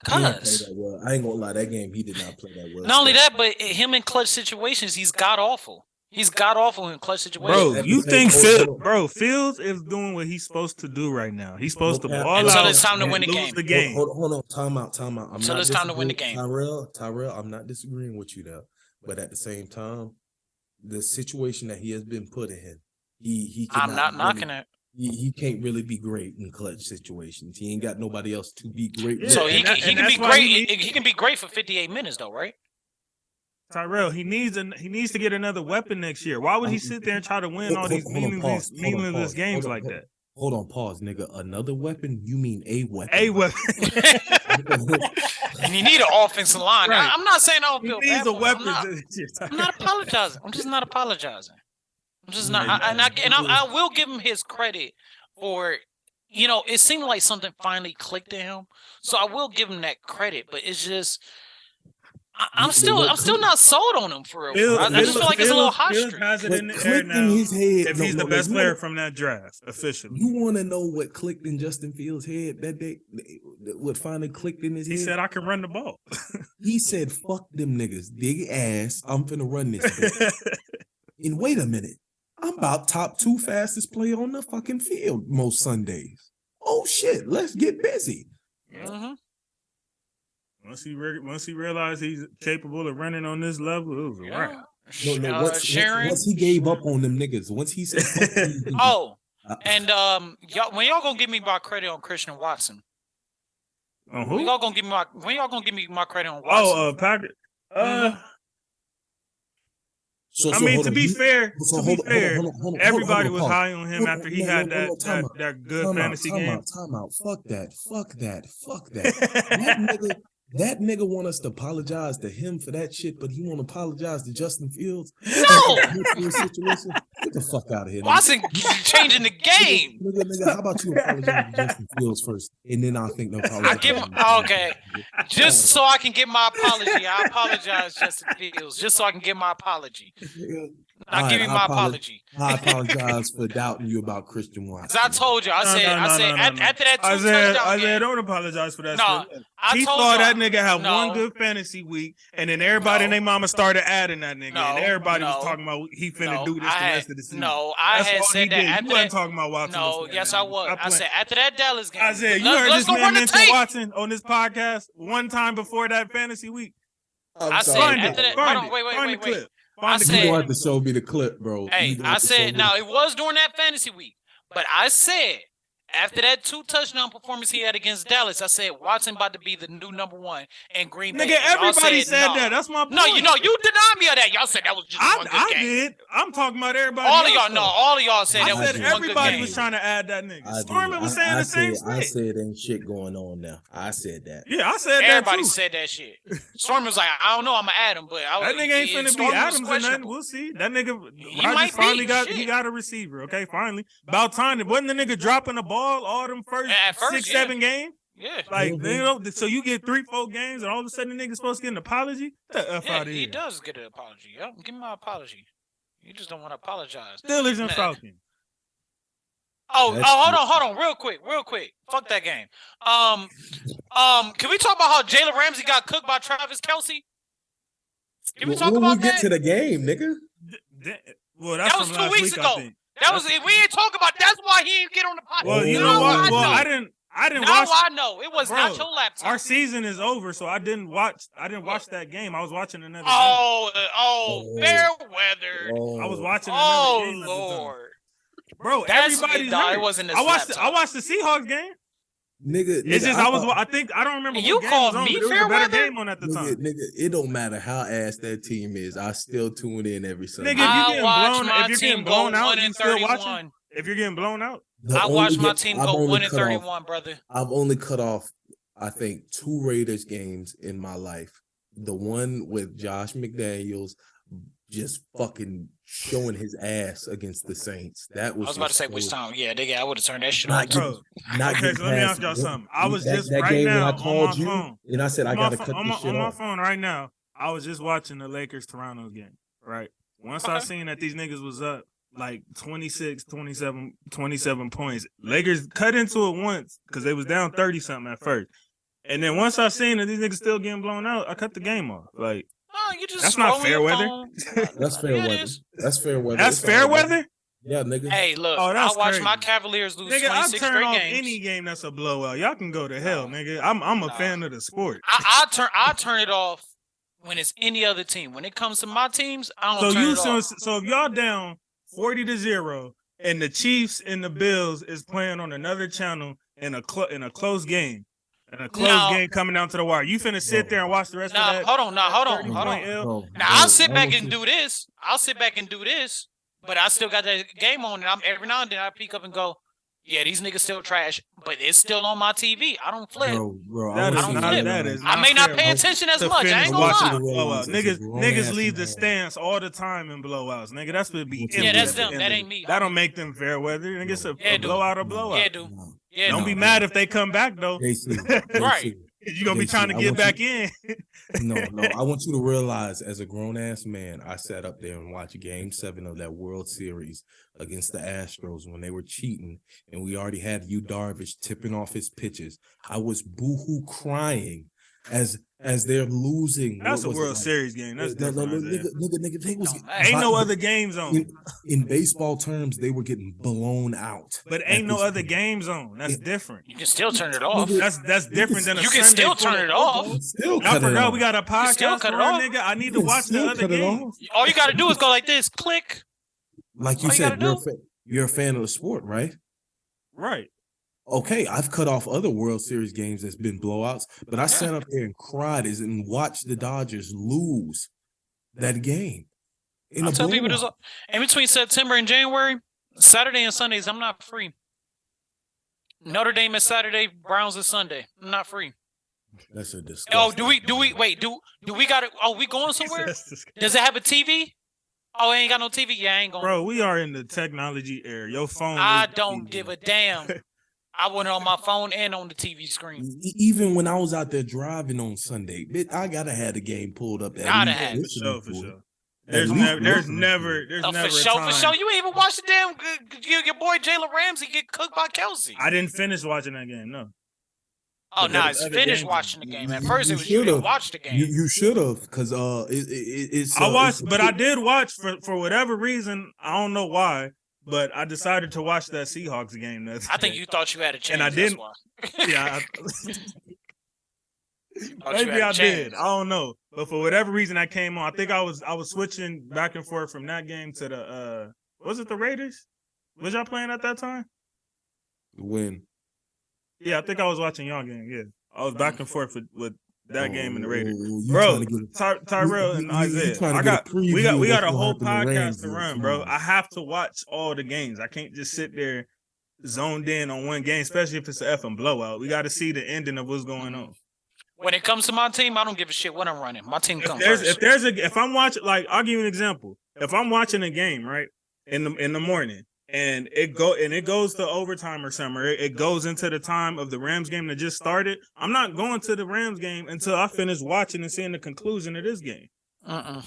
Speaker 2: Cause
Speaker 3: well. I ain't gonna lie, that game he did not play that well.
Speaker 2: Not only that, but him in clutch situations, he's god awful. He's god awful in clutch situations.
Speaker 1: Bro, you think Fields is doing what he's supposed to do right now? He's supposed to ball
Speaker 2: until
Speaker 1: out
Speaker 2: it's time to win the
Speaker 1: lose
Speaker 2: game.
Speaker 1: the game.
Speaker 3: Hold on, time out.
Speaker 2: Until it's time to win the game.
Speaker 3: Tyrell, I'm not disagreeing with you there, but at the same time, the situation that he has been put in, he
Speaker 2: I'm not knocking it.
Speaker 3: He can't really be great in clutch situations. He ain't got nobody else to be great.
Speaker 1: Yeah,
Speaker 2: so he can be great.
Speaker 1: He
Speaker 2: can be great for 58 minutes though, right?
Speaker 1: Tyrell, he needs to get another weapon next year. Why would he sit there and try to win all these meaningless games like that?
Speaker 3: Hold on, pause, nigga. Another weapon? You mean a weapon?
Speaker 1: A weapon.
Speaker 2: And you need an offensive line.
Speaker 1: Right.
Speaker 2: I'm not saying I don't feel bad.
Speaker 1: He needs a weapon.
Speaker 2: I'm not apologizing. I'm just not apologizing. I'm just not. I will give him his credit for, it seemed like something finally clicked to him. So I will give him that credit, but it's just. I'm still not sold on him for real. I just feel like it's a little hot streak.
Speaker 1: Has it in the air now
Speaker 3: his head,
Speaker 1: if he's the best player from that draft officially.
Speaker 3: You want to know what clicked in Justin Fields' head that day? What finally clicked in his head?
Speaker 1: He said, "I can run the ball."
Speaker 3: He said, "Fuck them niggas, dig ass. I'm finna run this bitch." And wait a minute, I'm about top 2 fastest player on the fucking field most Sundays. Oh shit, let's get busy.
Speaker 2: Mm-hmm.
Speaker 1: Once he realized he's capable of running on this level, it was a wrap.
Speaker 3: Once he gave up on them niggas, once he said,
Speaker 2: and when y'all gonna give me my credit on Christian Watson?
Speaker 1: On who?
Speaker 2: When y'all gonna give me my credit on Watson?
Speaker 1: Packers. To be fair, everybody was high on him after he had that good fantasy game.
Speaker 3: Time out. Fuck that. That nigga want us to apologize to him for that shit, but he want to apologize to Justin Fields.
Speaker 2: No!
Speaker 3: Get the fuck out of here.
Speaker 2: Watson changing the game.
Speaker 3: Nigga, how about you apologize to Justin Fields first, and then I'll think no apology.
Speaker 2: I give him okay, just so I can get my apology. I apologize, Justin Fields, just so I can get my apology. I'll give you my apology.
Speaker 3: I apologize for doubting you about Christian Watson.
Speaker 2: I told you. I said after that 2 touchdown game.
Speaker 1: Don't apologize for that.
Speaker 2: No,
Speaker 1: he thought that nigga had one good fantasy week, and then everybody and their mama started adding that nigga, and everybody was talking about he finna do this the rest of the season.
Speaker 2: I had said that.
Speaker 1: You wasn't talking about Watson.
Speaker 2: No, yes, I was. I said after that Dallas game.
Speaker 1: Isaiah, you heard this man mention Watson on this podcast one time before that fantasy week.
Speaker 2: I said after that. Hold on, wait.
Speaker 3: I said, you have to show me the clip, bro.
Speaker 2: Hey, I said, now it was during that fantasy week, but I said after that 2 touchdown performance he had against Dallas, I said Watson about to be the new number 1 in Green Bay.
Speaker 1: Nigga, everybody said that. That's my point.
Speaker 2: No, you denied me of that. Y'all said that was just one good game.
Speaker 1: I did. I'm talking about everybody.
Speaker 2: All of y'all said that was just one good game.
Speaker 1: Everybody was trying to add that nigga. Stormy was saying the same shit.
Speaker 3: I said ain't shit going on now. I said that.
Speaker 1: Yeah, I said
Speaker 2: everybody
Speaker 1: that too.
Speaker 2: said that shit. Stormy was like, I don't know, I'm gonna add him, but
Speaker 1: that nigga ain't finna be Adams or nothing. We'll see. That nigga Rodgers finally got a receiver. Okay, finally. About time. Wasn't the nigga dropping the ball all them first 6-7 games?
Speaker 2: Yeah.
Speaker 1: Like, so you get 3-4 games and all of a sudden the nigga's supposed to get an apology? Get the F out of here.
Speaker 2: He does get an apology. Yeah, give me my apology. You just don't want to apologize.
Speaker 1: Steelers and Falcons.
Speaker 2: Hold on, real quick. Fuck that game. Can we talk about how Jalen Ramsey got cooked by Travis Kelce? Can we talk about that?
Speaker 3: When we get to the game, nigga.
Speaker 1: Well, that was 2 weeks ago.
Speaker 2: That was we ain't talk about. That's why he didn't get on the podcast.
Speaker 1: Well, you know what? Well, I didn't
Speaker 2: watch. I know it was not your laptop.
Speaker 1: Our season is over, so I didn't watch that game. I was watching another game.
Speaker 2: Fair weather.
Speaker 1: I was watching another game.
Speaker 2: Lord.
Speaker 1: Bro, everybody's hurt.
Speaker 2: It wasn't this
Speaker 1: I watched the Seahawks game.
Speaker 3: Nigga,
Speaker 1: It's just I don't remember
Speaker 2: you
Speaker 1: what game
Speaker 2: called
Speaker 1: was on,
Speaker 2: me
Speaker 1: but there was
Speaker 2: fair
Speaker 1: a better
Speaker 2: weather?
Speaker 1: game on at the time.
Speaker 3: Nigga, it don't matter how ass that team is. I still tune in every Sunday.
Speaker 1: Nigga, if you're getting blown out, you still watching? If you're getting blown out?
Speaker 2: I watched my team go 1-31, brother.
Speaker 3: I've only cut off, I think, 2 Raiders games in my life. The one with Josh McDaniels just fucking showing his ass against the Saints. That was.
Speaker 2: I was about to say which time. Yeah, I would have turned that shit
Speaker 1: off.
Speaker 2: Bro,
Speaker 1: okay, so let me ask y'all something. I was just right now on my phone.
Speaker 3: And I said, I got to cut this shit
Speaker 1: on my
Speaker 3: off.
Speaker 1: phone right now. I was just watching the Lakers-Toronto game, right? Once I seen that these niggas was up like 26, 27 points, Lakers cut into it once because they was down 30-something at first. And then once I seen that these niggas still getting blown out, I cut the game off. Like, that's not fair weather.
Speaker 3: That's fair weather. That's fair weather.
Speaker 1: That's fair weather?
Speaker 3: Yeah, nigga.
Speaker 2: Hey, look, I watched my Cavaliers lose 26 straight games.
Speaker 1: Any game that's a blowout. Y'all can go to hell, nigga. I'm a fan of the sport.
Speaker 2: I turn it off when it's any other team. When it comes to my teams, I don't turn it off.
Speaker 1: So if y'all down 40-0 and the Chiefs and the Bills is playing on another channel in a close game. And a close game coming down to the wire. You finna sit there and watch the rest of that?
Speaker 2: Hold on. Now, I'll sit back and do this. But I still got that game on, and every now and then I peek up and go, yeah, these niggas still trash, but it's still on my TV. I don't flip.
Speaker 3: Bro,
Speaker 2: I don't flip. I may not pay attention as much. I ain't gonna lie.
Speaker 1: Niggas leave the stands all the time in blowouts. Nigga, that's what be.
Speaker 2: Yeah, that's them. That ain't me.
Speaker 1: That don't make them fair weather. Nigga, it's a blowout or blowout.
Speaker 2: Yeah, dude. Yeah,
Speaker 1: don't be mad if they come back though.
Speaker 2: Right.
Speaker 1: You're gonna be trying to get back in.
Speaker 3: No. I want you to realize, as a grown ass man, I sat up there and watched Game 7 of that World Series against the Astros when they were cheating, and we already had Yu Darvish tipping off his pitches. I was boohoo crying as they're losing.
Speaker 1: That's a World Series game. That's different.
Speaker 3: Nigga, they was
Speaker 1: ain't no other games on.
Speaker 3: In baseball terms, they were getting blown out.
Speaker 1: But ain't no other games on. That's different.
Speaker 2: You can still turn it off.
Speaker 1: That's different than a
Speaker 2: Sunday. You can still turn it off.
Speaker 1: I forgot we got a podcast for nigga. I need to watch the other games.
Speaker 2: All you got to do is go like this. Click.
Speaker 3: Like you said, you're a fan of the sport, right?
Speaker 1: Right.
Speaker 3: Okay, I've cut off other World Series games that's been blowouts, but I sat up there and cried and watched the Dodgers lose that game.
Speaker 2: I tell people this in between September and January, Saturday and Sundays, I'm not free. Notre Dame is Saturday, Browns is Sunday. I'm not free.
Speaker 3: That's a disgusting.
Speaker 2: Oh, do we got it? Oh, we going somewhere? Does it have a TV? Oh, it ain't got no TV. Yeah, I ain't going.
Speaker 1: Bro, we are in the technology era. Your phone.
Speaker 2: I don't give a damn. I want it on my phone and on the TV screen.
Speaker 3: Even when I was out there driving on Sunday, I gotta have the game pulled up.
Speaker 2: Gotta have
Speaker 1: it. For sure. There's never
Speaker 2: for sure. You ain't even watched the damn your boy Jalen Ramsey get cooked by Kelsey.
Speaker 1: I didn't finish watching that game. No.
Speaker 2: Oh, no, it's finished watching the game. At first, it was you didn't watch the game.
Speaker 3: You should have, because it's.
Speaker 1: I watched, but I did watch for whatever reason. I don't know why. But I decided to watch that Seahawks game.
Speaker 2: I think you thought you had a chance.
Speaker 1: And I didn't. Yeah. Maybe I did. I don't know. But for whatever reason, I came on. I think I was switching back and forth from that game to the was it the Raiders? Was y'all playing at that time?
Speaker 3: When?
Speaker 1: Yeah, I think I was watching y'all game. Yeah, I was back and forth with that game and the Raiders. Bro, Tyrell and Isaiah. We got a whole podcast to run, bro. I have to watch all the games. I can't just sit there zoned in on one game, especially if it's an effing blowout. We got to see the ending of what's going on.
Speaker 2: When it comes to my team, I don't give a shit what I'm running. My team comes first.
Speaker 1: If I'm watching, like, I'll give you an example. If I'm watching a game, right, in the morning, and it goes to overtime or something, or it goes into the time of the Rams game that just started, I'm not going to the Rams game until I finish watching and seeing the conclusion of this game. I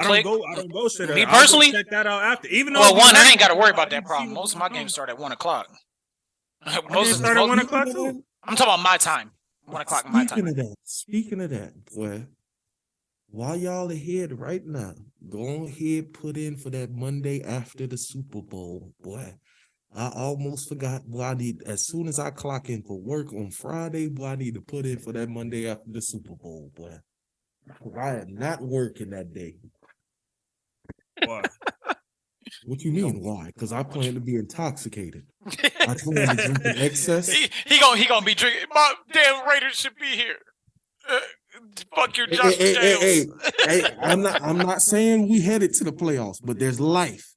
Speaker 1: don't go straight.
Speaker 2: Me personally,
Speaker 1: check that out after. Even though
Speaker 2: I ain't got to worry about that problem. Most of my games start at 1:00.
Speaker 1: Most start at 1:00 too.
Speaker 2: I'm talking about my time. 1:00 my time.
Speaker 3: Speaking of that, boy. While y'all ahead right now, go ahead, put in for that Monday after the Super Bowl, boy. I almost forgot. Boy, as soon as I clock in for work on Friday, boy, I need to put in for that Monday after the Super Bowl, boy. I am not working that day.
Speaker 1: Why?
Speaker 3: What you mean? Why? Because I plan to be intoxicated. I plan to drink in excess.
Speaker 2: He gonna be drinking. My damn Raiders should be here. Fuck your Josh
Speaker 3: Hey, I'm not saying we headed to the playoffs, but there's life.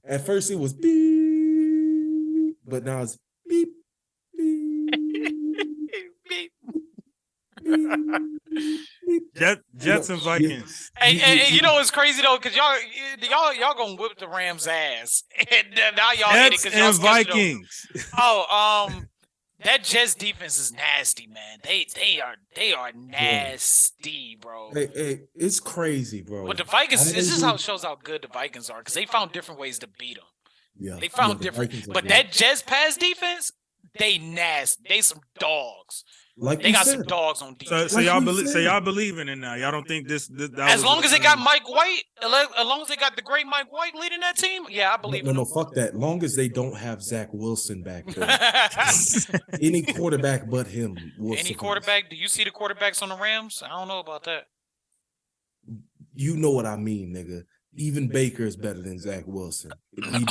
Speaker 3: At first it was beep, but now it's beep, beep.
Speaker 1: Jets and Vikings.
Speaker 2: Hey, you know what's crazy though? Because y'all gonna whip the Rams' ass, and now y'all hate it
Speaker 1: Jets
Speaker 2: because y'all
Speaker 1: and Vikings.
Speaker 2: That Jets defense is nasty, man. They are nasty, bro.
Speaker 3: Hey, it's crazy, bro.
Speaker 2: But the Vikings, this is how it shows how good the Vikings are because they found different ways to beat them.
Speaker 3: Yeah,
Speaker 2: they found different. But that Jets pass defense, they nasty. They some dogs.
Speaker 3: Like
Speaker 2: they got some dogs on defense.
Speaker 1: So y'all believe in it now. Y'all don't think this
Speaker 2: as long as they got Mike White, as long as they got the great Mike White leading that team, yeah, I believe in them.
Speaker 3: No, fuck that. Long as they don't have Zach Wilson back there. Any quarterback but him.
Speaker 2: Any quarterback? Do you see the quarterbacks on the Rams? I don't know about that.
Speaker 3: You know what I mean, nigga. Even Baker is better than Zach Wilson.
Speaker 1: I don't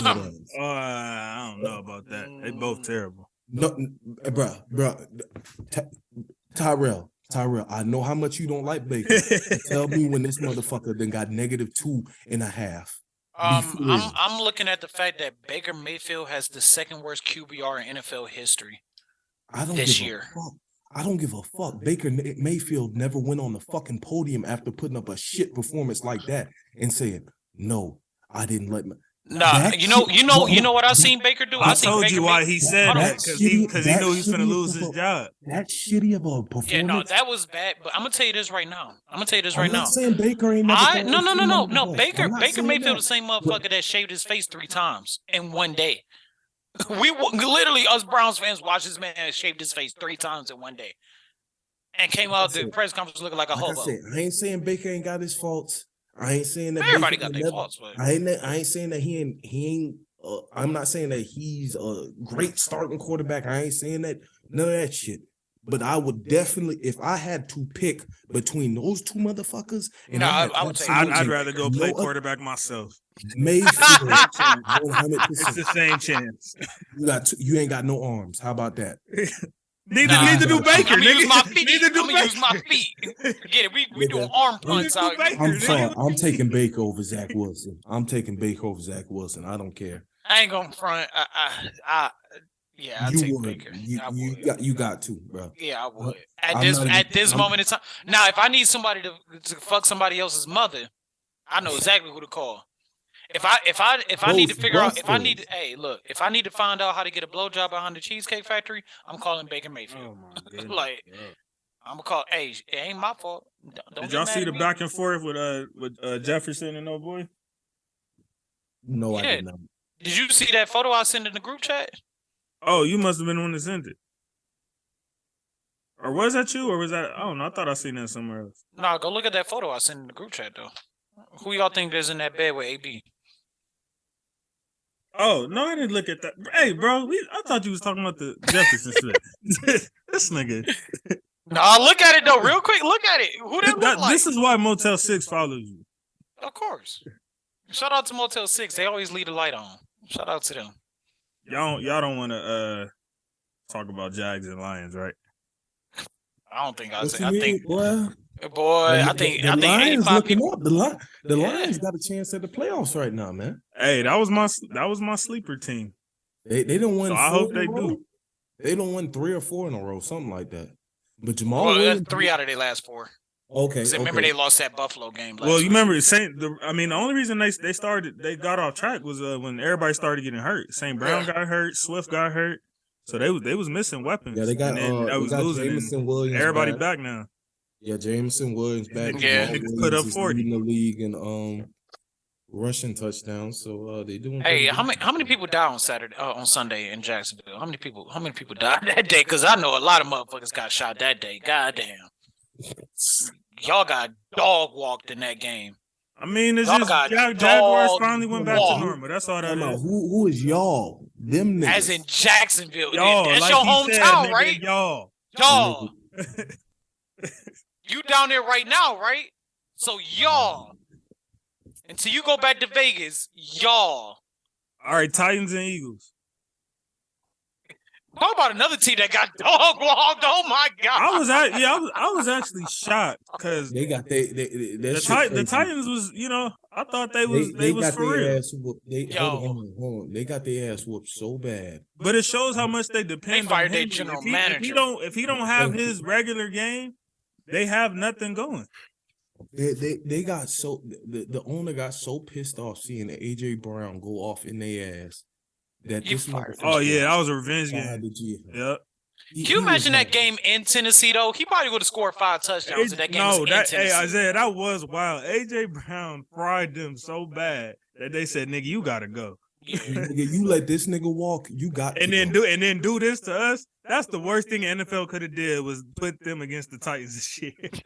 Speaker 1: know about that. They both terrible.
Speaker 3: No, bro. Tyrell, I know how much you don't like Baker. Tell me when this motherfucker then got -2.5.
Speaker 2: I'm looking at the fact that Baker Mayfield has the second worst QBR in NFL history this year.
Speaker 3: I don't give a fuck. Baker Mayfield never went on the fucking podium after putting up a shit performance like that and saying, "No, I didn't let me."
Speaker 2: Nah, you know what I seen Baker do?
Speaker 1: I told you why he said that because he knew he was going to lose his job.
Speaker 3: That shitty of a performance.
Speaker 2: Yeah, no, that was bad. But I'm gonna tell you this right now. I'm not
Speaker 3: saying Baker ain't never.
Speaker 2: No. Baker Mayfield the same motherfucker that shaved his face 3 times in one day. We literally, us Browns fans, watched this man shaved his face 3 times in one day, and came out the press conference looking like a hobo.
Speaker 3: I ain't saying Baker ain't got his faults. I ain't saying that
Speaker 2: everybody got their faults. But
Speaker 3: I ain't saying that he ain't. I'm not saying that he's a great starting quarterback. I ain't saying that none of that shit. But I would definitely, if I had to pick between those two motherfuckers, and
Speaker 1: I'd rather go play quarterback myself.
Speaker 3: Mayfield, 100%.
Speaker 1: It's the same chance.
Speaker 3: You ain't got no arms. How about that?
Speaker 1: Neither do Baker.
Speaker 2: I'm gonna use my feet. Forget it. We doing arm punts out.
Speaker 3: I'm sorry. I'm taking Baker over Zach Wilson. I don't care.
Speaker 2: I ain't gonna front. I take Baker.
Speaker 3: You got to, bro.
Speaker 2: Yeah, I would. At this moment in time. Now, if I need somebody to fuck somebody else's mother, I know exactly who to call. If I need to figure out if I need to find out how to get a blowjob behind the Cheesecake Factory, I'm calling Baker Mayfield. Like, I'm gonna call. Hey, it ain't my fault.
Speaker 1: Did y'all see the back and forth with Jefferson and old boy?
Speaker 3: No, I did not.
Speaker 2: Did you see that photo I sent in the group chat?
Speaker 1: Oh, you must have been the one that sent it. Or was that you? Or was that? I don't know. I thought I seen that somewhere else.
Speaker 2: No, go look at that photo I sent in the group chat though. Who y'all think is in that bed with AB?
Speaker 1: Oh, no, I didn't look at that. Hey, bro, I thought you was talking about the Jefferson shit. This nigga.
Speaker 2: No, look at it, though, real quick. Look at it. Who that look like?
Speaker 1: This is why Motel 6 follows you.
Speaker 2: Of course. Shout out to Motel 6. They always leave the light on. Shout out to them.
Speaker 1: Y'all don't want to talk about Jags and Lions, right?
Speaker 2: I don't think
Speaker 3: I think... Boy,
Speaker 2: I think
Speaker 3: Lions looking up. The Lions got a chance at the playoffs right now, man.
Speaker 1: Hey, that was my sleeper team.
Speaker 3: They don't win.
Speaker 1: So I hope they do.
Speaker 3: They don't win 3 or 4 in a row, something like that. But Jamal Williams,
Speaker 2: 3 out of their last 4.
Speaker 3: Okay.
Speaker 2: Remember they lost that Buffalo game.
Speaker 1: You remember the only reason they got off track was when everybody started getting hurt. St. Brown got hurt, Swift got hurt, so they was missing weapons.
Speaker 3: Yeah, they got
Speaker 1: losing.
Speaker 3: Jameson Williams.
Speaker 1: Everybody back now.
Speaker 3: Yeah, Jameson Williams back.
Speaker 2: Yeah,
Speaker 1: they put up 40
Speaker 3: in the league and rushing touchdowns. So they doing.
Speaker 2: Hey, how many people died on Sunday in Jacksonville? How many people died that day? Because I know a lot of motherfuckers got shot that day. Goddamn, y'all got dog walked in that game.
Speaker 1: I mean, it's just Jaguars finally went back to normal. That's all that is.
Speaker 3: Who is y'all? Them niggas.
Speaker 2: As in Jacksonville.
Speaker 1: Y'all,
Speaker 2: that's
Speaker 1: like
Speaker 2: your hometown, said, right?
Speaker 1: Y'all.
Speaker 2: You down there right now, right? So y'all. Until you go back to Vegas, y'all.
Speaker 1: All right, Titans and Eagles.
Speaker 2: Talk about another team that got dog walked. Oh my god!
Speaker 1: I was actually shocked because
Speaker 3: they got
Speaker 1: the Titans was, I thought they was
Speaker 3: got
Speaker 1: for real.
Speaker 3: Ass whooped. Hold on. They got their ass whooped so bad.
Speaker 1: But it shows how much they depend
Speaker 2: on him.
Speaker 1: Their
Speaker 2: general manager.
Speaker 1: If he don't have his regular game, they have nothing going.
Speaker 3: They got so the owner got so pissed off seeing AJ Brown go off in their ass that this motherfucker.
Speaker 1: Oh yeah, that was a revenge game. Yep.
Speaker 2: Can you imagine that game in Tennessee though? He probably would have scored 5 touchdowns in that game.
Speaker 1: Hey Isaiah, that was wild. AJ Brown fried them so bad that they said, "Nigga, you gotta go."
Speaker 2: Yeah.
Speaker 3: Nigga, you let this nigga walk, you got
Speaker 1: and then do this to us. That's the worst thing the NFL could have did was put them against the Titans and shit.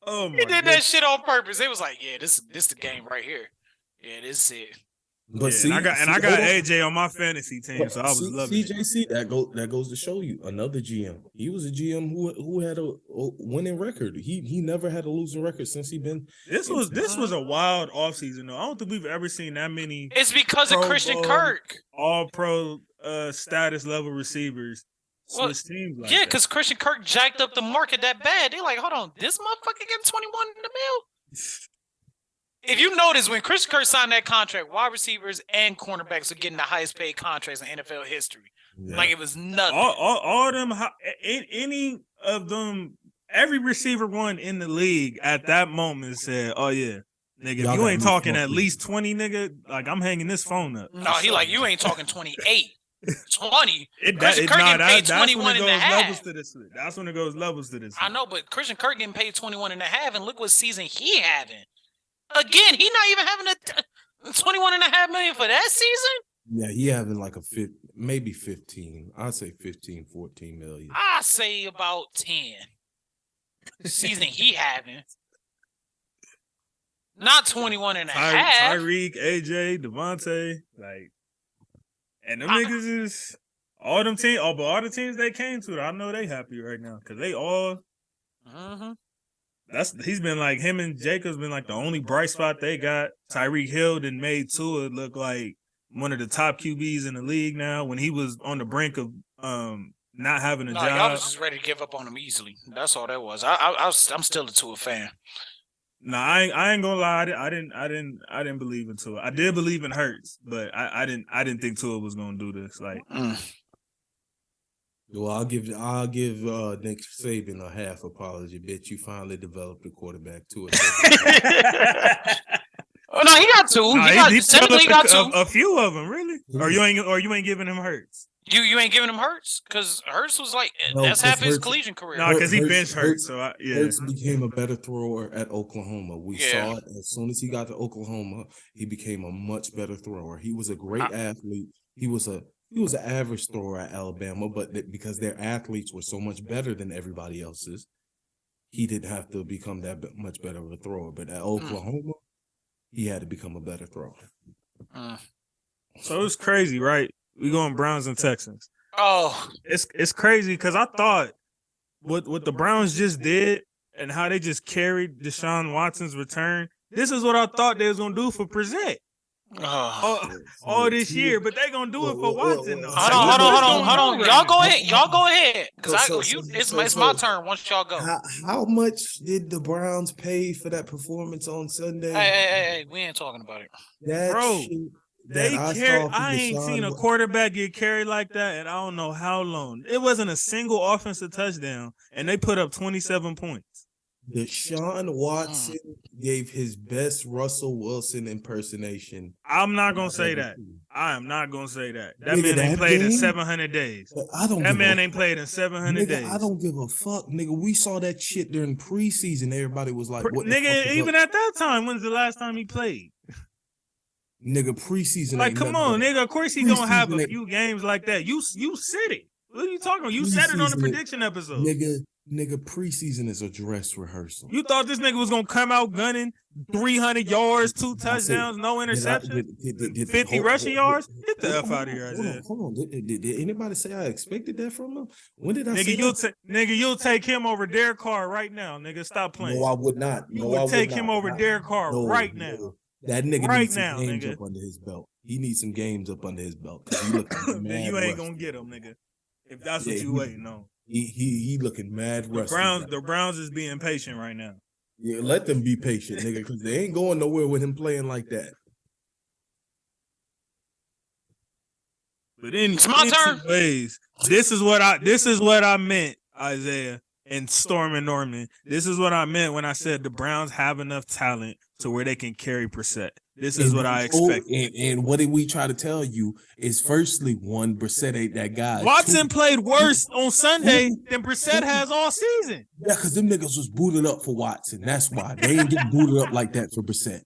Speaker 1: Oh my!
Speaker 2: He did that shit on purpose. It was like, yeah, this the game right here. Yeah, this is it.
Speaker 3: But
Speaker 1: I got AJ on my fantasy team, so I was loving it.
Speaker 3: CJC, that goes to show you another GM. He was a GM who had a winning record. He never had a losing record since he been.
Speaker 1: This was a wild offseason though. I don't think we've ever seen that many.
Speaker 2: It's because of Christian Kirk.
Speaker 1: All pro status level receivers.
Speaker 2: Well,
Speaker 1: teams like
Speaker 2: because Christian Kirk jacked up the market that bad. They're like, hold on, this motherfucker getting 21 in the mill. If you notice, when Christian Kirk signed that contract, wide receivers and cornerbacks are getting the highest paid contracts in NFL history. Yeah. Like it was nothing.
Speaker 1: All them, any of them, every receiver one in the league at that moment said, "Oh yeah, nigga, if you ain't talking at least 20, nigga, like I'm hanging this phone up."
Speaker 2: No, he like you ain't talking 28. 20. Christian Kirk getting paid 21 and a half.
Speaker 1: That's when it goes levels to this.
Speaker 2: I know, but Christian Kirk getting paid 21 and a half, and look what season he having. Again, he not even having a 21.5 million for that season.
Speaker 3: Yeah, he having like maybe 15. I'd say 15, 14 million.
Speaker 2: I say about 10. The season he having. Not 21 and a half.
Speaker 1: Tyreek, AJ, Devontae, like, and them niggas is all them teams. Oh, but all the teams they came to, I know they happy right now because they all. He's been like him and Jacobs been like the only bright spot they got. Tyreek Hill done made Tua look like one of the top QBs in the league now when he was on the brink of not having a job.
Speaker 2: Y'all was just ready to give up on him easily. That's all that was. I'm still a Tua fan.
Speaker 1: No, I ain't gonna lie. I didn't believe in Tua. I did believe in Hurts, but I didn't think Tua was gonna do this. Like,
Speaker 3: well, I'll give Nick Saban a half apology. Bet you finally developed a quarterback too.
Speaker 2: Oh no, he got 2. He got 2.
Speaker 1: A few of them, really. Or you ain't giving him Hurts.
Speaker 2: You ain't giving him Hurts because Hurts was like that's half his collegiate career.
Speaker 1: No, because he benched Hurts. So
Speaker 3: Hurts became a better thrower at Oklahoma. We saw it as soon as he got to Oklahoma. He became a much better thrower. He was a great athlete. He was an average thrower at Alabama, but because their athletes were so much better than everybody else's, he didn't have to become that much better of a thrower. But at Oklahoma, he had to become a better thrower.
Speaker 1: So it's crazy, right? We going Browns and Texans.
Speaker 2: Oh,
Speaker 1: it's crazy because I thought what the Browns just did and how they just carried Deshaun Watson's return. This is what I thought they was gonna do for Present. All this year, but they gonna do it for Watson though.
Speaker 2: Hold on. Y'all go ahead. It's my turn once y'all go.
Speaker 3: How much did the Browns pay for that performance on Sunday?
Speaker 2: Hey, we ain't talking about it.
Speaker 1: Bro, I ain't seen a quarterback get carried like that and I don't know how long. It wasn't a single offensive touchdown, and they put up 27 points.
Speaker 3: Deshaun Watson gave his best Russell Wilson impersonation.
Speaker 1: I'm not gonna say that. I am not gonna say that. That man ain't played in 700 days. That man ain't played in 700 days.
Speaker 3: I don't give a fuck, nigga. We saw that shit during preseason. Everybody was like, "What?"
Speaker 1: Nigga, even at that time, when's the last time he played?
Speaker 3: Nigga, preseason.
Speaker 1: Like, come on, nigga. Of course he gonna have a few games like that. You said it. What are you talking about? You said it on the prediction episode.
Speaker 3: Nigga, Nigga, preseason is a dress rehearsal.
Speaker 1: You thought this nigga was gonna come out gunning 300 yards, 2 touchdowns, no interceptions, 50 rushing yards? Get the F out of here, Isaiah.
Speaker 3: Hold on. Did anybody say I expected that from him? When did I say
Speaker 1: that? You'll take him over Derek Carr right now, nigga. Stop playing.
Speaker 3: No, I would not.
Speaker 1: You would take him over Derek Carr right now.
Speaker 3: That nigga needs some games up under his belt. He needs some games up under his belt.
Speaker 1: Man, you ain't gonna get him, nigga. If that's what you waiting on.
Speaker 3: He looking mad rusty.
Speaker 1: The Browns is being patient right now.
Speaker 3: Yeah, let them be patient, nigga, because they ain't going nowhere with him playing like that.
Speaker 1: But in turn. Ways, this is what I meant, Isaiah and Storm and Norman. This is what I meant when I said the Browns have enough talent to where they can carry Brissett. This is what I expect.
Speaker 3: And what did we try to tell you is, firstly, one, Brissett ain't that guy.
Speaker 1: Watson played worse on Sunday than Brissett has all season.
Speaker 3: Yeah, because them niggas was booted up for Watson. That's why. They ain't get booted up like that for Brissett.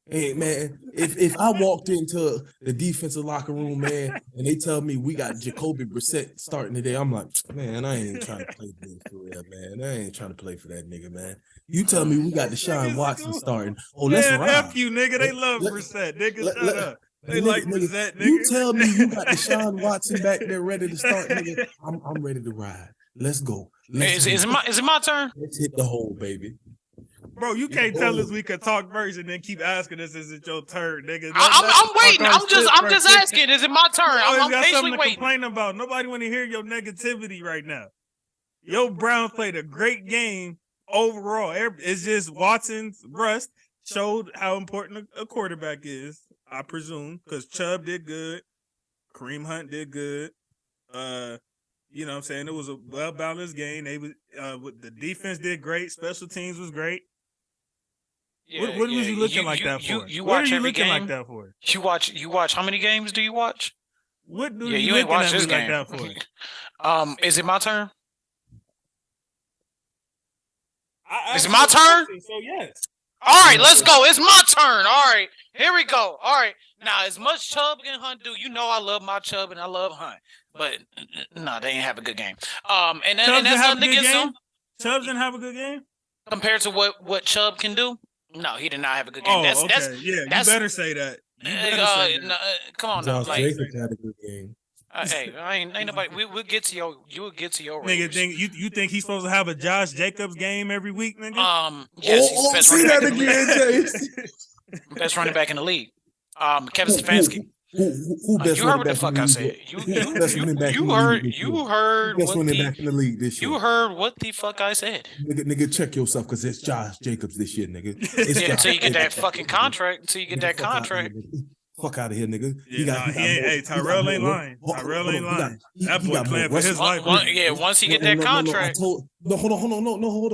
Speaker 3: Hey, man, if I walked into the defensive locker room, man, and they tell me we got Jacoby Brissett starting today, I'm like, man, I ain't trying to play for real, man. I ain't trying to play for that nigga, man. You tell me we got Deshaun Watson starting. Oh, let's ride.
Speaker 1: F you, nigga. They love Brissett. Nigga, shut up. They like Brissett, nigga.
Speaker 3: You tell me you got Deshaun Watson back there ready to start, nigga. I'm ready to ride. Let's go.
Speaker 2: Is it my turn?
Speaker 3: Let's hit the hole, baby.
Speaker 1: Bro, you can't tell us we could talk first and then keep asking us, is it your turn, nigga?
Speaker 2: I'm waiting. I'm just asking, is it my turn? I'm
Speaker 1: got
Speaker 2: patiently
Speaker 1: something to
Speaker 2: waiting.
Speaker 1: complain about. Nobody want to hear your negativity right now. Your Browns played a great game overall. It's just Watson's rust showed how important a quarterback is, I presume, because Chubb did good. Kareem Hunt did good. You know what I'm saying? It was a well-balanced game. The defense did great. Special teams was great.
Speaker 2: Yeah,
Speaker 1: what was you looking like that for?
Speaker 2: You watch every game?
Speaker 1: Like that for?
Speaker 2: You watch how many games do you watch?
Speaker 1: What do
Speaker 2: you ain't watch this game
Speaker 1: like that for?
Speaker 2: Is it my turn? Is it my turn?
Speaker 1: So yes.
Speaker 2: All right, let's go. It's my turn. All right, here we go. All right, now as much Chubb and Hunt do, you know I love my Chubb and I love Hunt, but no, they ain't have a good game. And that's nothing against them.
Speaker 1: Chubb didn't have a good game
Speaker 2: compared to what Chubb can do. No, he did not have a good game.
Speaker 1: Oh, okay. You better say that.
Speaker 2: Come on now.
Speaker 3: Josh Jacobs had a good game.
Speaker 2: Hey, ain't nobody. We'll get to your. You will get to your.
Speaker 1: Nigga, you think he's supposed to have a Josh Jacobs game every week, nigga?
Speaker 2: Yes, he's the best running back in the
Speaker 3: league.
Speaker 2: Best running back in the league. Kevin Stefanski.
Speaker 3: Who best
Speaker 2: you heard what the fuck I said. You heard
Speaker 3: best running back in the league this year.
Speaker 2: You heard what the fuck I said.
Speaker 3: Nigga, check yourself because it's Josh Jacobs this year, nigga.
Speaker 2: Until you get that fucking contract. Until you get that contract.
Speaker 3: Fuck out of here, nigga.
Speaker 1: Hey, Tyrell ain't lying. Tyrell ain't lying. That boy playing for his life.
Speaker 2: Once he get that contract.
Speaker 3: Hold on.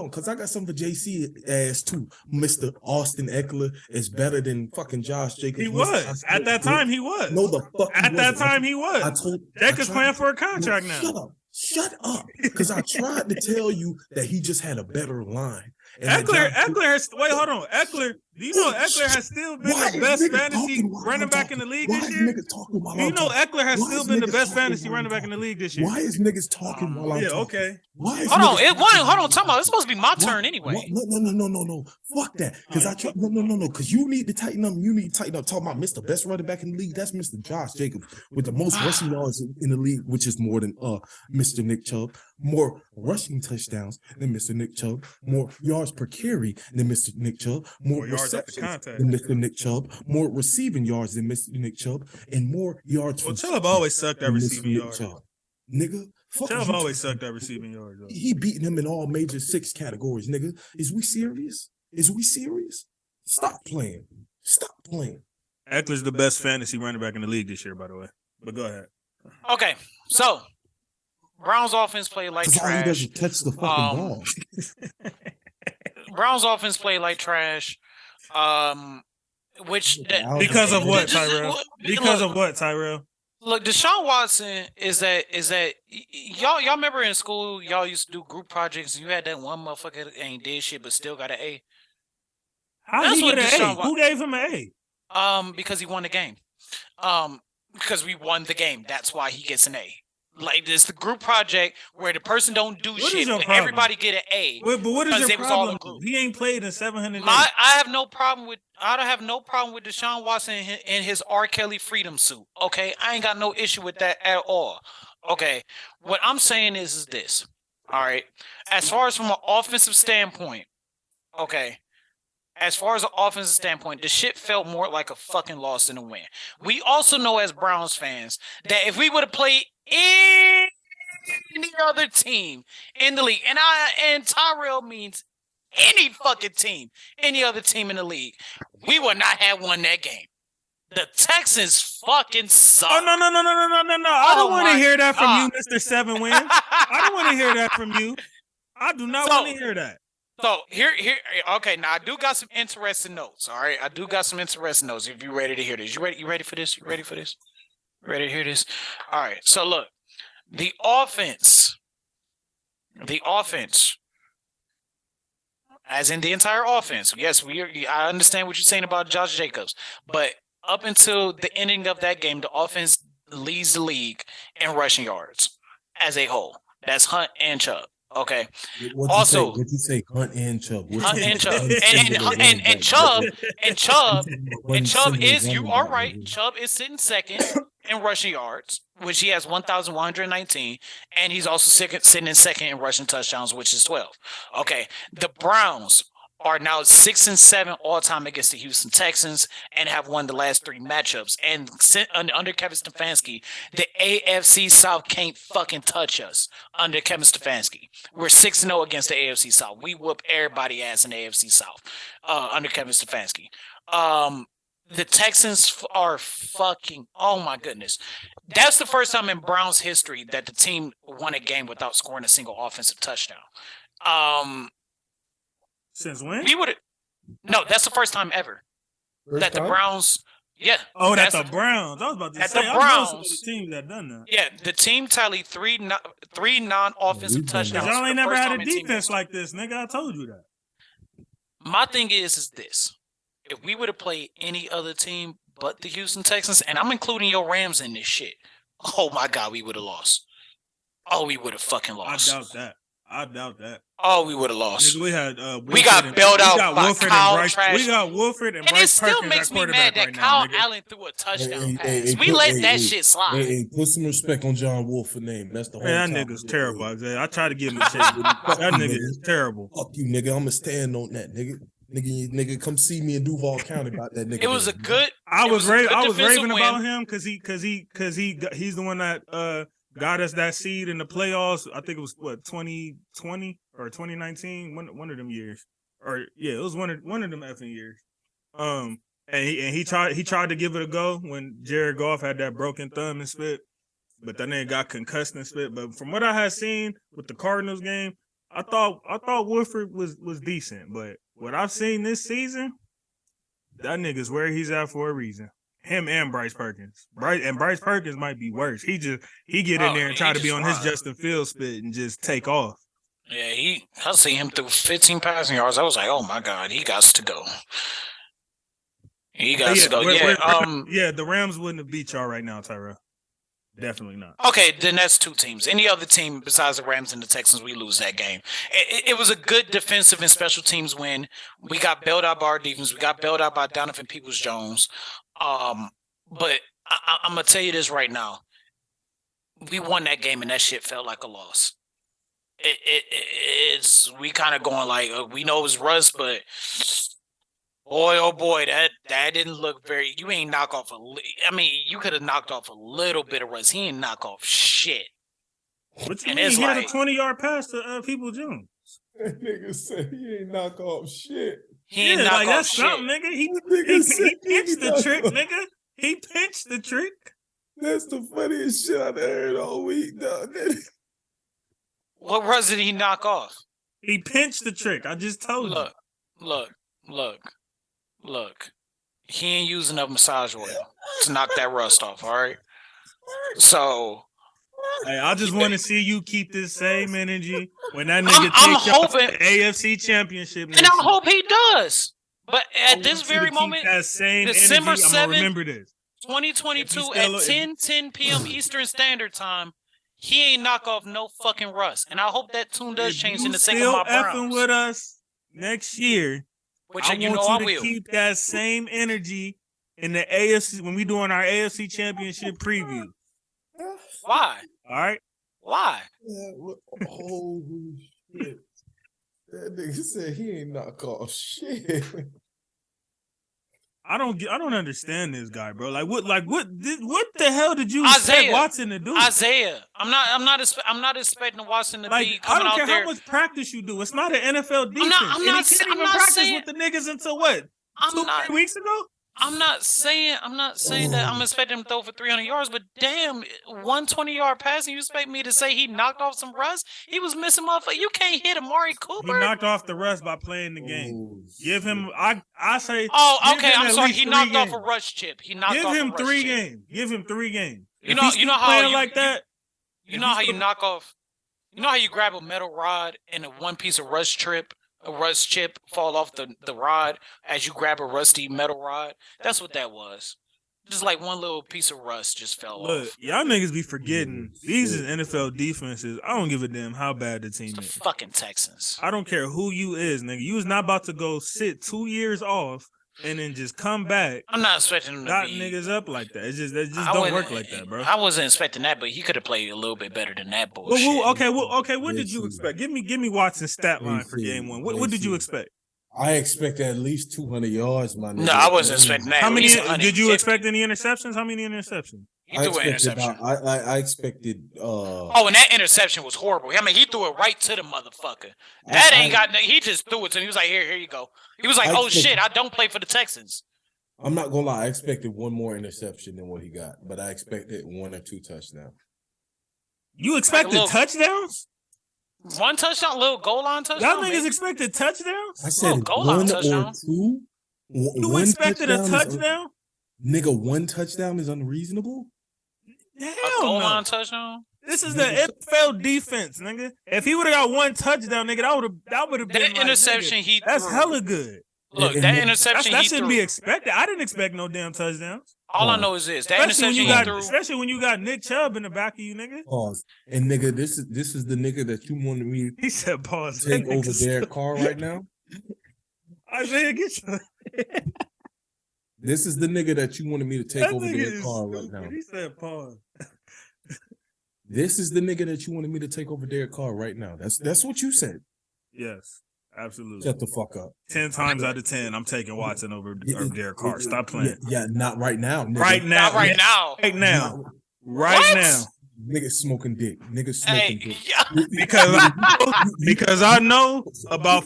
Speaker 3: Because I got something for JC ass too. Mr. Austin Eckler is better than fucking Josh Jacobs.
Speaker 1: He was. At that time, he was.
Speaker 3: No, the fuck.
Speaker 1: At that time, he was. Jacobs playing for a contract now.
Speaker 3: Shut up. Because I tried to tell you that he just had a better line.
Speaker 1: Eckler has wait, hold on. Eckler, do you know Eckler has still been the best fantasy running back in the league this year? Do you know Eckler has still been the best fantasy running back in the league this year?
Speaker 3: Why is niggas talking while I'm talking?
Speaker 1: Okay.
Speaker 2: Hold on, time out. It's supposed to be my turn anyway.
Speaker 3: No. Fuck that. Because I try no. Because you need to tighten up. Talking about Mr. Best running back in the league. That's Mr. Josh Jacobs with the most rushing yards in the league, which is more than Mr. Nick Chubb. More rushing touchdowns than Mr. Nick Chubb. More yards per carry than Mr. Nick Chubb. More yards after contact than Mr. Nick Chubb. More receiving yards than Mr. Nick Chubb. And more yards.
Speaker 1: Well, Chubb always sucked at receiving yards.
Speaker 3: Nigga.
Speaker 1: Chubb always sucked at receiving yards. Though.
Speaker 3: He beating him in all major 6 categories, nigga. Is we serious? Stop playing.
Speaker 1: Eckler's the best fantasy running back in the league this year, by the way. But go ahead.
Speaker 2: Okay, so Browns offense played like trash.
Speaker 3: He doesn't touch the fucking ball.
Speaker 2: Browns offense played like trash.
Speaker 1: Because of what, Tyrell? Look,
Speaker 2: Deshaun Watson is that y'all remember in school y'all used to do group projects and you had that one motherfucker that ain't did shit but still got an A.
Speaker 1: How he get an A? Who gave him an
Speaker 2: A? Because he won the game. Because we won the game. That's why he gets an A. Like this, the group project where the person don't do
Speaker 1: What
Speaker 2: shit,
Speaker 1: is your
Speaker 2: but
Speaker 1: problem?
Speaker 2: everybody get an A.
Speaker 1: But what is
Speaker 2: because
Speaker 1: your
Speaker 2: they was all
Speaker 1: problem?
Speaker 2: in group.
Speaker 1: He ain't played in 700 days.
Speaker 2: I have no problem with. I don't have no problem with Deshaun Watson in his R. Kelly freedom suit. Okay, I ain't got no issue with that at all. Okay, what I'm saying is this. All right, as far as from an offensive standpoint, okay. As far as an offensive standpoint, the shit felt more like a fucking loss than a win. We also know as Browns fans that if we would have played any other team in the league, and Tyrell means any fucking team, any other team in the league, we would not have won that game. The Texans fucking suck.
Speaker 1: Oh, no. I don't want to hear that from you, Mr. 7 Win. I don't want to hear that from you. I do not want to hear that.
Speaker 2: So here, okay. Now I do got some interesting notes. All right, I do got some interesting notes. If you're ready to hear this, you ready for this? You ready for this? Ready to hear this? All right. So look, the offense, as in the entire offense. Yes, I understand what you're saying about Josh Jacobs, but up until the ending of that game, the offense leads the league in rushing yards as a whole. That's Hunt and Chubb. Okay.
Speaker 3: What you say? Hunt and Chubb.
Speaker 2: Hunt and Chubb. And Chubb is, you are right. Chubb is sitting second in rushing yards, which he has 1,119, and he's also sitting in second in rushing touchdowns, which is 12. Okay. The Browns are now 6 and 7 all time against the Houston Texans and have won the last 3 matchups. And under Kevin Stefanski, the AFC South can't fucking touch us under Kevin Stefanski. We're 6-0 against the AFC South. We whoop everybody ass in the AFC South under Kevin Stefanski. The Texans are fucking, oh my goodness. That's the first time in Browns history that the team won a game without scoring a single offensive touchdown.
Speaker 1: Since when?
Speaker 2: No, that's the first time ever. The Browns, yeah.
Speaker 1: Oh, that's the Browns. I was about to say,
Speaker 2: the Browns,
Speaker 1: the teams that done that.
Speaker 2: Yeah, the team tallied three non-offensive touchdowns.
Speaker 1: Y'all ain't never had a defense like this, nigga. I told you that.
Speaker 2: My thing is this. If we would have played any other team but the Houston Texans, and I'm including your Rams in this shit, oh my God, we would have lost. Oh, we would have fucking lost.
Speaker 1: I doubt that.
Speaker 2: Oh, we would have lost.
Speaker 1: We had
Speaker 2: we got bailed out by Kyle Trash.
Speaker 1: We got Wolford and Bryce
Speaker 2: it still
Speaker 1: Perkins
Speaker 2: makes me mad that Kyle Allen threw a touchdown pass. We let that shit slide.
Speaker 3: Put some respect on John Wolford's name. That's the whole
Speaker 1: that nigga's terrible. I tried to give him a shit. That nigga is terrible.
Speaker 3: Fuck you, nigga. I'm going to stand on that, nigga. Nigga, come see me in Duval County about that nigga.
Speaker 2: It was a good.
Speaker 1: I was raving about him because he's the one that got us that seed in the playoffs. I think it was 2020 or 2019, one of them years. Or yeah, it was one of them effing years. And he tried to give it a go when Jared Goff had that broken thumb and spit, but that nigga got concussed and spit. But from what I had seen with the Cardinals game, I thought Wolford was decent, but what I've seen this season, that nigga's where he's at for a reason. Him and Bryce Perkins. Bryce Perkins might be worse. He get in there and try to be on his Justin Fields spit and just take off.
Speaker 2: Yeah, I see him through 15 passing yards. I was like, oh my God, he got to go. He got to go.
Speaker 1: Yeah, the Rams wouldn't have beat y'all right now, Tyra. Definitely not.
Speaker 2: Okay, then that's 2 teams. Any other team besides the Rams and the Texans, we lose that game. It was a good defensive and special teams win. We got bailed out by our defense. We got bailed out by Donovan Peoples-Jones. But I'm going to tell you this right now. We won that game, and that shit felt like a loss. We kind of going like, we know it was Russ, but boy, oh boy, that didn't look very. You ain't knock off you could have knocked off a little bit of Russ. He ain't knock off shit.
Speaker 1: What you mean? He had a 20-yard pass to Peoples-Jones.
Speaker 3: That nigga said he ain't knock off shit.
Speaker 2: He ain't knock off shit,
Speaker 1: nigga. He pinched the trick, nigga. He pinched the trick.
Speaker 3: That's the funniest shit I've heard all week, dog.
Speaker 2: What Russ did he knock off?
Speaker 1: He pinched the trick. I just told you.
Speaker 2: Look. He ain't using enough massage oil to knock that rust off, all right? So...
Speaker 1: Hey, I just want to see you keep this same energy when that nigga takes y'all to the AFC Championship.
Speaker 2: And I hope he does. But at this very moment,
Speaker 1: that same
Speaker 2: December
Speaker 1: energy,
Speaker 2: 7th,
Speaker 1: remember this.
Speaker 2: 2022 at 10 p.m. Eastern Standard Time, He ain't knock off no fucking Russ. And I hope that tune does change in the sake of my
Speaker 1: still effing
Speaker 2: Browns.
Speaker 1: with us next year,
Speaker 2: Which
Speaker 1: I
Speaker 2: you
Speaker 1: want
Speaker 2: know I
Speaker 1: you to
Speaker 2: will.
Speaker 1: keep that same energy in the AFC when we doing our AFC Championship preview.
Speaker 2: Why?
Speaker 1: All right?
Speaker 2: Why?
Speaker 3: Holy shit. That nigga said he ain't knock off shit.
Speaker 1: I don't understand this guy, bro. What the hell did you expect Watson to do?
Speaker 2: Isaiah, I'm not expecting Watson to be coming out there.
Speaker 1: I don't care how much practice you do. It's not an NFL defense.
Speaker 2: I'm not
Speaker 1: practice with the niggas until what? 3 weeks ago?
Speaker 2: I'm not saying that I'm expecting him to throw for 300 yards, but damn, 120-yard passing, you expect me to say he knocked off some rust? He was missing motherfucker. You can't hit Amari Cooper.
Speaker 1: He knocked off the rust by playing the game. Give him I say
Speaker 2: okay, I'm sorry. He knocked off a rush chip. Give
Speaker 1: him 3 games. Give him 3 games.
Speaker 2: You know how you know how you knock off. You know how you grab a metal rod and a one piece of rust chip fall off the rod as you grab a rusty metal rod? That's what that was. Just like one little piece of rust just fell off.
Speaker 1: Look, y'all niggas be forgetting these is NFL defenses. I don't give a damn how bad the team
Speaker 2: it's
Speaker 1: is.
Speaker 2: The fucking Texans.
Speaker 1: I don't care who you is, nigga. You was not about to go sit 2 years off and then just come back.
Speaker 2: I'm not expecting him to
Speaker 1: knock niggas up like that. It just don't work like that, bro.
Speaker 2: I wasn't expecting that, but he could have played a little bit better than that bullshit.
Speaker 1: Okay. What did you expect? Give me Watson's stat line for game 1. What did you expect?
Speaker 3: I expected at least 200 yards, my nigga.
Speaker 2: No, I wasn't expecting that.
Speaker 1: How many did you expect? Any interceptions? How many interceptions?
Speaker 2: He threw an interception.
Speaker 3: I expected.
Speaker 2: And that interception was horrible. I mean, he threw it right to the motherfucker. He just threw it to him. He was like, here you go. He was like, shit, I don't play for the Texans.
Speaker 3: I'm not gonna lie. I expected one more interception than what he got, but I expected 1 or 2 touchdowns.
Speaker 1: You expected touchdowns?
Speaker 2: 1 touchdown, little goal line touchdown.
Speaker 1: Y'all niggas expected touchdowns?
Speaker 3: I said
Speaker 2: goal line touchdown.
Speaker 3: Or 2.
Speaker 1: You expected a touchdown?
Speaker 3: Nigga, 1 touchdown is unreasonable?
Speaker 1: Hell
Speaker 2: a goal line touchdown?
Speaker 1: This is the NFL defense, nigga. If he would have got 1 touchdown, nigga, that would have been
Speaker 2: that interception
Speaker 1: nigga,
Speaker 2: he
Speaker 1: that's
Speaker 2: threw.
Speaker 1: Hella good.
Speaker 2: Look, that interception
Speaker 1: that shouldn't be expected. I didn't expect no damn touchdowns.
Speaker 2: All I know is this: that interception he threw.
Speaker 1: Especially when you got Nick Chubb in the back of you, nigga.
Speaker 3: Pause. And nigga, this is the nigga that you wanted me.
Speaker 1: He said, "Pause."
Speaker 3: To take over Derek Carr right now.
Speaker 1: Isaiah, get your.
Speaker 3: This is the nigga that you wanted me to take over Derek Carr right now.
Speaker 1: He said, "Pause."
Speaker 3: This is the nigga that you wanted me to take over Derek Carr right now. That's what you said.
Speaker 1: Yes. Absolutely.
Speaker 3: Shut the fuck up.
Speaker 1: 10 times out of 10, I'm taking Watson over Derek Carr. Stop playing.
Speaker 3: Yeah, not right now. Nigga.
Speaker 1: Right now.
Speaker 2: Not right now.
Speaker 1: Right now. Right now.
Speaker 3: Niggas smoking dick. Niggas smoking dick.
Speaker 1: Because I know about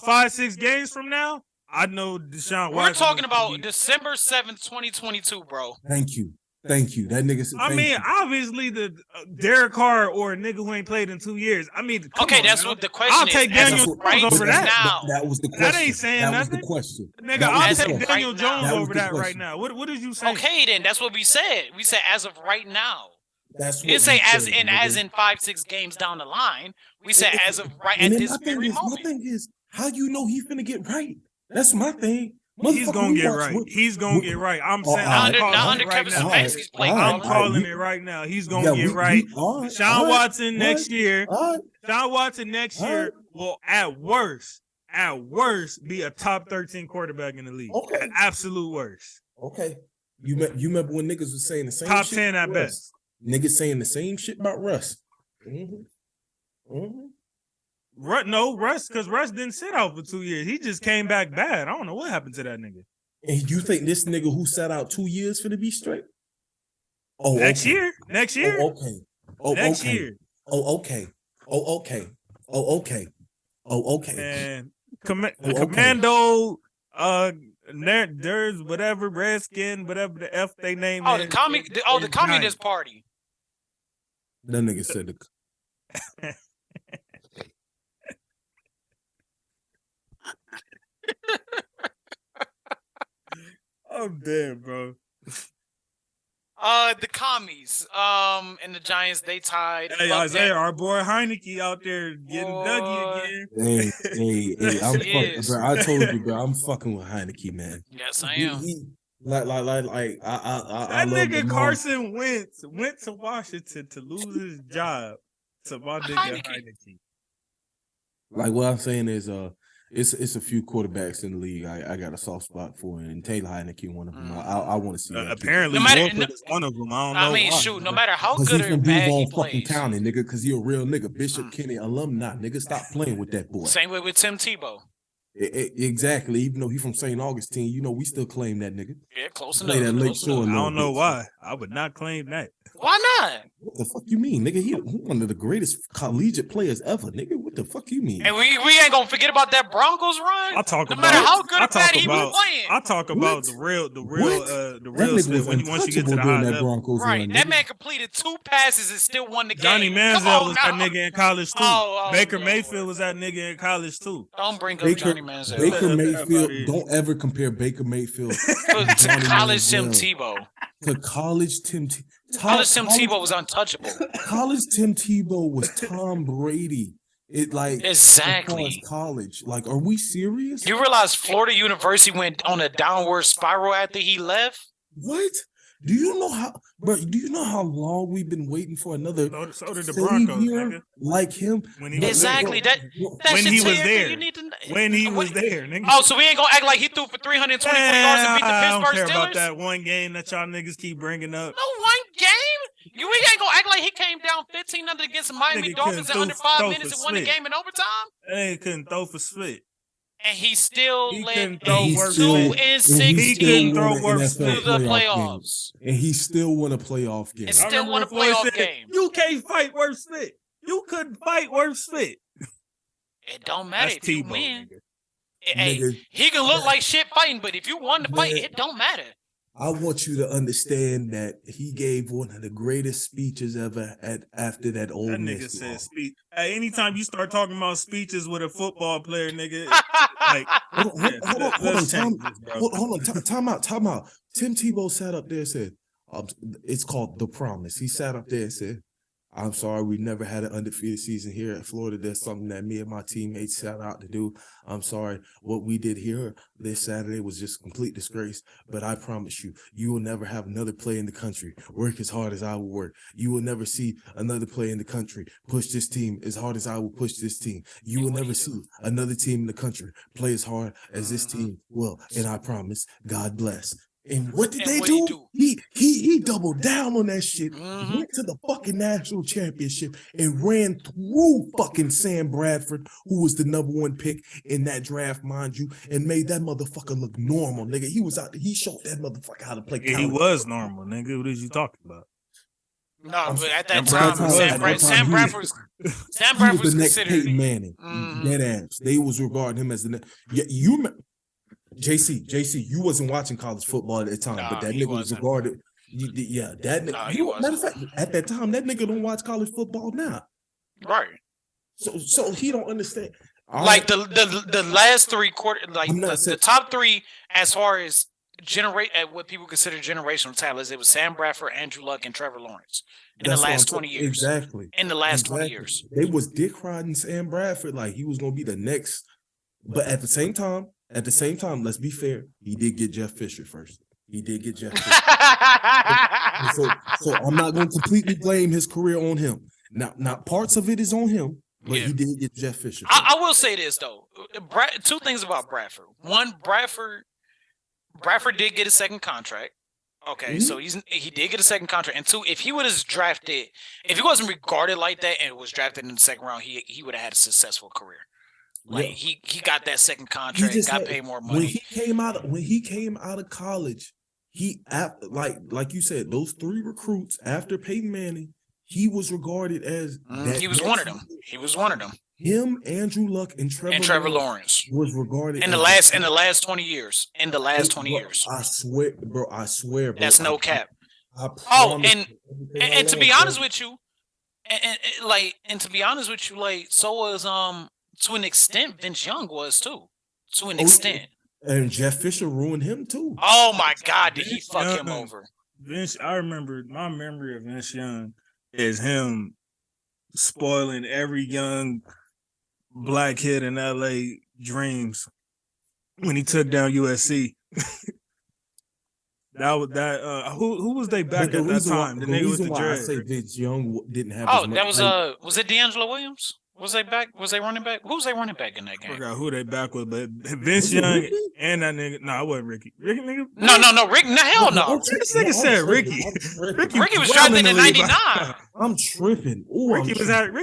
Speaker 1: 5-6 games from now, I know Deshaun Watson.
Speaker 2: We're talking about December 7th, 2022, bro.
Speaker 3: Thank you. That nigga said.
Speaker 1: Obviously, the Derek Carr or a nigga who ain't played in 2 years. I mean,
Speaker 2: that's what the question is.
Speaker 1: I'll take Daniel Jones over that.
Speaker 3: That was the question.
Speaker 1: That ain't saying nothing.
Speaker 3: That was the question.
Speaker 1: Nigga, I'll take Daniel Jones over that right now. What did you say?
Speaker 2: Okay, then that's what we said. We said as of right now.
Speaker 3: That's what
Speaker 2: we didn't say as in 5-6 games down the line. We said as of right at this very moment.
Speaker 3: My thing is, how you know he's finna get right? That's my thing.
Speaker 1: He's gonna get right. He's gonna get right. I'm saying I'm calling it right now. I'm calling it right now. He's gonna get right. Sean Watson next year. Sean Watson next year will at worst be a top 13 quarterback in the league.
Speaker 3: Okay.
Speaker 1: At absolute worst.
Speaker 3: Okay. You remember when niggas was saying the same
Speaker 1: top
Speaker 3: shit?
Speaker 1: 10 at best.
Speaker 3: Niggas saying the same shit about Russ.
Speaker 1: Russ, because Russ didn't sit out for 2 years. He just came back bad. I don't know what happened to that nigga.
Speaker 3: And you think this nigga who sat out 2 years for to be straight?
Speaker 1: Next year.
Speaker 3: Next
Speaker 1: year. And Commando, there's whatever Redskin, whatever the F they name is.
Speaker 2: The Communist Party.
Speaker 3: That nigga said the.
Speaker 1: I'm dead, bro.
Speaker 2: The commies, and the Giants, they tied.
Speaker 1: Hey, Isaiah, our boy Heineke out there getting Dougie again.
Speaker 3: Hey, I'm fucking, bro. I told you, bro. I'm fucking with Heineke, man.
Speaker 2: Yes, I am.
Speaker 3: I
Speaker 1: That
Speaker 3: love
Speaker 1: nigga Carson Wentz went to Washington to lose his job to my nigga Heineke.
Speaker 3: Like what I'm saying is, it's a few quarterbacks in the league I got a soft spot for, and Taylor Heineke one of them. I want to see that.
Speaker 1: Apparently, Warford is one of them. I don't know.
Speaker 2: I mean,
Speaker 1: why.
Speaker 2: shoot, no matter how
Speaker 3: Because
Speaker 2: good
Speaker 3: he's
Speaker 2: or
Speaker 3: from
Speaker 2: bad he
Speaker 3: Duval fucking
Speaker 2: plays.
Speaker 3: County, nigga. Because he a real nigga, Bishop Kenny alumni, nigga. Stop playing with that boy.
Speaker 2: Same way with Tim Tebow.
Speaker 3: Exactly. Even though he's from St. Augustine, we still claim that nigga.
Speaker 2: Yeah, close
Speaker 3: Play
Speaker 2: enough.
Speaker 3: that Lake Shore.
Speaker 1: I don't know why. I would not claim that.
Speaker 2: Why not?
Speaker 3: What the fuck you mean, nigga? He one of the greatest collegiate players ever, nigga. What the fuck you mean?
Speaker 2: And we ain't gonna forget about that Broncos run.
Speaker 1: I talk
Speaker 2: no
Speaker 1: about
Speaker 2: matter how good or bad he was playing.
Speaker 1: I talk about the real stuff once you get to the high level.
Speaker 3: Broncos
Speaker 2: right,
Speaker 3: run,
Speaker 2: that
Speaker 3: nigga.
Speaker 2: man completed 2 passes and still won the
Speaker 1: Johnny
Speaker 2: game.
Speaker 1: Manziel was that nigga in college too. Baker
Speaker 2: no.
Speaker 1: Mayfield was that nigga in college too.
Speaker 2: Don't bring up Johnny Manziel.
Speaker 3: Baker Mayfield. Don't ever compare Baker Mayfield
Speaker 2: to college Tim Tebow.
Speaker 3: To college Tim Tebow.
Speaker 2: College Tim Tebow was untouchable.
Speaker 3: College Tim Tebow was Tom Brady.
Speaker 2: Exactly.
Speaker 3: College. Like, are we serious?
Speaker 2: You realize Florida University went on a downward spiral after he left?
Speaker 3: What? Do you know how long we've been waiting for another
Speaker 1: so did the Broncos, nigga.
Speaker 3: Like him?
Speaker 1: When
Speaker 2: he was there.
Speaker 1: When he was there, nigga.
Speaker 2: Oh, so we ain't gonna act like he threw for 324 yards and beat the Pittsburgh Steelers?
Speaker 1: I don't care about that one game that y'all niggas keep bringing up.
Speaker 2: No one game? You ain't gonna act like he came down 15-0 against the Miami Dolphins in under 5 minutes and won the game in overtime?
Speaker 1: They couldn't throw for split.
Speaker 2: And he still led
Speaker 1: 2-16
Speaker 2: he
Speaker 1: couldn't throw worse
Speaker 2: to the playoffs.
Speaker 3: And he still won a playoff game.
Speaker 2: And still won a playoff game.
Speaker 1: You can't fight worse split. You couldn't fight worse split.
Speaker 2: It don't matter if you win. Hey,
Speaker 3: Nigga,
Speaker 2: he can look like shit fighting, but if you won the fight, it don't matter.
Speaker 3: I want you to understand that he gave one of the greatest speeches ever after that old
Speaker 1: nigga said speech. Hey, anytime you start talking about speeches with a football player, nigga, like
Speaker 3: hold on, time out. Tim Tebow sat up there and said, it's called The Promise. He sat up there and said, I'm sorry, we never had an undefeated season here at Florida. There's something that me and my teammates set out to do. I'm sorry. What we did here this Saturday was just a complete disgrace. But I promise you, you will never have another player in the country work as hard as I will work. You will never see another player in the country push this team as hard as I will push this team. You will never see another team in the country play as hard as this team will. And I promise, God bless. And what did they do? He doubled down on that shit, went to the fucking national championship and ran through fucking Sam Bradford, who was the number 1 pick in that draft, mind you, and made that motherfucker look normal, nigga. He was out there, he showed that motherfucker how to play.
Speaker 1: Yeah, he was normal, nigga. What is you talking about?
Speaker 2: No, but at that time, Sam Bradford was
Speaker 3: the next
Speaker 2: considered
Speaker 3: Peyton Manning. Dead ass. They was regarding him as the next. Yeah, you remember. JC, you wasn't watching college football at the time, but that nigga was regarded. That nigga.
Speaker 2: He wasn't.
Speaker 3: Matter of fact, at that time, that nigga don't watch college football now.
Speaker 2: Right.
Speaker 3: So he don't understand.
Speaker 2: Like the last 3 quarters, like the top 3 as far as what people consider generational talents, it was Sam Bradford, Andrew Luck, and Trevor Lawrence in the last 20 years.
Speaker 3: Exactly.
Speaker 2: In the last 20 years,
Speaker 3: they was dick riding Sam Bradford like he was gonna be the next. But at the same time, let's be fair. He did get Jeff Fisher first. So I'm not going to completely blame his career on him. Now parts of it is on him, but he did get Jeff Fisher.
Speaker 2: I will say this though. 2 things about Bradford. One, Bradford did get a second contract. Okay, so he did get a second contract. And 2, if he wasn't regarded like that and was drafted in the second round, he would have had a successful career. Like he got that second contract, got paid more money.
Speaker 3: When he came out of college, like you said, those 3 recruits after Peyton Manning, he was regarded as
Speaker 2: he was one of them. He was one of them.
Speaker 3: Him, Andrew Luck, and Trevor Lawrence was regarded
Speaker 2: in the last 20 years. In the last 20 years,
Speaker 3: I swear, bro.
Speaker 2: That's no cap. And to be honest with you, so was to an extent, Vince Young was too. To an extent.
Speaker 3: And Jeff Fisher ruined him too.
Speaker 2: Oh my God, did he fuck him over?
Speaker 1: Vince, I remember my memory of Vince Young is him spoiling every young black kid in LA dreams when he took down USC. That was that. Who was they back at that time? The nigga with the
Speaker 3: why I
Speaker 1: dread.
Speaker 3: say Vince Young didn't have.
Speaker 2: Oh,
Speaker 3: as much
Speaker 2: that was
Speaker 3: hype.
Speaker 2: was it D'Angelo Williams? Was they back? Was they running back? Who was they running back in that
Speaker 1: I
Speaker 2: game?
Speaker 1: forgot who they back with, but Vince
Speaker 3: Was it
Speaker 1: Young
Speaker 3: Ricky?
Speaker 1: and that nigga. No, it wasn't Ricky. Ricky nigga.
Speaker 2: No, Rick. No, hell no.
Speaker 1: This nigga said Ricky.
Speaker 2: Ricky was drafted in '99.
Speaker 3: I'm tripping. Ooh,
Speaker 1: Ricky was having.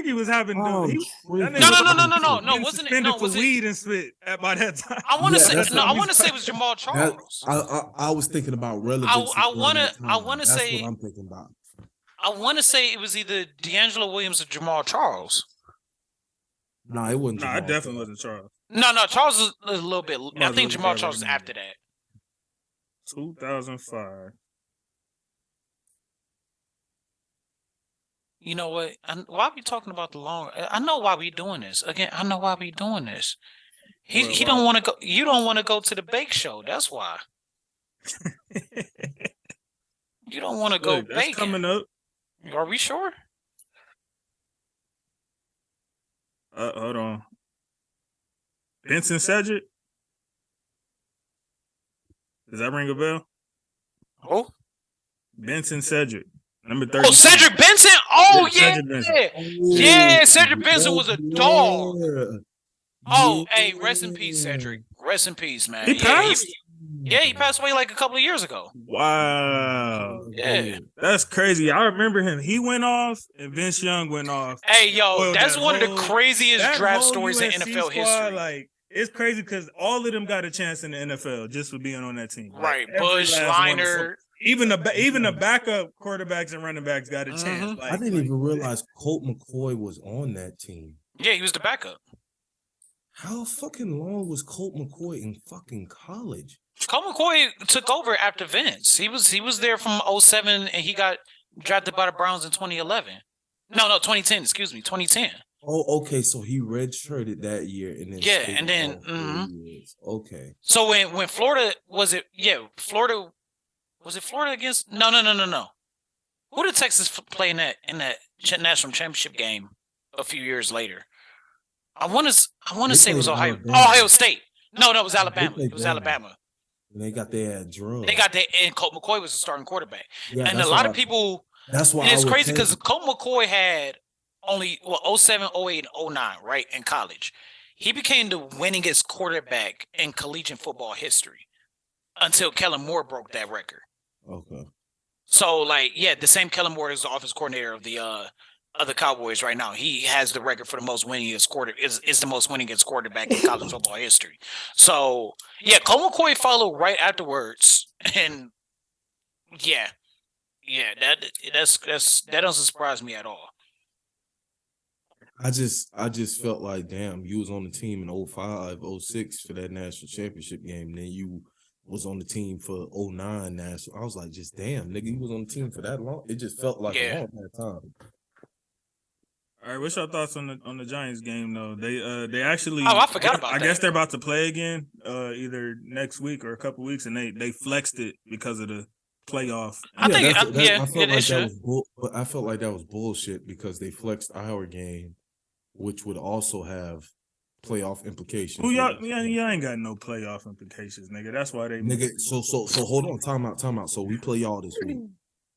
Speaker 3: I'm
Speaker 1: that
Speaker 3: tripping.
Speaker 1: nigga
Speaker 2: No,
Speaker 1: getting
Speaker 2: wasn't it?
Speaker 1: suspended
Speaker 2: No,
Speaker 1: for
Speaker 2: was it?
Speaker 1: weed and spit by that time.
Speaker 2: I want to
Speaker 3: Yeah,
Speaker 2: say no. I want to say it was Jamal Charles.
Speaker 3: I was thinking about relevancy.
Speaker 2: I wanna
Speaker 3: That's
Speaker 2: say-
Speaker 3: what I'm thinking about.
Speaker 2: I want to say it was either D'Angelo Williams or Jamal Charles.
Speaker 3: No, it wasn't.
Speaker 1: No, it definitely wasn't Charles.
Speaker 2: No, Charles was a little bit. I think Jamal
Speaker 1: Charles
Speaker 2: Charles was after that.
Speaker 1: 2005.
Speaker 2: You know what? Why we talking about the long? I know why we doing this. Again, I know why we doing this. He don't want to go. You don't want to go to the bake show. That's why. You don't want to go
Speaker 1: Look, that's
Speaker 2: baking.
Speaker 1: coming up.
Speaker 2: Are we sure?
Speaker 1: Hold on. Benson Cedric. Does that ring a bell?
Speaker 2: Oh,
Speaker 1: Benson Cedric, number 30.
Speaker 2: oh, Cedric Benson. Oh
Speaker 1: Yeah,
Speaker 2: yeah,
Speaker 1: Cedric Benson.
Speaker 2: yeah. Cedric Benson was a dog.
Speaker 3: Yeah.
Speaker 2: Oh, hey, rest in peace, Cedric. Rest in peace, man.
Speaker 1: He passed?
Speaker 2: He passed away like a couple of years ago.
Speaker 1: Wow.
Speaker 2: Yeah.
Speaker 1: That's crazy. I remember him. He went off and Vince Young went off.
Speaker 2: Hey, yo,
Speaker 1: Well,
Speaker 2: that's
Speaker 1: that
Speaker 2: one of the
Speaker 1: whole-
Speaker 2: craziest
Speaker 1: That
Speaker 2: draft
Speaker 1: whole
Speaker 2: stories in
Speaker 1: USC
Speaker 2: NFL
Speaker 1: squad,
Speaker 2: history.
Speaker 1: Like, it's crazy because all of them got a chance in the NFL just for being on that team. Like,
Speaker 2: Right,
Speaker 1: every
Speaker 2: Bush,
Speaker 1: last one of
Speaker 2: Liner.
Speaker 1: them. Even the backup quarterbacks and running backs got a chance.
Speaker 2: Mhm.
Speaker 1: Like,
Speaker 3: I didn't even realize Colt McCoy was on that team.
Speaker 2: Yeah, he was the backup.
Speaker 3: How fucking long was Colt McCoy in fucking college?
Speaker 2: Colt McCoy took over after Vince. He was there from 07 and he got drafted by the Browns in 2011. No, 2010. Excuse me, 2010.
Speaker 3: Oh, okay. So he redshirted that year and then
Speaker 2: Yeah,
Speaker 3: stayed
Speaker 2: and then,
Speaker 3: all 4
Speaker 2: mhm.
Speaker 3: years. Okay.
Speaker 2: So when Florida was it? Yeah, Florida was it Florida against? No. Who did Texas play in that national championship game a few years later? I want to say it was
Speaker 3: played
Speaker 2: Ohio.
Speaker 3: Alabama.
Speaker 2: Ohio State. No, it was Alabama.
Speaker 3: played
Speaker 2: It was
Speaker 3: Bama.
Speaker 2: Alabama.
Speaker 3: And they got their drugs.
Speaker 2: They got that, and Colt McCoy was the starting quarterback.
Speaker 3: Yeah,
Speaker 2: And a
Speaker 3: that's
Speaker 2: lot
Speaker 3: why-
Speaker 2: of people,
Speaker 3: That's why
Speaker 2: and it's
Speaker 3: I would
Speaker 2: crazy
Speaker 3: think-
Speaker 2: because Colt McCoy had only 07, 08, and 09, right, in college. He became the winningest quarterback in collegiate football history until Kellen Moore broke that record.
Speaker 3: Okay.
Speaker 2: So, like, yeah, the same Kellen Moore is the offensive coordinator of the Cowboys right now. He has the record for the most winningest is the most winningest quarterback in college football history. So, yeah, Colt McCoy followed right afterwards, and yeah, that doesn't surprise me at all.
Speaker 3: I just felt like, damn, you was on the team in 05, 06 for that national championship game. Then you was on the team for 09 national. I was like, just damn, nigga, you was on the team for that long. It just felt like
Speaker 2: Yeah.
Speaker 3: a long time.
Speaker 1: all right, what's your thoughts on the Giants game though? They actually
Speaker 2: Oh, I forgot about
Speaker 1: I
Speaker 2: that.
Speaker 1: guess they're about to play again, either next week or a couple weeks, and they flexed it because of the playoff.
Speaker 2: I think,
Speaker 3: that's-
Speaker 2: yeah,
Speaker 3: I felt
Speaker 2: they
Speaker 3: like
Speaker 2: should.
Speaker 3: but I felt like that was bullshit because they flexed our game, which would also have playoff implications.
Speaker 1: Who y'all ain't got no playoff implications, nigga. That's why they
Speaker 3: Nigga, so hold on, time out. So we play y'all this week.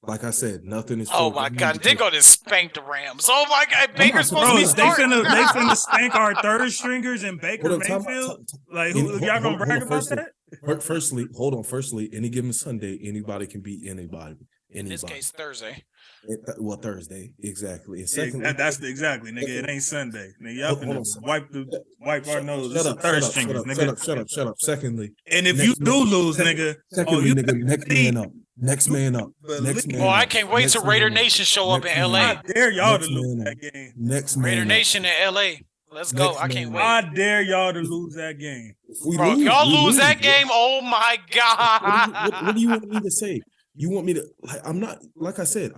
Speaker 3: Like I said, nothing is.
Speaker 2: Oh my God, they're going to spank the Rams. Oh my God, Baker's supposed to
Speaker 1: Bro,
Speaker 2: be
Speaker 1: they
Speaker 2: starting.
Speaker 1: finna spank our third stringers and Baker
Speaker 3: Hold on, time out,
Speaker 1: Mayfield.
Speaker 3: time-
Speaker 1: Like,
Speaker 3: Any-
Speaker 1: who
Speaker 3: hold-
Speaker 1: y'all gonna
Speaker 3: hold-
Speaker 1: brag
Speaker 3: hold on,
Speaker 1: about that?
Speaker 3: Firstly, any given Sunday, anybody can beat anybody.
Speaker 2: In this case, Thursday.
Speaker 3: Well, Thursday, exactly. And
Speaker 1: Yeah,
Speaker 3: secondly,
Speaker 1: exactly, nigga. It ain't Sunday, nigga. Y'all
Speaker 3: Hold on.
Speaker 1: finna wipe our nose. This
Speaker 3: shut
Speaker 1: is
Speaker 3: up,
Speaker 1: third
Speaker 3: shut
Speaker 1: stringers,
Speaker 3: up,
Speaker 1: nigga.
Speaker 3: shut up. Secondly,
Speaker 1: And if
Speaker 3: Next-
Speaker 1: you do lose, nigga,
Speaker 3: secondly,
Speaker 1: you
Speaker 3: nigga, next man up. Next man up. Next man
Speaker 2: Oh, I
Speaker 3: up.
Speaker 2: can't wait
Speaker 3: Next
Speaker 2: till
Speaker 3: man
Speaker 2: Raider
Speaker 3: up.
Speaker 2: Nation show up in
Speaker 3: Next man
Speaker 2: LA.
Speaker 1: I
Speaker 3: up.
Speaker 1: dare y'all to
Speaker 3: Next
Speaker 1: lose
Speaker 3: man
Speaker 1: that
Speaker 3: up.
Speaker 1: game.
Speaker 3: Next man
Speaker 2: Raider
Speaker 3: up.
Speaker 2: Nation in LA. Let's go.
Speaker 3: Next
Speaker 2: I can't
Speaker 3: man
Speaker 2: wait.
Speaker 1: I dare y'all to lose that game.
Speaker 3: If we
Speaker 2: Bro, if y'all
Speaker 3: we
Speaker 2: lose that
Speaker 3: bro.
Speaker 2: game, oh my God.
Speaker 3: What do you want me to say? You want me to like I'm not like I said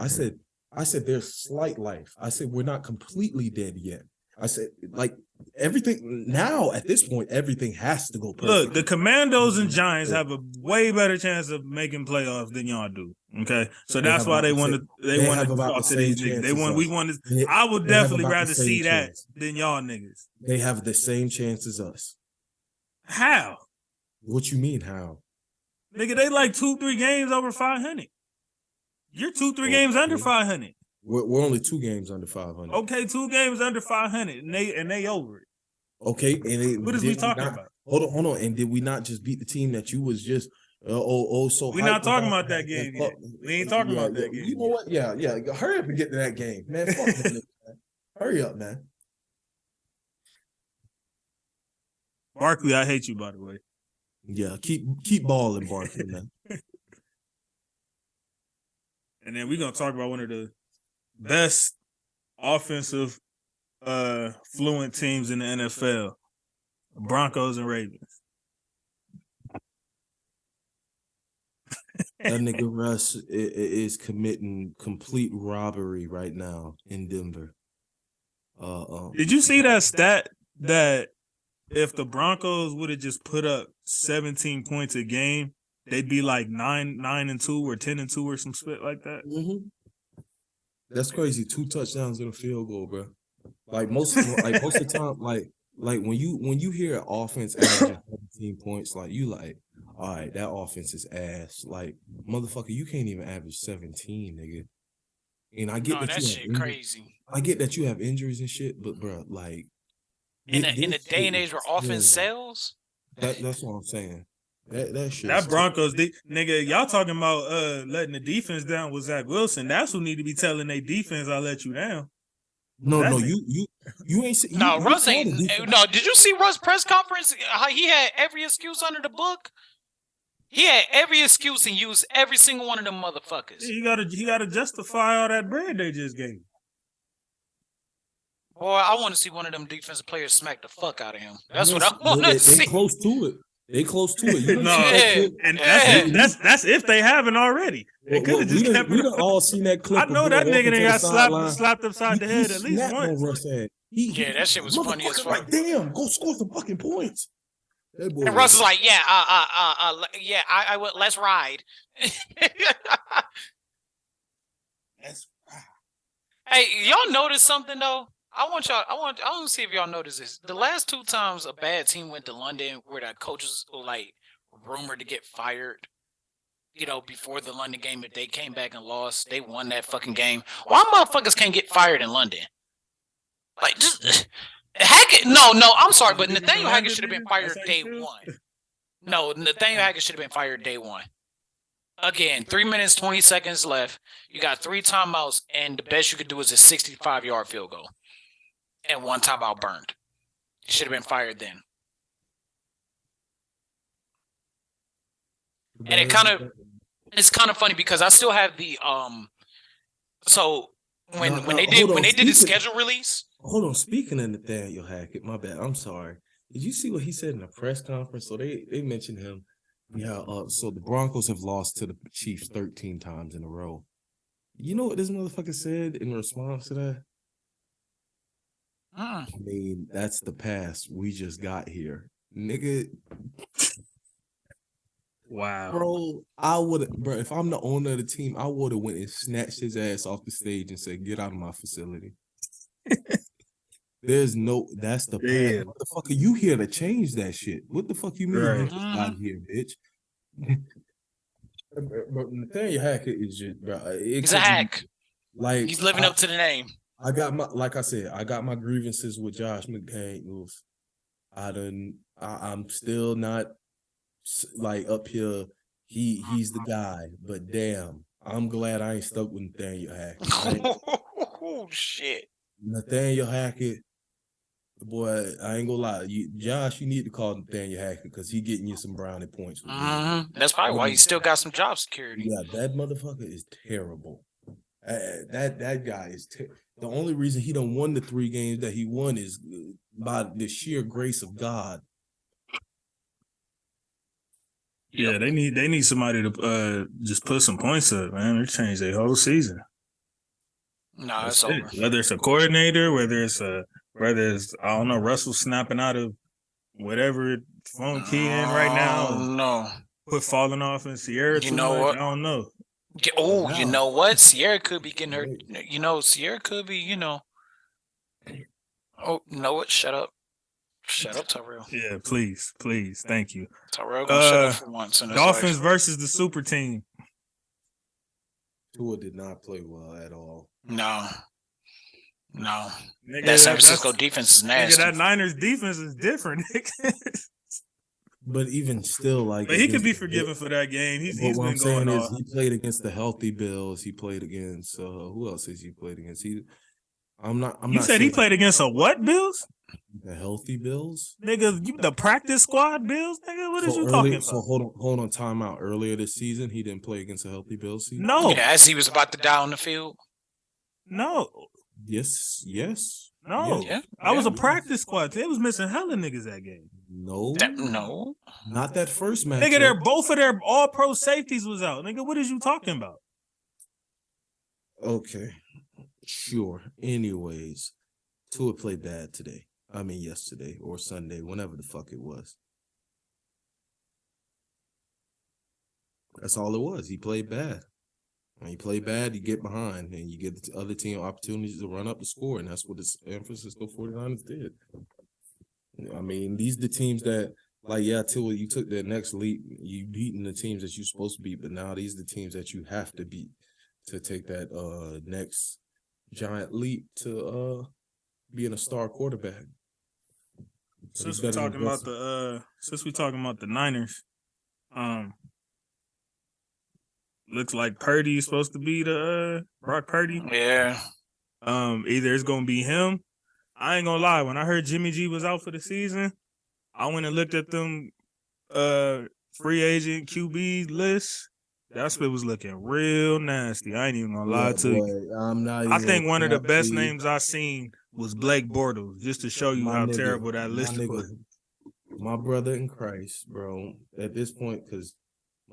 Speaker 3: there's slight life. I said we're not completely dead yet. I said like everything now at this point, everything has to go perfect.
Speaker 1: Look, the Commandos and Giants have a way better chance of making playoffs than y'all do. Okay, so
Speaker 3: They
Speaker 1: that's
Speaker 3: have
Speaker 1: why
Speaker 3: about
Speaker 1: they
Speaker 3: the
Speaker 1: want to.
Speaker 3: same-
Speaker 1: They
Speaker 3: they
Speaker 1: want
Speaker 3: have
Speaker 1: to
Speaker 3: about
Speaker 1: talk
Speaker 3: the
Speaker 1: to these
Speaker 3: same
Speaker 1: niggas. They
Speaker 3: chance
Speaker 1: want.
Speaker 3: as
Speaker 1: We
Speaker 3: us.
Speaker 1: want to.
Speaker 3: They-
Speaker 1: I would
Speaker 3: they have
Speaker 1: definitely
Speaker 3: about the
Speaker 1: rather
Speaker 3: same
Speaker 1: see that
Speaker 3: chance.
Speaker 1: than y'all niggas.
Speaker 3: They have the same chance as us.
Speaker 1: How?
Speaker 3: What you mean how?
Speaker 1: Nigga, they like 2-3 games over 500. You're 2-3 games under 500.
Speaker 3: We're only 2 games under 500.
Speaker 1: Okay, 2 games under 500, and they over it.
Speaker 3: Okay, and
Speaker 1: what is we talking about?
Speaker 3: Hold on. And did we not just beat the team that you was just so?
Speaker 1: We're not talking about that game yet. We ain't talking about that game.
Speaker 3: You know what? Yeah. Hurry up and get to that game, man. Fuck that nigga, man. Hurry up, man.
Speaker 1: Barkley, I hate you, by the way.
Speaker 3: Yeah, keep balling, Barkley, man.
Speaker 1: And then we're gonna talk about one of the best offensive fluent teams in the NFL, Broncos and Ravens.
Speaker 3: That nigga Russ is committing complete robbery right now in Denver.
Speaker 1: Did you see that stat that if the Broncos would have just put up 17 points a game, they'd be like 9-2 or 10-2 or some shit like that?
Speaker 3: Mm-hmm. That's crazy. 2 touchdowns and a field goal, bro. Like most of the time, like when you hear an offense averaging 17 points, like you like, all right, that offense is ass. Like, motherfucker, you can't even average 17, nigga. And I get that
Speaker 2: shit crazy.
Speaker 3: I get that you have injuries and shit, but bro, like
Speaker 2: in a day and age where offense sells,
Speaker 3: that's what I'm saying. That shit.
Speaker 1: That Broncos, nigga, y'all talking about letting the defense down with Zach Wilson. That's who need to be telling their defense, I'll let you down.
Speaker 3: No, you ain't.
Speaker 2: No, Russ ain't. No, did you see Russ' press conference? How he had every excuse under the book. He had every excuse and used every single one of them motherfuckers.
Speaker 1: Yeah, he gotta justify all that bread they just gave him.
Speaker 2: Boy, I want to see one of them defensive players smack the fuck out of him. That's what I want to see.
Speaker 3: They close to it. They close to it.
Speaker 1: That's if they haven't already. They could have just kept it.
Speaker 3: We done all seen that clip.
Speaker 1: I know that nigga got slapped upside the head at least once.
Speaker 2: That shit was funny as fuck.
Speaker 3: Like, damn, go score some fucking points.
Speaker 2: And Russ is like, I will. Let's ride. Hey, y'all notice something though? I want to see if y'all notice this. The last 2 times a bad team went to London where the coaches were like rumored to get fired, before the London game, if they came back and lost, they won that fucking game. Why motherfuckers can't get fired in London? Like, just Hackett. No, I'm sorry, but Nathaniel Hackett should have been fired day 1. No, Nathaniel Hackett should have been fired day 1. Again, 3 minutes, 20 seconds left. You got 3 timeouts, and the best you could do is a 65-yard field goal. And 1 timeout burned. He should have been fired then. And it's kind of funny because I still have the so when they did the schedule release.
Speaker 3: Hold on, speaking of Nathaniel Hackett, my bad. I'm sorry. Did you see what he said in the press conference? So they mentioned him. Yeah, so the Broncos have lost to the Chiefs 13 times in a row. You know what this motherfucker said in response to that? I mean, that's the past. We just got here. Nigga.
Speaker 1: Wow.
Speaker 3: Bro, if I'm the owner of the team, I would have went and snatched his ass off the stage and said, get out of my facility. That's the past. Motherfucker, you here to change that shit. What the fuck you mean you just got here, bitch? But Nathaniel Hackett is just, bro.
Speaker 2: He's a hack.
Speaker 3: Like,
Speaker 2: he's living up to the name.
Speaker 3: I got my grievances with Josh McDaniels. I'm still not like up here. He's the guy, but damn, I'm glad I ain't stuck with Nathaniel Hackett. Right?
Speaker 2: Oh shit.
Speaker 3: Nathaniel Hackett, boy, I ain't gonna lie. Josh, you need to call Nathaniel Hackett because he getting you some brownie points.
Speaker 2: That's probably why he still got some job security.
Speaker 3: Yeah, that motherfucker is terrible. That guy is the only reason he done won the 3 games that he won is by the sheer grace of God.
Speaker 1: Yeah, they need somebody to just put some points up, man. They changed their whole season.
Speaker 2: No, it's over.
Speaker 1: Whether it's a coordinator, whether it's I don't know, Russell snapping out of whatever phone key in right now.
Speaker 2: No.
Speaker 1: Put falling off in Sierra.
Speaker 2: You know what?
Speaker 1: I don't know.
Speaker 2: Oh, you know what? Sierra could be getting her. Sierra could be, Oh, you know what? Shut up. Shut up, Tyrell.
Speaker 1: Yeah, please. Thank you.
Speaker 2: Tyrell gonna shut up for once in his
Speaker 1: Dolphins
Speaker 2: life.
Speaker 1: versus the super team.
Speaker 3: Tua did not play well at all.
Speaker 2: No.
Speaker 1: Nigga,
Speaker 2: That San Francisco defense is nasty.
Speaker 1: Nigga, that Niners defense is different, nigga.
Speaker 3: But even still, like,
Speaker 1: but he could be forgiven for that game. He's
Speaker 3: what
Speaker 1: been
Speaker 3: I'm saying
Speaker 1: going
Speaker 3: is
Speaker 1: off.
Speaker 3: he played against the healthy Bills. He played against who else has he played against? You
Speaker 1: said he played against a what Bills?
Speaker 3: The healthy Bills,
Speaker 1: nigga. The practice squad Bills, nigga. What is you talking about?
Speaker 3: So hold on, time out. Earlier this season, he didn't play against a healthy Bills team.
Speaker 1: No,
Speaker 2: yeah, as he was about to die on the field.
Speaker 1: No.
Speaker 3: Yes.
Speaker 1: No.
Speaker 2: Yeah.
Speaker 1: I was a practice squad. They was missing hella niggas that game.
Speaker 3: No. Not that first match.
Speaker 1: Nigga, both of their all-pro safeties was out. Nigga, what is you talking about?
Speaker 3: Okay. Sure. Anyways, Tua played bad today. I mean, yesterday or Sunday, whenever the fuck it was. That's all it was. He played bad. When you play bad, you get behind, and you give the other team opportunities to run up the score, and that's what the San Francisco 49ers did. I mean, these are the teams that, like, yeah, Tua, you took the next leap. You beating the teams that you're supposed to beat, but now these are the teams that you have to beat to take that next giant leap to being a star quarterback.
Speaker 1: Since we're talking about the Niners, looks like Purdy is supposed to be the Brock Purdy.
Speaker 2: Yeah.
Speaker 1: Either it's gonna be him. I ain't gonna lie. When I heard Jimmy G was out for the season, I went and looked at them free agent QB lists. That spit was looking real nasty. I ain't even gonna lie to you. I think one of the best names I seen was Blake Bortles, just to show you how terrible that list was.
Speaker 3: My brother in Christ, bro. At this point, because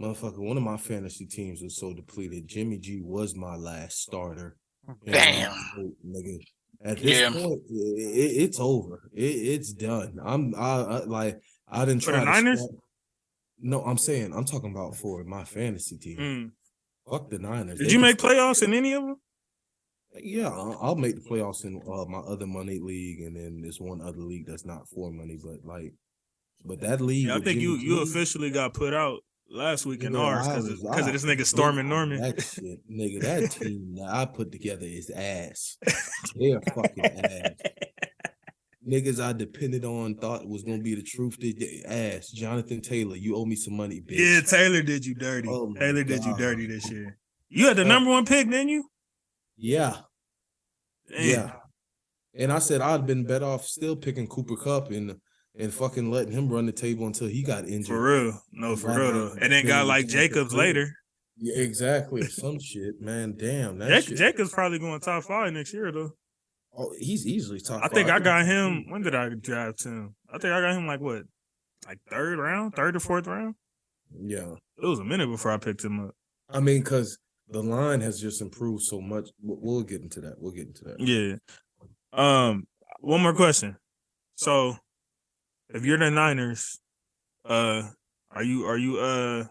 Speaker 3: motherfucker, one of my fantasy teams was so depleted. Jimmy G was my last starter.
Speaker 2: Damn,
Speaker 3: nigga. At this point, it's over. It's done. I didn't try
Speaker 1: for the Niners.
Speaker 3: No, I'm talking about for my fantasy team. Fuck the Niners.
Speaker 1: Did you make playoffs in any of them?
Speaker 3: Yeah, I'll make the playoffs in my other money league, and then there's one other league that's not for money, but that league.
Speaker 1: Yeah, I think you officially got put out last week in ours because of this nigga Stormin' Norman.
Speaker 3: That shit, nigga, that team that I put together is ass. They're fucking ass. Niggas I depended on thought was gonna be the truth. Ass. Jonathan Taylor, you owe me some money, bitch.
Speaker 1: Yeah, Taylor did you dirty. Taylor did you dirty this year. You had the number one pick, didn't you?
Speaker 3: Yeah.
Speaker 1: Damn.
Speaker 3: Yeah. And I said I'd been better off still picking Cooper Kupp and fucking letting him run the table until he got injured.
Speaker 1: For real. No, for real though. And then got like Jacobs later.
Speaker 3: Yeah, exactly. Some shit, man. Damn.
Speaker 1: Jacobs probably going top 5 next year though.
Speaker 3: Oh, he's easily top 5.
Speaker 1: I think I got him. When did I draft him? I think I got him like what? Like third or fourth round?
Speaker 3: Yeah.
Speaker 1: It was a minute before I picked him up.
Speaker 3: I mean, because the line has just improved so much. We'll get into that.
Speaker 1: Yeah. One more question. So, if you're the Niners, are you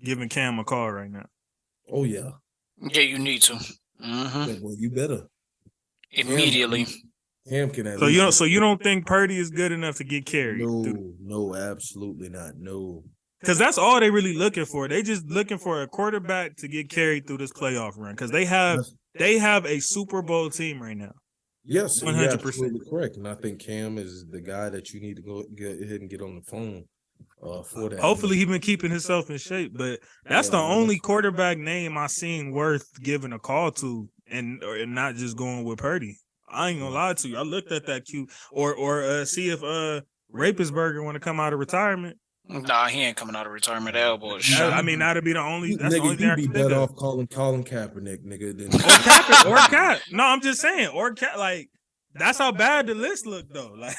Speaker 1: giving Cam a call right now?
Speaker 3: Oh yeah.
Speaker 2: Yeah, you need to. Mm-hmm.
Speaker 3: Yeah, well, you better
Speaker 2: immediately.
Speaker 3: Cam can.
Speaker 1: So you don't think Purdy is good enough to get carried?
Speaker 3: No, absolutely not. No.
Speaker 1: Because that's all they really looking for. They just looking for a quarterback to get carried through this playoff run. Because they have a Super Bowl team right now.
Speaker 3: Yes, 100%. You're absolutely correct. And I think Cam is the guy that you need to go get ahead and get on the phone for that.
Speaker 1: Hopefully he's been keeping himself in shape. But that's the only quarterback name I seen worth giving a call to and not just going with Purdy. I ain't gonna lie to you. I looked at that Q or see if Rapisberger want to come out of retirement.
Speaker 2: Nah, he ain't coming out of retirement. Elbow.
Speaker 1: I mean, that'd be the only. That's
Speaker 3: nigga,
Speaker 1: the only thing
Speaker 3: you'd be better off calling Kaepernick, nigga. Than
Speaker 1: or Cap. No, I'm just saying, or Cap. Like that's how bad the list looked, though. Like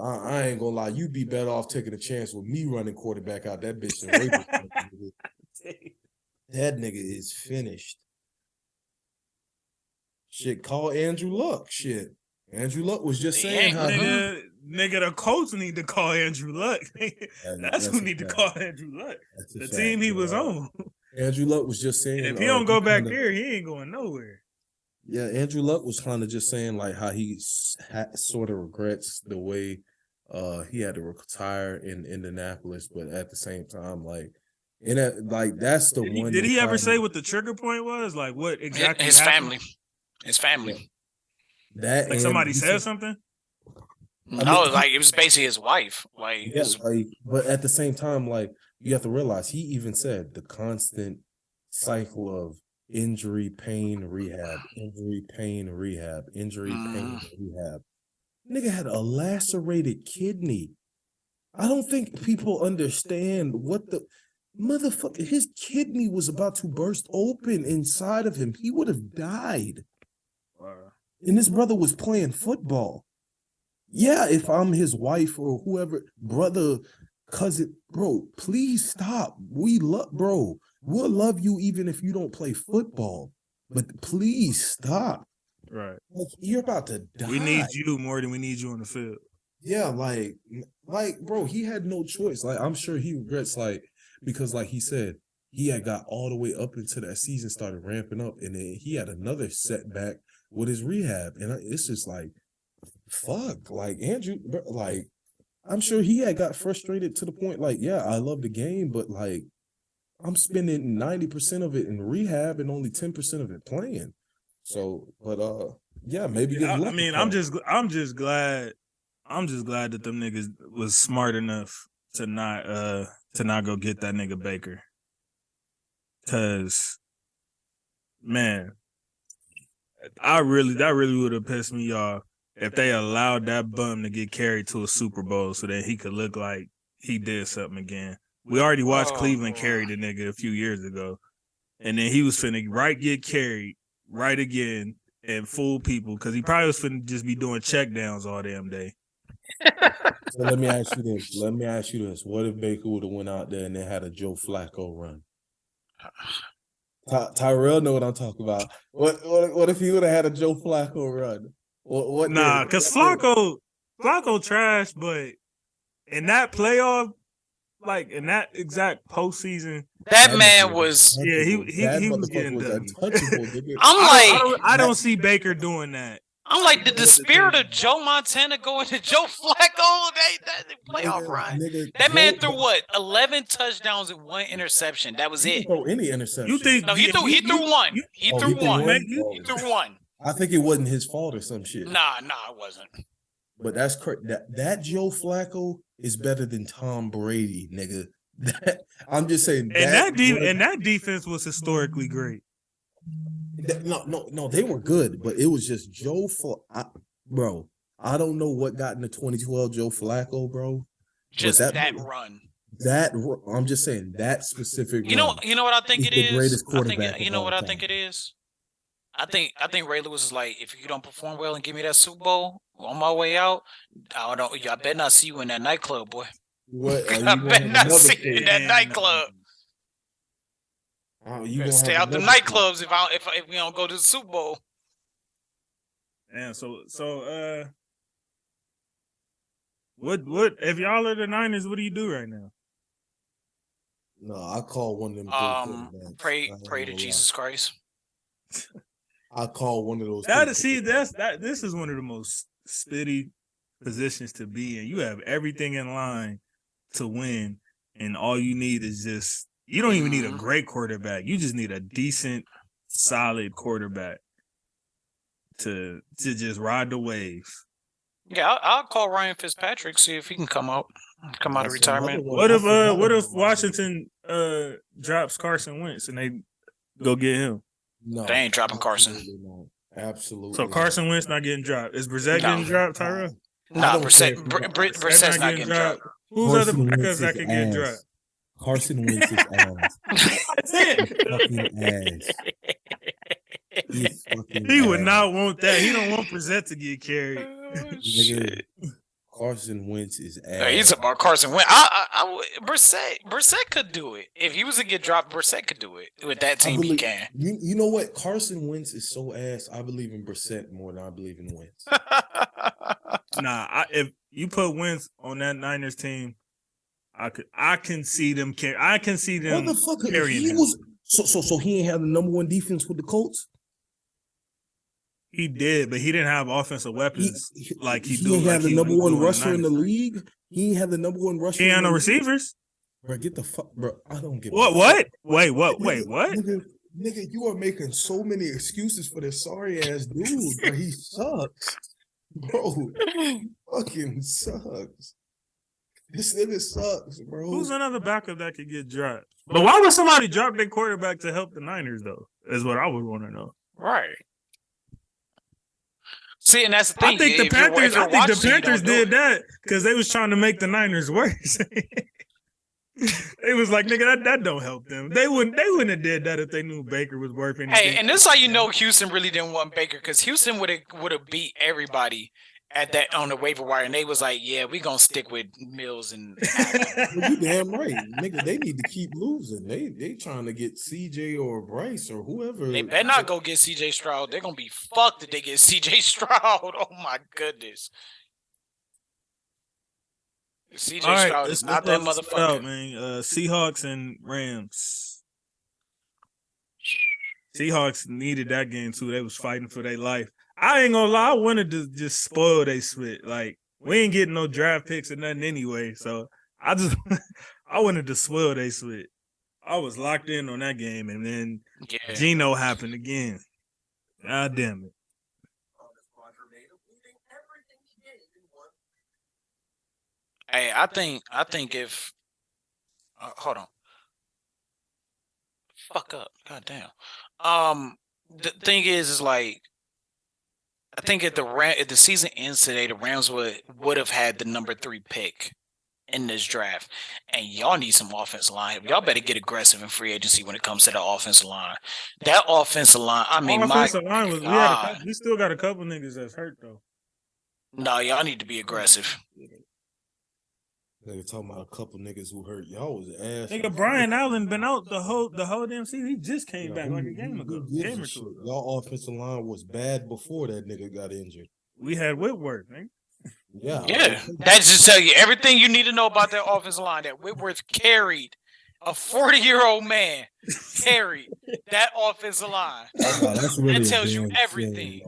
Speaker 3: I ain't gonna lie, you'd be better off taking a chance with me running quarterback out that bitch. That nigga is finished. Shit, call Andrew Luck. Shit. Andrew Luck was just saying how
Speaker 1: nigga, the Colts need to call Andrew Luck. That's who need to call Andrew Luck. The team he was on.
Speaker 3: Andrew Luck was just saying.
Speaker 1: And if he don't go back there, he ain't going nowhere.
Speaker 3: Yeah, Andrew Luck was kind of just saying like how he sort of regrets the way He had to retire in Indianapolis, but at the same time, like, that's the one.
Speaker 1: Did he ever say what the trigger point was? Like, what exactly?
Speaker 2: His
Speaker 1: happened?
Speaker 2: family. His family.
Speaker 3: That
Speaker 1: like somebody said something.
Speaker 2: No, like it was basically his wife. Like,
Speaker 3: yeah, like, but at the same time, like, you have to realize he even said the constant cycle of injury, pain, rehab, injury, pain, rehab, injury, pain, rehab. Nigga had a lacerated kidney. I don't think people understand what the motherfucker. His kidney was about to burst open inside of him. He would have died. And this brother was playing football. Yeah, if I'm his wife or whoever, brother, cousin, bro, please stop. Bro, we'll love you even if you don't play football. But please stop.
Speaker 1: Right.
Speaker 3: Like, you're about to die.
Speaker 1: We need you more than we need you on the field.
Speaker 3: Yeah, like, bro, he had no choice. Like, I'm sure he regrets, like, because like he said, he had got all the way up into that season, started ramping up, and then he had another setback with his rehab. And it's just like, fuck, like, Andrew, like, I'm sure he had got frustrated to the point, like, yeah, I love the game, but like, I'm spending 90% of it in rehab and only 10% of it playing. So, but yeah, maybe get lucky.
Speaker 1: I mean, I'm just glad that them niggas was smart enough to not go get that nigga Baker. Cause, man, that really would have pissed me off if they allowed that bum to get carried to a Super Bowl so that he could look like he did something again. We already watched Cleveland carry the nigga a few years ago, and then he was finna get carried right again and fool people because he probably was finna just be doing check downs all damn day.
Speaker 3: So let me ask you this. What if Baker would have went out there and they had a Joe Flacco run? Tyrell know what I'm talking about. What if he would have had a Joe Flacco run?
Speaker 1: Nah, because Flacco trash, but in that playoff, like in that exact postseason,
Speaker 2: that man was
Speaker 1: he was getting done. I don't see Baker doing that.
Speaker 2: I'm like, did the spirit of Joe Montana go into Joe Flacco? That playoff run. That man threw what? 11 touchdowns and 1 interception. That was it.
Speaker 3: Throw any interception.
Speaker 2: You think? No, he threw one. He threw one. He threw one.
Speaker 3: I think it wasn't his fault or some shit.
Speaker 2: Nah, it wasn't.
Speaker 3: But that's correct. That Joe Flacco is better than Tom Brady, nigga. I'm just saying.
Speaker 1: And that defense was historically great.
Speaker 3: No, they were good, but it was just Joe bro. I don't know what got in the 2012 Joe Flacco, bro.
Speaker 2: Just that run.
Speaker 3: I'm just saying that specific.
Speaker 2: You know what I think it is.
Speaker 3: The greatest quarterback.
Speaker 2: You know what I think it is. I think Ray Lewis is like, if you don't perform well and give me that Super Bowl on my way out, I better not see you in that nightclub, boy.
Speaker 3: What?
Speaker 2: I better not see you in that nightclub. You stay out the nightclubs if we don't go to the Super Bowl.
Speaker 1: Yeah. So what if y'all are the Niners? What do you do right now?
Speaker 3: No, I call one of them.
Speaker 2: Pray to Jesus Christ.
Speaker 3: I call one of those.
Speaker 1: This is one of the most spitty positions to be in. You have everything in line to win, and all you need is just. You don't even need a great quarterback. You just need a decent, solid quarterback to just ride the waves.
Speaker 2: Yeah, I'll call Ryan Fitzpatrick, see if he can come out of retirement.
Speaker 1: What if Washington drops Carson Wentz and they go get him?
Speaker 2: No, they ain't dropping Carson.
Speaker 3: Absolutely.
Speaker 1: So Carson Wentz not getting dropped. Is Brissett getting dropped, Tyrell?
Speaker 2: No, Brissett's not getting dropped.
Speaker 1: Who's other backups that can get dropped?
Speaker 3: Carson Wentz is ass.
Speaker 1: That's it.
Speaker 3: Fucking ass.
Speaker 1: He would not want that. He don't want Brissett to get carried.
Speaker 3: Nigga, Carson Wentz is ass.
Speaker 2: No, he's about Carson Wentz. Brissett could do it. If he was to get dropped, Brissett could do it. With that team, he can.
Speaker 3: You know what? Carson Wentz is so ass. I believe in Brissett more than I believe in Wentz.
Speaker 1: Nah, if you put Wentz on that Niners team, I can see them carry. I can see them carrying him.
Speaker 3: So he ain't had the number one defense with the Colts.
Speaker 1: He did, but he didn't have offensive weapons like he do.
Speaker 3: Ain't
Speaker 1: Like
Speaker 3: had the
Speaker 1: he
Speaker 3: number one
Speaker 1: do
Speaker 3: rusher in the
Speaker 1: Niners.
Speaker 3: league. He ain't had the number one rusher.
Speaker 1: He ain't
Speaker 3: in
Speaker 1: no
Speaker 3: the
Speaker 1: receivers.
Speaker 3: Bro, get the fuck, bro. I don't give
Speaker 1: What?
Speaker 3: a
Speaker 1: What?
Speaker 3: fuck.
Speaker 1: Wait, what? Wait, what?
Speaker 3: Nigga, you are making so many excuses for this sorry ass dude, but he sucks. Bro, he fucking sucks. This nigga sucks, bro.
Speaker 1: Who's another backup that could get dropped? But why would somebody drop their quarterback to help the Niners, though? Is what I would want to know.
Speaker 2: Right. See, and that's the thing.
Speaker 1: I think the Panthers did that because they was trying to make the Niners worse. They was like, nigga, that don't help them. They wouldn't have did that if they knew Baker was worth anything.
Speaker 2: Hey, and this is how you know Houston really didn't want Baker, because Houston would have beat everybody at that on the waiver wire, and they was like, yeah, we gonna stick with Mills and
Speaker 3: well, you damn right, nigga. They need to keep losing. They trying to get CJ or Bryce or whoever.
Speaker 2: They better not go get CJ Stroud. They're gonna be fucked if they get CJ Stroud. Oh my goodness. CJ Stroud is not that motherfucker.
Speaker 1: Man. Seahawks and Rams. Seahawks needed that game too. They was fighting for their life. I ain't gonna lie, I wanted to just spoil they split. Like, we ain't getting no draft picks or nothing anyway. So I wanted to spoil they split. I was locked in on that game, and then Geno happened again. God damn it.
Speaker 2: Hey, I think if hold on. Fuck up. God damn. The thing is like, I think if the season ends today, the Rams would have had the number 3 pick in this draft, and y'all need some offensive line. Y'all better get aggressive in free agency when it comes to the offensive line. That offensive line, I mean,
Speaker 1: we still got a couple niggas that's hurt though.
Speaker 2: No, y'all need to be aggressive.
Speaker 3: Nigga talking about a couple niggas who hurt. Y'all was ass.
Speaker 1: Nigga, Brian Allen been out the whole damn season. He just came back like a game ago.
Speaker 3: Y'all offensive line was bad before that nigga got injured.
Speaker 1: We had Whitworth, man.
Speaker 2: Yeah. That just tell you everything you need to know about that offensive line. That Whitworth carried a 40-year-old man carried that offensive line. That tells you everything.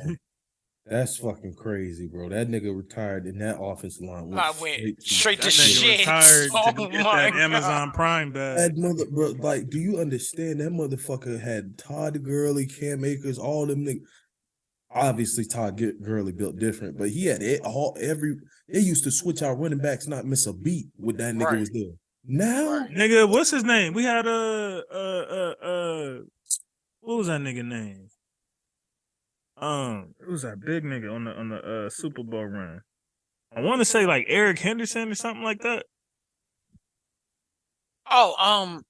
Speaker 3: That's fucking crazy, bro. That nigga retired in that offensive line.
Speaker 2: I went straight to shit.
Speaker 1: Retired to get that Amazon Prime bag.
Speaker 3: That mother, bro, like, do you understand? That motherfucker had Todd Gurley, Cam Akers, all them niggas. Obviously, Todd Gurley built different, but he had every. They used to switch out running backs, not miss a beat with that nigga was there. Now,
Speaker 1: nigga, what's his name? We had what was that nigga name? It was that big nigga on the Super Bowl run. I want to say like Eric Henderson or something like that.
Speaker 2: Oh,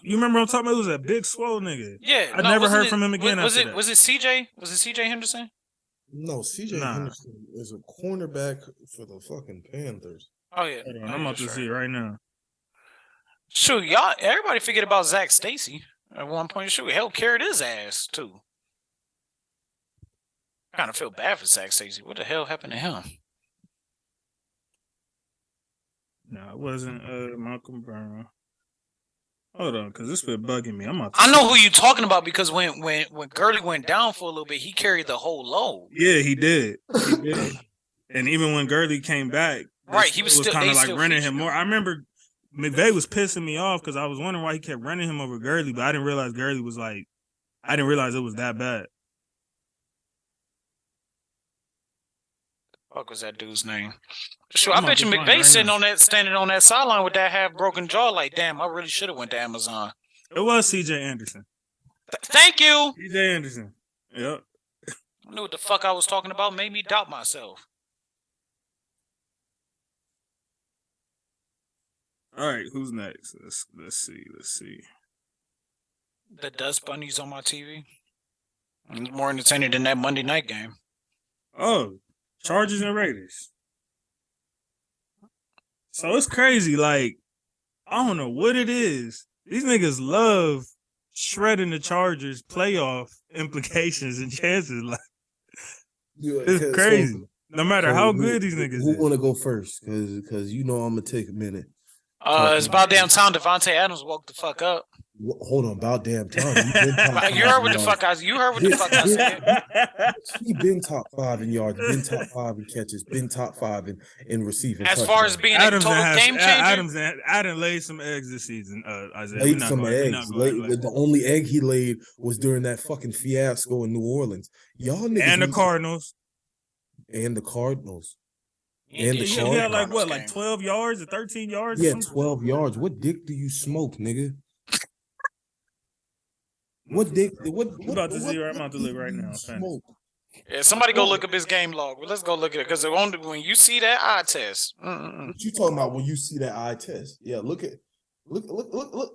Speaker 1: you remember I'm talking about? It was that big swole nigga.
Speaker 2: Yeah,
Speaker 1: I never heard from him again.
Speaker 2: Was it CJ? Was it CJ Henderson?
Speaker 3: No, CJ Henderson is a cornerback for the fucking Panthers.
Speaker 2: Oh yeah,
Speaker 1: I'm about to see it right now.
Speaker 2: Shoot, y'all, everybody forget about Zach Stacy at one point. Shoot, helped carry his ass too. I kind of feel bad for Zach Stacy. What the hell happened to him?
Speaker 1: No, it wasn't Malcolm Brown. Hold on, because this been bugging me.
Speaker 2: I know who you talking about, because when Gurley went down for a little bit, he carried the whole load.
Speaker 1: Yeah, he did. And even when Gurley came back,
Speaker 2: right, he was
Speaker 1: kind of like running him more. I remember McVay was pissing me off because I was wondering why he kept running him over Gurley, but I didn't realize Gurley was like, I didn't realize it was that bad.
Speaker 2: What was that dude's name? Sure, I bet you McVay standing on that sideline with that half broken jaw. Like, damn, I really should have went to Amazon.
Speaker 1: It was C.J. Anderson.
Speaker 2: Thank you,
Speaker 1: C.J. Anderson. Yep.
Speaker 2: I knew what the fuck I was talking about. Made me doubt myself.
Speaker 1: All right, who's next? Let's see.
Speaker 2: The Dust Bunnies on my TV. It's more entertaining than that Monday night game.
Speaker 1: Oh. Chargers and Raiders. So it's crazy. Like, I don't know what it is. These niggas love shredding the Chargers' playoff implications and chances. Like, it's crazy. No matter how good these niggas
Speaker 3: who want to go first? Because you know I'm going to take a minute.
Speaker 2: It's about damn time Devontae Adams woke the fuck up.
Speaker 3: Hold on, about damn time.
Speaker 2: You heard what the fuck I said.
Speaker 3: He been top 5 in yards, been top 5 in catches, been top 5 in receiving.
Speaker 2: As far as being a total game changer,
Speaker 1: Adams laid some eggs this season. Isaiah,
Speaker 3: laid some eggs. The only egg he laid was during that fucking fiasco in New Orleans. Y'all niggas
Speaker 1: and the Cardinals.
Speaker 3: And the Cardinals.
Speaker 1: He had like 12 yards or 13 yards?
Speaker 3: Yeah, 12 yards. What dick do you smoke, nigga? What dick? What
Speaker 1: I'm about to see? I'm about to look right now.
Speaker 3: Smoke.
Speaker 2: Yeah, somebody go look up his game log. Let's go look at it because when you see that eye test.
Speaker 3: What you talking about when you see that eye test? Yeah, look.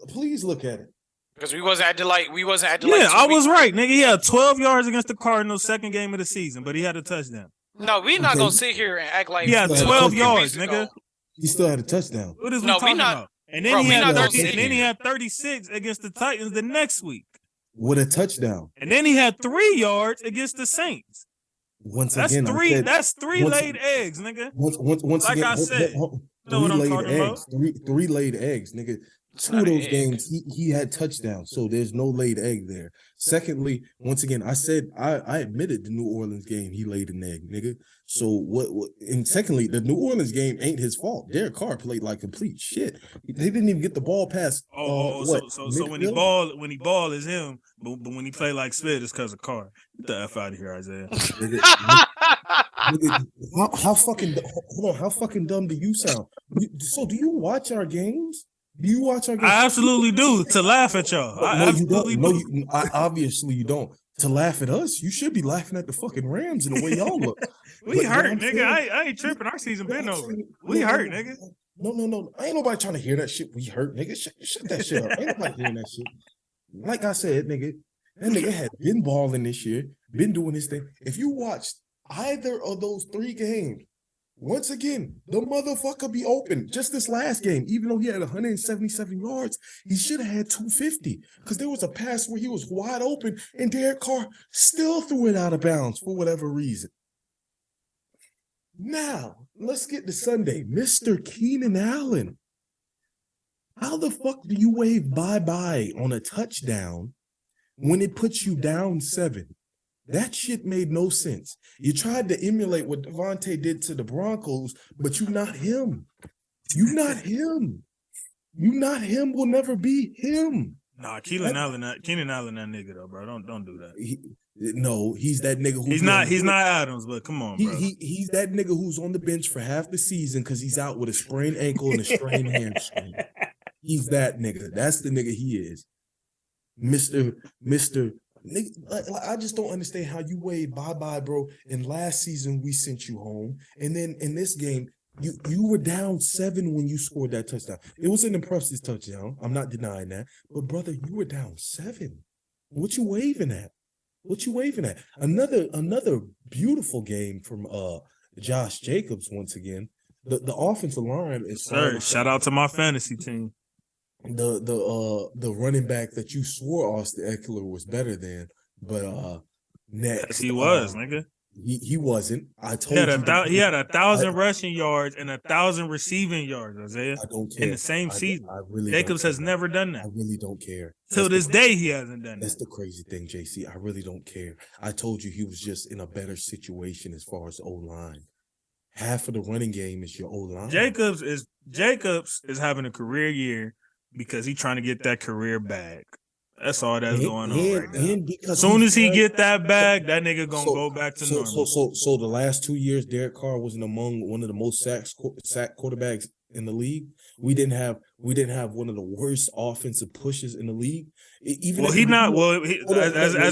Speaker 3: Please look at it.
Speaker 2: Because we wasn't acting like.
Speaker 1: Yeah, I was right, nigga. He had 12 yards against the Cardinals, second game of the season, but he had a touchdown.
Speaker 2: No, we're not gonna sit here and act like
Speaker 1: he had 12 yards, nigga.
Speaker 3: He still had a touchdown.
Speaker 1: What is we talking about? And then he had 36 against the Titans the next week.
Speaker 3: With a touchdown.
Speaker 1: And then he had 3 yards against the Saints.
Speaker 3: That's
Speaker 1: three laid eggs, nigga.
Speaker 3: Once
Speaker 1: like
Speaker 3: again,
Speaker 1: I said,
Speaker 3: three laid eggs, nigga. 2 of those games he had touchdowns, so there's no laid egg there. Secondly, once again, I said I admitted the New Orleans game he laid an egg, nigga. So what? And secondly, the New Orleans game ain't his fault. Derek Carr played like complete shit. They didn't even get the ball past.
Speaker 1: So when he ball is him, but when he play like Smith, it's because of Carr. Get the F out of here, Isaiah.
Speaker 3: Nigga, how fucking dumb do you sound? So do you watch our games? Do you watch our games?
Speaker 1: I absolutely do, to laugh at y'all.
Speaker 3: Obviously you don't. To laugh at us, you should be laughing at the fucking Rams in the way y'all look.
Speaker 1: We hurt, nigga. I ain't tripping. Our season been over. We hurt, nigga.
Speaker 3: No. Ain't nobody trying to hear that shit. We hurt, nigga. Shut that shit up. Ain't nobody hearing that shit. Like I said, nigga, that nigga had been balling this year, been doing his thing. If you watched either of those 3 games, once again, the motherfucker be open. Just this last game, even though he had 177 yards, he should have had 250 because there was a pass where he was wide open and Derek Carr still threw it out of bounds for whatever reason. Now, let's get to Sunday. Mr. Keenan Allen. How the fuck do you wave bye-bye on a touchdown when it puts you down 7? That shit made no sense. You tried to emulate what Devontae did to the Broncos, but you're not him. You're not him. You not him will never be him.
Speaker 1: Nah, Keenan Allen, that nigga though, bro. Don't do that.
Speaker 3: He's that nigga.
Speaker 1: He's not Adams, but come on, bro.
Speaker 3: He's that nigga who's on the bench for half the season because he's out with a sprained ankle and a strained hamstring. He's that nigga. That's the nigga he is. Mr. Nigga, I just don't understand how you waved bye-bye, bro. And last season we sent you home, and then in this game you were down 7 when you scored that touchdown. It was an impressive touchdown. I'm not denying that, but brother, you were down 7. What you waving at? Another beautiful game from Josh Jacobs once again. The offensive line is
Speaker 1: shout out to my fantasy team.
Speaker 3: The running back that you swore Austin Eckler was better than, but next
Speaker 1: he was, nigga.
Speaker 3: He wasn't. I told you
Speaker 1: he had 1,000 rushing yards and 1,000 receiving yards, Isaiah.
Speaker 3: I don't care.
Speaker 1: In the same season.
Speaker 3: I really
Speaker 1: Jacobs has never done that.
Speaker 3: I really don't care.
Speaker 1: Till this day, he hasn't done that.
Speaker 3: That's the crazy thing, JC. I really don't care. I told you he was just in a better situation as far as O-line. Half of the running game is your O-line.
Speaker 1: Jacobs is having a career year because he's trying to get that career bag. That's all that's going on right now. As soon as he get that bag, that nigga gonna go back to normal.
Speaker 3: So the last 2 years, Derek Carr wasn't among one of the most sack quarterbacks in the league. We didn't have one of the worst offensive pushes in the league. As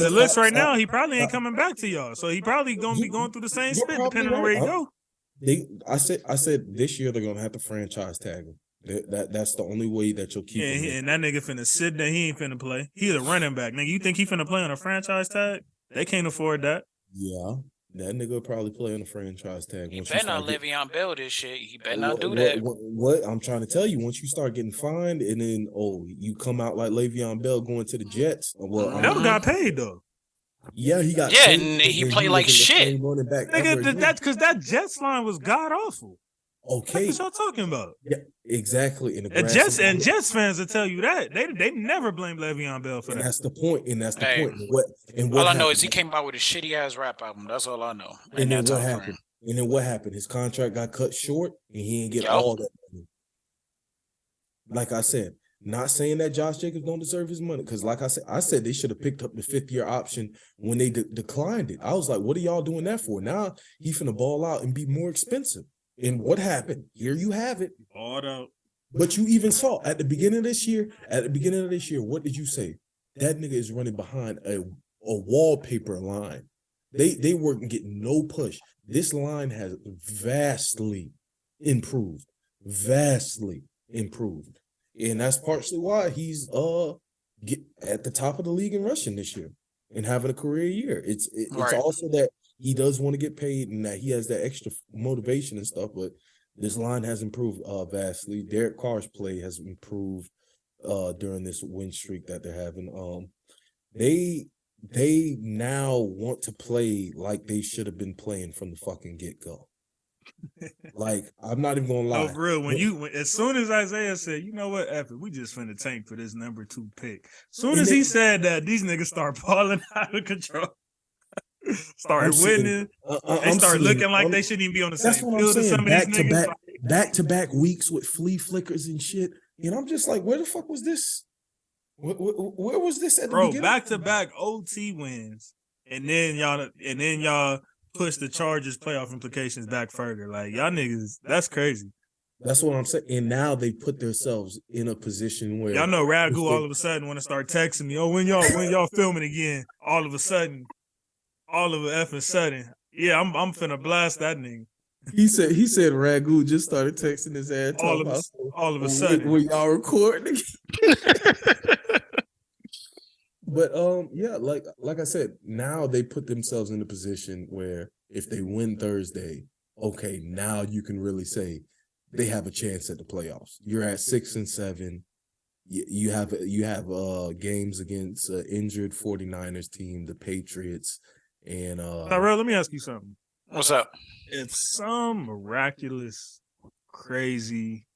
Speaker 3: it looks right now, he probably ain't coming back to y'all. So he probably gonna be going through the same spit depending on where he go. I said this year they're gonna have to franchise tag him. That's the only way that you'll keep him.
Speaker 1: And that nigga finna sit there. He ain't finna play. He's a running back. Nigga, you think he finna play on a franchise tag? They can't afford that.
Speaker 3: Yeah. That nigga will probably play on a franchise tag.
Speaker 2: He better not Le'Veon Bell this shit. He better not do that.
Speaker 3: What I'm trying to tell you, once you start getting fined and then, you come out like Le'Veon Bell going to the Jets.
Speaker 1: Bell got paid, though.
Speaker 3: Yeah, he got
Speaker 2: paid. Yeah, and he played like shit.
Speaker 1: Nigga, that's because that Jets line was god-awful.
Speaker 3: Okay,
Speaker 1: What y'all talking about?
Speaker 3: yeah, exactly. And
Speaker 1: Jets fans will tell you that they never blame Le'Veon Bell for that.
Speaker 3: That's the point. And that's the
Speaker 2: Hey,
Speaker 3: point. And what
Speaker 2: all I know
Speaker 3: happened?
Speaker 2: is he came out with a shitty ass rap album. That's all I know.
Speaker 3: And then what happened? And then what happened? His contract got cut short, and he didn't get all that money. Like I said, not saying that Josh Jacobs don't deserve his money, because like I said they should have picked up the 5th-year option when they declined it. I was like, what are y'all doing that for? Now he finna ball out and be more expensive. And what happened? Here you have it.
Speaker 1: Balled out.
Speaker 3: But you even saw at the beginning of this year, what did you say? That nigga is running behind a wallpaper line. They weren't getting no push. This line has vastly improved. And that's partially why he's at the top of the league in rushing this year and having a career year. It's
Speaker 2: Right.
Speaker 3: also that he does want to get paid and that he has that extra motivation and stuff, but this line has improved vastly. Derek Carr's play has improved during this win streak that they're having. They now want to play like they should have been playing from the fucking get-go. Like, I'm not even gonna lie.
Speaker 1: No, for real. As soon as Isaiah said, you know what, F it, we just finna tank for this number 2 pick. As soon as he said that, these niggas start falling out of control. Started winning. They start looking like they shouldn't even be on the same field as some of these niggas.
Speaker 3: Back-to-back weeks with flea flickers and shit. And I'm just like, where the fuck was this? Where was this at the beginning?
Speaker 1: Back-to-back OT wins. And then y'all push the Chargers playoff implications back further. Like, y'all niggas, that's crazy.
Speaker 3: That's what I'm saying. And now they put themselves in a position where
Speaker 1: y'all know Ragu all of a sudden want to start texting me. Oh, when y'all filming again? All of a sudden, yeah, I'm finna blast that nigga.
Speaker 3: He said Ragu just started texting his ass.
Speaker 1: All of a sudden,
Speaker 3: when y'all recording. But yeah, like I said, now they put themselves in a position where if they win Thursday, okay, now you can really say they have a chance at the playoffs. You're at 6-7. You have games against injured 49ers team, the Patriots, and
Speaker 1: Tyrell, let me ask you something.
Speaker 2: What's up?
Speaker 1: If some miraculous, crazy,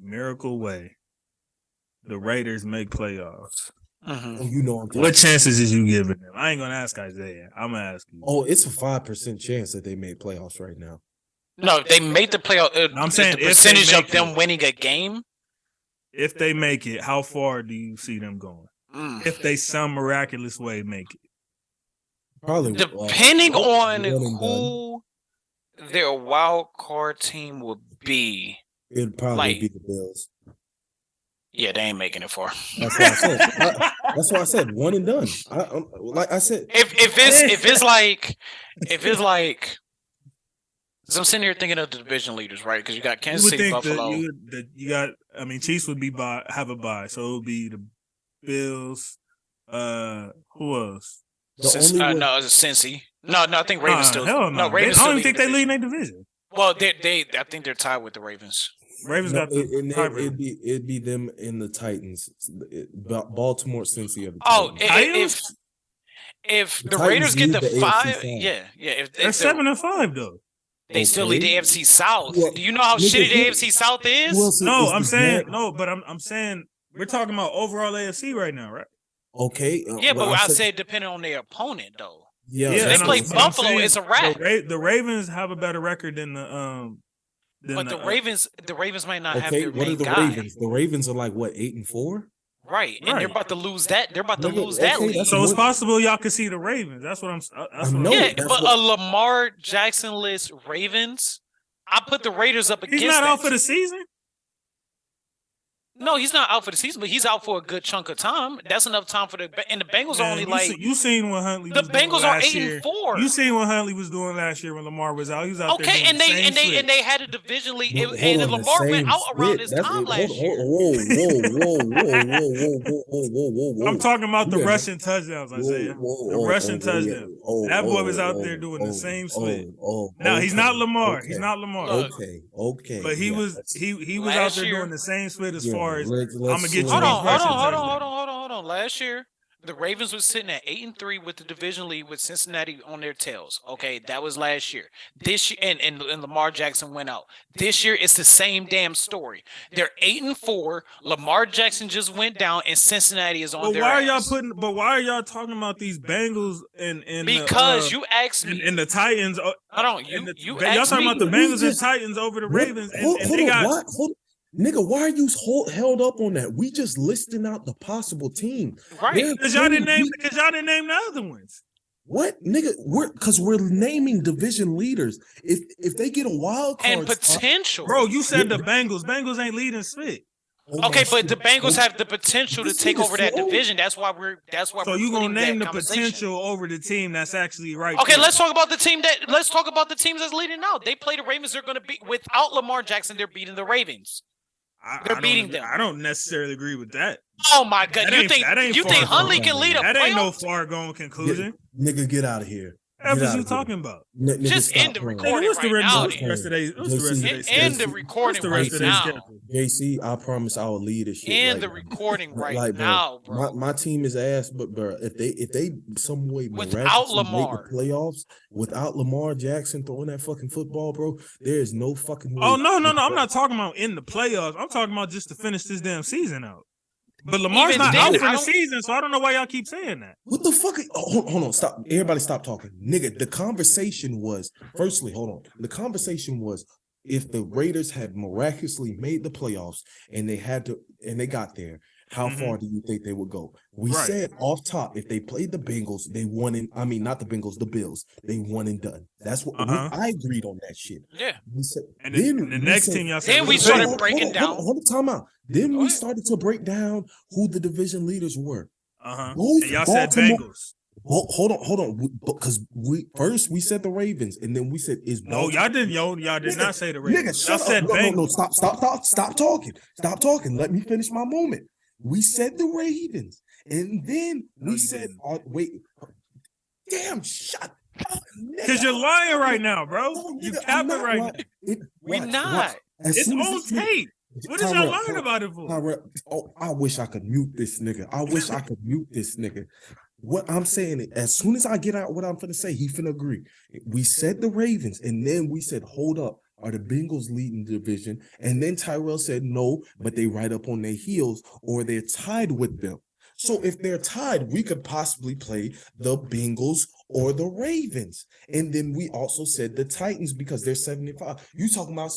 Speaker 1: miracle way the Raiders make playoffs,
Speaker 3: you know
Speaker 1: what chances is you giving them? I ain't gonna ask Isaiah. I'm gonna ask you.
Speaker 3: Oh, it's a 5% chance that they make playoffs right now.
Speaker 2: No, they made the playoff.
Speaker 1: I'm saying
Speaker 2: the percentage of them winning a game.
Speaker 1: If they make it, how far do you see them going? If they some miraculous way make it,
Speaker 3: probably
Speaker 2: depending on who their wild card team would be.
Speaker 3: It'd probably be the Bills.
Speaker 2: Yeah, they ain't making it far.
Speaker 3: That's what I said. That's why I said one and done. Like I said,
Speaker 2: if it's like, so I'm sitting here thinking of the division leaders, right? Because you got Kansas City, Buffalo.
Speaker 1: Chiefs would have a bye, so it would be the Bills. Who else?
Speaker 2: No, it's Cincy. No, I think Ravens still.
Speaker 1: Hell no,
Speaker 2: Ravens.
Speaker 1: I don't even think they lead in their division.
Speaker 2: Well, I think they're tied with the Ravens.
Speaker 1: Ravens got
Speaker 3: it'd be them in the Titans, Baltimore, Cincy.
Speaker 2: If the Raiders get the 5, yeah. If
Speaker 1: they're 7-5 though,
Speaker 2: they still lead the AFC South. Well, do you know how shitty the AFC South is?
Speaker 1: No, I'm saying I'm saying we're talking about overall AFC right now, right?
Speaker 3: Okay.
Speaker 2: Yeah, but I said depending on their opponent though.
Speaker 3: Yeah,
Speaker 2: if they play Buffalo, it's a wrap.
Speaker 1: The Ravens have a better record than the
Speaker 2: But the Ravens might not have their
Speaker 3: main
Speaker 2: guy.
Speaker 3: Ravens? The Ravens are like what, 8-4?
Speaker 2: Right, and they're about to lose that. They're about to lose that lead.
Speaker 1: So it's possible y'all could see the Ravens. That's what I'm.
Speaker 2: A Lamar Jackson-less Ravens. I put the Raiders up against.
Speaker 1: He's not out for the season.
Speaker 2: No, he's not out for the season, but he's out for a good chunk of time. That's enough time for and the Bengals are only
Speaker 1: you seen what Huntley.
Speaker 2: The Bengals are 8-4.
Speaker 1: You seen what Huntley was doing last year when Lamar was out. He was out there.
Speaker 2: Okay, and they had a division lead, and Lamar went out around this time last year.
Speaker 3: Whoa.
Speaker 1: I'm talking about the rushing touchdowns, Isaiah. The rushing touchdowns. That boy was out there doing the same split. Now he's not Lamar. He's not Lamar.
Speaker 3: Okay.
Speaker 1: But he was out there doing the same split as far. I'm gonna get you.
Speaker 2: Hold on. Last year, The Ravens were sitting at 8-3 with the division lead with Cincinnati on their tails. Okay, that was last year. This year, and Lamar Jackson went out. This year, it's the same damn story. They're 8-4. Lamar Jackson just went down, and Cincinnati is on their ass.
Speaker 1: But why are y'all talking about these Bengals and
Speaker 2: because you asked me
Speaker 1: and the Titans?
Speaker 2: Hold on, you
Speaker 1: y'all talking about the Bengals and Titans over the Ravens?
Speaker 3: Nigga, why are you held up on that? We just listing out the possible team,
Speaker 2: right?
Speaker 1: Because y'all didn't name the other ones.
Speaker 3: What, nigga? We're naming division leaders. If they get a wild card
Speaker 2: and potential,
Speaker 1: bro. You said the Bengals. Bengals ain't leading split.
Speaker 2: Okay, but the Bengals have the potential to take over that division. That's why we're.
Speaker 1: So you gonna name the potential over the team that's actually right.
Speaker 2: Okay, let's talk about the team Let's talk about the teams that's leading now. They play the Ravens. They're gonna be without Lamar Jackson. They're beating the Ravens. They're beating them.
Speaker 1: I don't necessarily agree with that.
Speaker 2: Oh my god! You think Hundley can lead a playoff?
Speaker 1: That ain't no far going conclusion.
Speaker 3: Nigga, get out of here.
Speaker 1: What you talking about?
Speaker 2: Just end the recording right now.
Speaker 1: What's the rest of the
Speaker 2: End the recording right now.
Speaker 3: JC, I promise I will lead this shit.
Speaker 2: End the recording right now, bro.
Speaker 3: My team is ass, but bro, if they some way
Speaker 2: without Lamar
Speaker 3: make the playoffs without Lamar Jackson throwing that fucking football, bro, there is no fucking way.
Speaker 1: Oh no! I'm not talking about in the playoffs. I'm talking about just to finish this damn season out. But Lamar's not out for the season, so I don't know why y'all keep saying that.
Speaker 3: What the fuck? Hold on, stop. Everybody stop talking. Nigga, the conversation was, firstly, hold on. The conversation was if the Raiders had miraculously made the playoffs and they got there, how far do you think they would go? We said off top, if they played the Bengals, they won not the Bengals, the Bills. They won and done. That's what I agreed on that shit.
Speaker 2: Yeah.
Speaker 3: We said,
Speaker 1: and then the next team y'all said.
Speaker 2: Then we started breaking down.
Speaker 3: Hold on, time out. Then we started to break down who the division leaders were.
Speaker 1: And y'all said Bengals.
Speaker 3: Hold on, because we said the Ravens, and then we said is
Speaker 1: Baltimore. No, y'all did not say the Ravens.
Speaker 3: Nigga,
Speaker 1: y'all said Bengals.
Speaker 3: No, stop talking. Let me finish my moment. We said the Ravens, and then we said, wait, damn, shut up,
Speaker 1: because you're lying right now, bro. You capping right now.
Speaker 2: We're not.
Speaker 1: It's on tape. What is y'all lying about it for?
Speaker 3: I wish I could mute this nigga. What I'm saying is, as soon as I get out what I'm finna say, he finna agree. We said the Ravens, and then we said, hold up, are the Bengals leading the division? And then Tyrell said no, but they right up on their heels, or they're tied with them. So if they're tied, we could possibly play the Bengals or the Ravens. And then we also said the Titans because they're 7-5. You talking about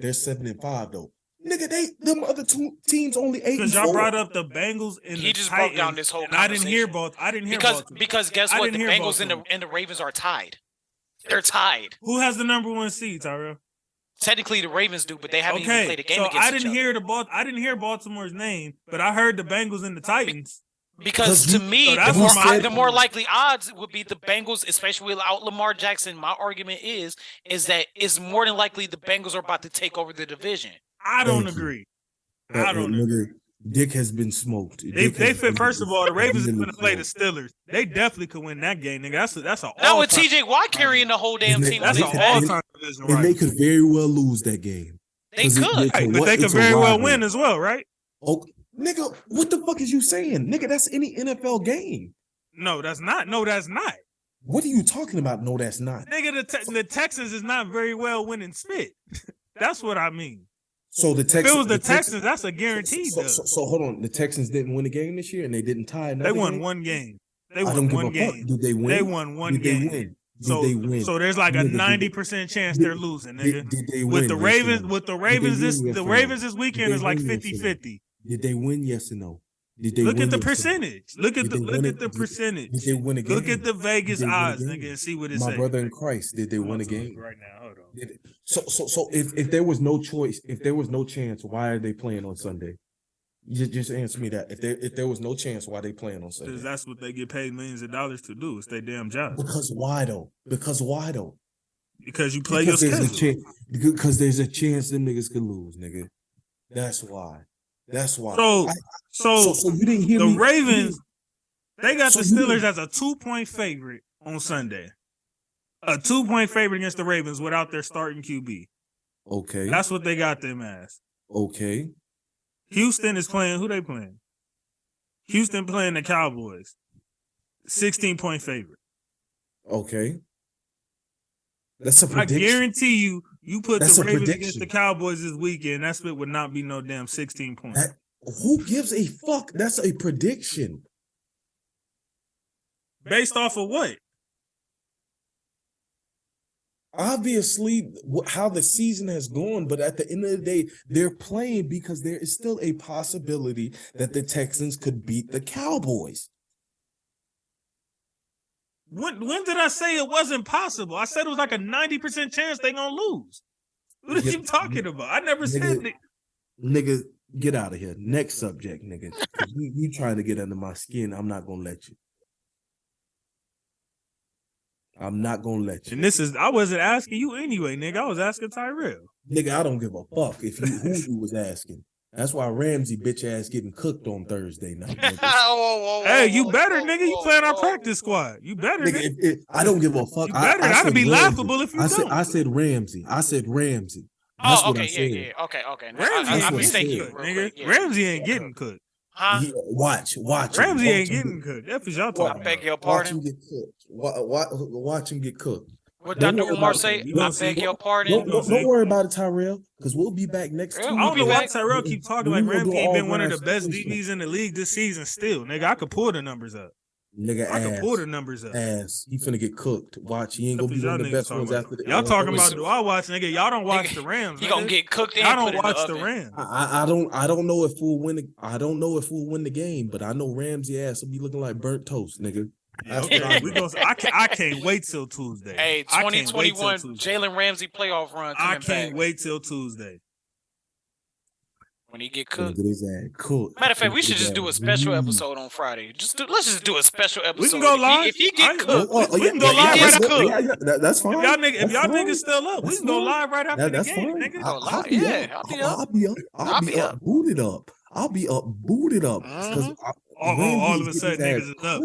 Speaker 3: they're 7-5 though. Nigga, them other two teams only 8-4.
Speaker 1: Because y'all brought up the Bengals and
Speaker 2: he just broke down this whole conversation.
Speaker 1: I didn't hear both.
Speaker 2: Because guess what? The Bengals and the Ravens are tied. They're tied.
Speaker 1: Who has the number 1 seed, Tyrell?
Speaker 2: Technically, the Ravens do, but they haven't even played a game against
Speaker 1: I didn't hear Baltimore's name, but I heard the Bengals and the Titans.
Speaker 2: Because to me, the more likely odds would be the Bengals, especially without Lamar Jackson. My argument is that it's more than likely the Bengals are about to take over the division.
Speaker 1: I don't agree. I don't agree.
Speaker 3: Dick has been smoked.
Speaker 1: First of all, the Ravens are going to play the Steelers. They definitely could win that game, nigga. That's an all.
Speaker 2: Now with TJ Watt carrying the whole damn team,
Speaker 1: that's an all-time division, right?
Speaker 3: And they could very well lose that game.
Speaker 2: They could,
Speaker 1: but they could very well win as well, right?
Speaker 3: Oh, nigga, what the fuck is you saying, nigga? That's any NFL game.
Speaker 1: No, that's not. No, that's not.
Speaker 3: What are you talking about? No, that's not.
Speaker 1: Nigga, the Texans is not very well winning spit. That's what I mean.
Speaker 3: So the Texans,
Speaker 1: if it was the Texans, that's a guarantee.
Speaker 3: So hold on, the Texans didn't win a game this year, and they didn't tie.
Speaker 1: They won one game. They won one game.
Speaker 3: Did they win?
Speaker 1: They won one game.
Speaker 3: Did they win?
Speaker 1: So there's like a 90% chance they're losing, nigga.
Speaker 3: Did they win?
Speaker 1: With the Ravens, the Ravens this weekend is like 50-50.
Speaker 3: Did they win? Yes or no?
Speaker 1: Look at the percentage. Look at the percentage.
Speaker 3: Did they win a game?
Speaker 1: Look at the Vegas odds, nigga, and see what it says.
Speaker 3: My brother in Christ, did they win a game?
Speaker 1: Right now, hold on.
Speaker 3: So if there was no choice, if there was no chance, why are they playing on Sunday? Just answer me that. If there was no chance, why are they playing on Sunday?
Speaker 1: Because that's what they get paid millions of dollars to do. It's their damn job.
Speaker 3: Because why though? Because
Speaker 1: you play your schedule.
Speaker 3: Because there's a chance them niggas could lose, nigga. That's why.
Speaker 1: So
Speaker 3: you didn't hear
Speaker 1: the
Speaker 3: me.
Speaker 1: Ravens, they got the Steelers as a 2-point favorite on Sunday. A 2-point favorite against the Ravens without their starting QB.
Speaker 3: Okay.
Speaker 1: That's what they got them as.
Speaker 3: Okay.
Speaker 1: Houston is playing. Who they playing? Houston playing the Cowboys. 16-point favorite.
Speaker 3: Okay. That's a prediction.
Speaker 1: I guarantee you put
Speaker 3: That's
Speaker 1: the
Speaker 3: a
Speaker 1: Ravens
Speaker 3: prediction.
Speaker 1: against the Cowboys this weekend, that split would not be no damn 16 points.
Speaker 3: Who gives a fuck? That's a prediction.
Speaker 1: Based off of what?
Speaker 3: Obviously, how the season has gone, but at the end of the day, they're playing because there is still a possibility that the Texans could beat the Cowboys.
Speaker 1: When did I say it wasn't possible? I said it was like a 90% chance they're gonna lose. What are you talking about? I never said that.
Speaker 3: Nigga, get out of here. Next subject, nigga. You trying to get under my skin, I'm not gonna let you. I'm not gonna let you.
Speaker 1: And I wasn't asking you anyway, nigga. I was asking Tyrell.
Speaker 3: Nigga, I don't give a fuck if who you was asking. That's why Ramsey bitch ass getting cooked on Thursday night.
Speaker 1: Hey, you better, nigga. You playing our practice squad. You better, nigga.
Speaker 3: I don't give a fuck.
Speaker 1: You better. That'd be laughable if you don't.
Speaker 3: I said Ramsey.
Speaker 2: That's okay, yeah. Okay.
Speaker 1: Nigga. Ramsey ain't getting cooked.
Speaker 2: Huh?
Speaker 3: Watch.
Speaker 1: Ramsey ain't getting cooked. That's what y'all talking
Speaker 2: I beg
Speaker 1: about.
Speaker 2: your pardon.
Speaker 3: Watch him get cooked. Watch him get cooked.
Speaker 2: What Dr. Umar say? I beg your pardon.
Speaker 3: Don't worry about it, Tyrell, because we'll be back next Tuesday.
Speaker 1: I don't know why Tyrell keep talking like Ramsey ain't been one of the best DBs in the league this season still. Nigga, I could pull the numbers up.
Speaker 3: Nigga,
Speaker 1: I can pull the numbers up.
Speaker 3: He finna get cooked. Watch, he ain't gonna be one of the best ones after the.
Speaker 1: Y'all talking about do I watch, nigga? Y'all don't watch the Rams.
Speaker 2: He gonna get cooked.
Speaker 1: Y'all don't watch the Rams.
Speaker 3: I don't know if we'll win. I don't know if we'll win the game, but I know Ramsey ass will be looking like burnt toast, nigga.
Speaker 1: Yeah, okay. I can't wait till Tuesday.
Speaker 2: Hey, 2021 Jalen Ramsey playoff run.
Speaker 1: I can't wait till Tuesday.
Speaker 2: When he get cooked.
Speaker 3: Get his ass cooked.
Speaker 2: Matter of fact, we should just do a special episode on Friday. Let's just do a special episode.
Speaker 1: We can go live.
Speaker 2: If he get cooked,
Speaker 1: we can go live right after.
Speaker 3: That's fine.
Speaker 1: If y'all niggas still up, we can go live right after the game, nigga.
Speaker 3: I'll be up, booted up. I'll be up, booted up.
Speaker 1: All of a sudden, niggas is up.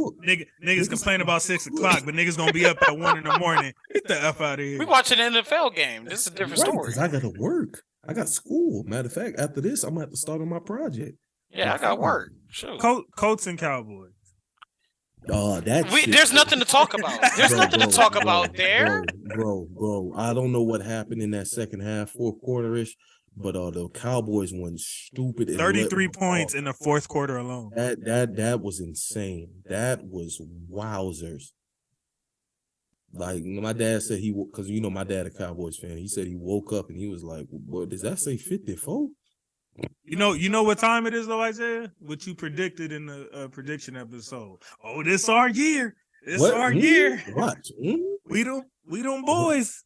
Speaker 1: Niggas complain about 6 o'clock, but niggas gonna be up at 1 in the morning. Get the F out of here.
Speaker 2: We watching an NFL game. This is a different story.
Speaker 3: Because I gotta work. I got school. Matter of fact, after this, I'm gonna have to start on my project.
Speaker 2: Yeah, I got work. Sure.
Speaker 1: Colts and Cowboys.
Speaker 3: There's
Speaker 2: nothing to talk about. There's nothing to talk about there.
Speaker 3: Bro. I don't know what happened in that second half, fourth quarter-ish, but the Cowboys went stupid.
Speaker 1: 33 points in the fourth quarter alone.
Speaker 3: That was insane. That was wowzers. Like my dad said because my dad a Cowboys fan. He said he woke up and he was like, "What does that say 54?"
Speaker 1: You know what time it is though, Isaiah? What you predicted in the prediction episode. Oh, this our year. Our year.
Speaker 3: Watch.
Speaker 1: We don't boys.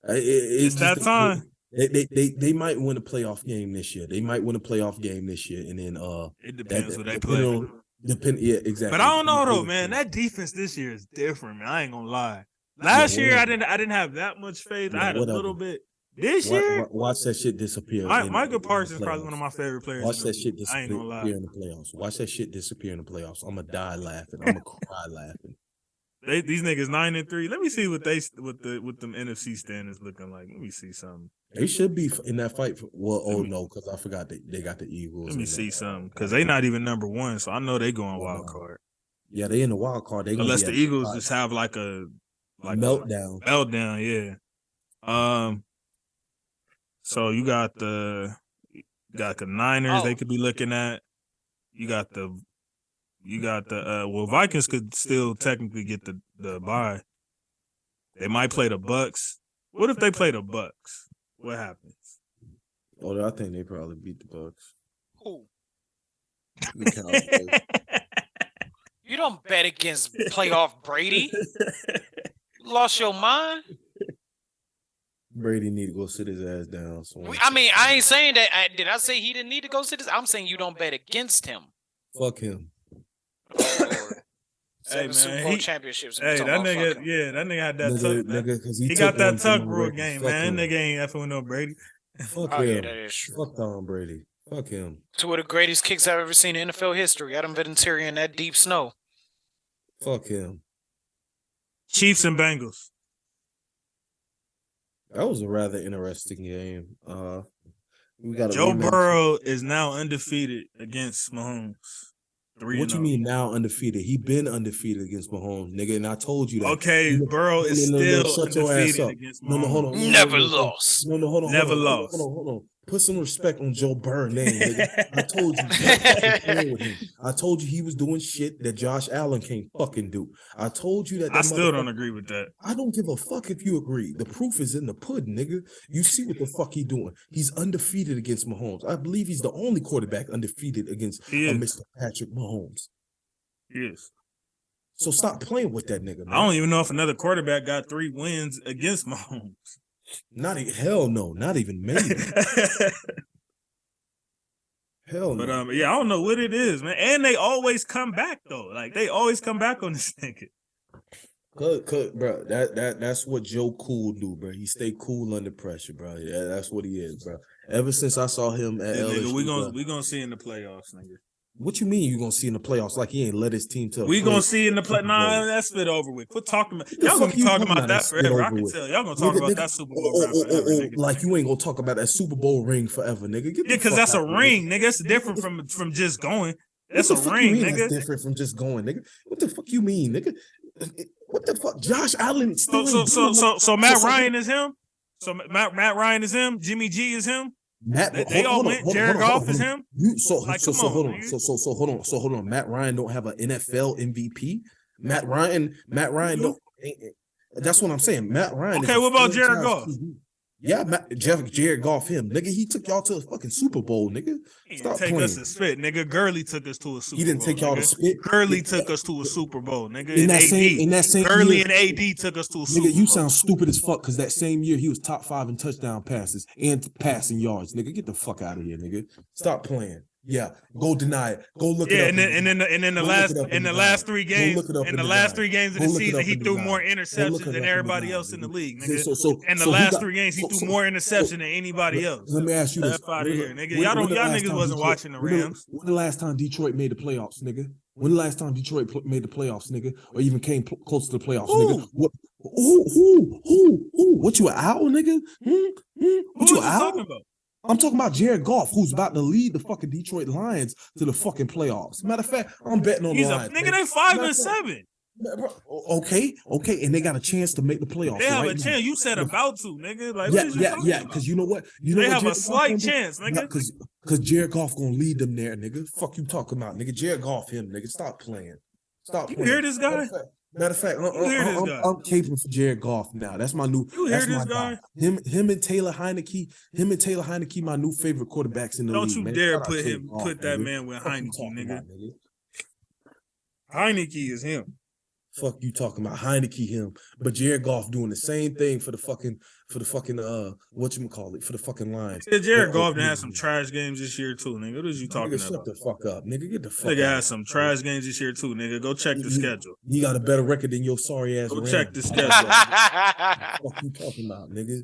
Speaker 3: It's
Speaker 1: that time.
Speaker 3: They might win a playoff game this year. And then
Speaker 1: it depends who they play.
Speaker 3: Yeah, exactly.
Speaker 1: But I don't know though, man. That defense this year is different, man. I ain't gonna lie. Last year I didn't have that much faith. I had a little bit. This year,
Speaker 3: watch that shit disappear.
Speaker 1: Michael Parsons is probably one of my favorite players.
Speaker 3: Watch that shit disappear in the playoffs. Watch that shit disappear in the playoffs. I'm gonna die laughing. I'm gonna cry laughing.
Speaker 1: These niggas 9-3. Let me see what them NFC standings looking like. Let me see something.
Speaker 3: They should be in that fight. Because I forgot they got the Eagles.
Speaker 1: Let me see something because they not even number 1, so I know they going wild card.
Speaker 3: Yeah, they in the wild card.
Speaker 1: Unless the Eagles just have like a
Speaker 3: meltdown.
Speaker 1: Yeah. So you got the Niners they could be looking at. You got the Vikings could still technically get the bye. They might play the Bucks. What if they play the Bucks? What happens?
Speaker 3: Oh, I think they probably beat the Bucks.
Speaker 2: Who? You don't bet against playoff Brady. You lost your mind.
Speaker 3: Brady need to go sit his ass down.
Speaker 2: I ain't saying that. Did I say he didn't need to go sit his? I'm saying you don't bet against him.
Speaker 3: Fuck him.
Speaker 2: Hey man, Super Bowl championships.
Speaker 1: Hey, that nigga had that tuck. He got that tuck rule game, man. That nigga ain't effing with no Brady.
Speaker 3: Fuck him. Yeah, that is true. Fuck Tom Brady. Fuck him.
Speaker 2: Two of the greatest kicks I've ever seen in NFL history. Adam Vinatieri in that deep snow.
Speaker 3: Fuck him.
Speaker 1: Chiefs and Bengals.
Speaker 3: That was a rather interesting game. We got
Speaker 1: Joe Burrow is now undefeated against Mahomes.
Speaker 3: What you mean now undefeated? He been undefeated against Mahomes, nigga, and I told you that.
Speaker 1: Okay, Burrow is still
Speaker 3: shut your ass
Speaker 1: undefeated
Speaker 3: up.
Speaker 1: against Mahomes.
Speaker 3: No, hold on.
Speaker 2: Never lost.
Speaker 3: No, hold on.
Speaker 1: Never
Speaker 3: hold
Speaker 1: lost.
Speaker 3: on. Put some respect on Joe Burrow name, nigga. I told you, stop playing with him. I told you he was doing shit that Josh Allen can't fucking do. I told you that.
Speaker 1: I still don't agree with that.
Speaker 3: I don't give a fuck if you agree. The proof is in the pudding, nigga. You see what the fuck he doing. He's undefeated against Mahomes. I believe he's the only quarterback undefeated against Mr. Patrick Mahomes.
Speaker 1: Yes.
Speaker 3: So stop playing with that nigga, man.
Speaker 1: I don't even know if another quarterback got 3 wins against Mahomes.
Speaker 3: Hell no, not even maybe. Hell no.
Speaker 1: But yeah, I don't know what it is, man. And they always come back though. Like they always come back on this nigga.
Speaker 3: Bro, that's what Joe Cool do, bro. He stay cool under pressure, bro. Yeah, that's what he is, bro. Ever since I saw him at LSU,
Speaker 1: nigga, we gonna see in the playoffs, nigga.
Speaker 3: What you mean you gonna see in the playoffs? Like he ain't led his team to.
Speaker 1: We gonna see in the play. Nah, that's spit over with. Quit talking about. Y'all gonna be talking about that forever. I can tell. Y'all gonna talk about that Super Bowl ring forever, nigga.
Speaker 3: Like you ain't gonna talk about that Super Bowl ring forever, nigga.
Speaker 1: Yeah, because that's a ring, nigga. It's different from just going. That's a ring, nigga.
Speaker 3: That's different from just going, nigga. What the fuck you mean, nigga? What the fuck? Josh Allen still.
Speaker 1: So Matt Ryan is him. So Matt Ryan is him. Jimmy G is him. They all went. Jared Goff is him.
Speaker 3: Hold on. Matt Ryan don't have an NFL MVP. Matt Ryan don't. That's what I'm saying. Matt Ryan.
Speaker 1: Okay, what about Jared Goff?
Speaker 3: Yeah, Jared Goff, him, nigga. He took y'all to a fucking Super Bowl, nigga.
Speaker 1: He didn't take us to spit, nigga. Gurley took us to a Super Bowl.
Speaker 3: He didn't take y'all to spit.
Speaker 1: Gurley took us to a Super Bowl, nigga.
Speaker 3: In that same
Speaker 1: Gurley
Speaker 3: year,
Speaker 1: and AD took us to a Super Bowl.
Speaker 3: Nigga, you sound stupid as fuck because that same year he was top 5 in touchdown passes and passing yards, nigga. Get the fuck out of here, nigga. Stop playing. Yeah, go deny it. Go look it up.
Speaker 1: And then the last 3 games of the season, he threw more interceptions than everybody else in the league, nigga. And the last 3 games, he threw more interceptions than anybody else.
Speaker 3: Let me ask you this:
Speaker 1: out of here, nigga. Y'all niggas wasn't watching the Rams.
Speaker 3: When the last time Detroit made the playoffs, nigga? When the last time Detroit made the playoffs, nigga, or even came close to the playoffs, nigga? What? Who? What you an owl, nigga? What you talking about? I'm talking about Jared Goff, who's about to lead the fucking Detroit Lions to the fucking playoffs. Matter of fact, I'm betting on the Lions.
Speaker 1: Nigga, they 5-7.
Speaker 3: Okay, and they got a chance to make the playoffs.
Speaker 1: They have a chance. You said about to, nigga. Like,
Speaker 3: yeah. Because you know what?
Speaker 1: They have a slight chance, nigga.
Speaker 3: Because Jared Goff gonna lead them there, nigga. Fuck you talking about, nigga. Jared Goff, him, nigga. Stop playing.
Speaker 1: You hear this guy?
Speaker 3: Matter of fact, I'm caping for Jared Goff now. That's my new.
Speaker 1: You hear this guy?
Speaker 3: Him and Taylor Heineke, my new favorite quarterbacks in the league.
Speaker 1: Don't you dare put that man with Heineke, nigga. Heineke is him.
Speaker 3: Fuck you talking about Heineke him, but Jared Goff doing the same thing for the fucking whatchamacallit, for the fucking Lions.
Speaker 1: Yeah, Jared Goff had some trash games this year too, nigga. What is you talking about?
Speaker 3: Shut the fuck up, nigga. Get the fuck.
Speaker 1: Nigga had some trash games this year too, nigga. Go check the schedule.
Speaker 3: You got a better record than your sorry ass.
Speaker 1: Go check the schedule.
Speaker 3: What you talking about, nigga?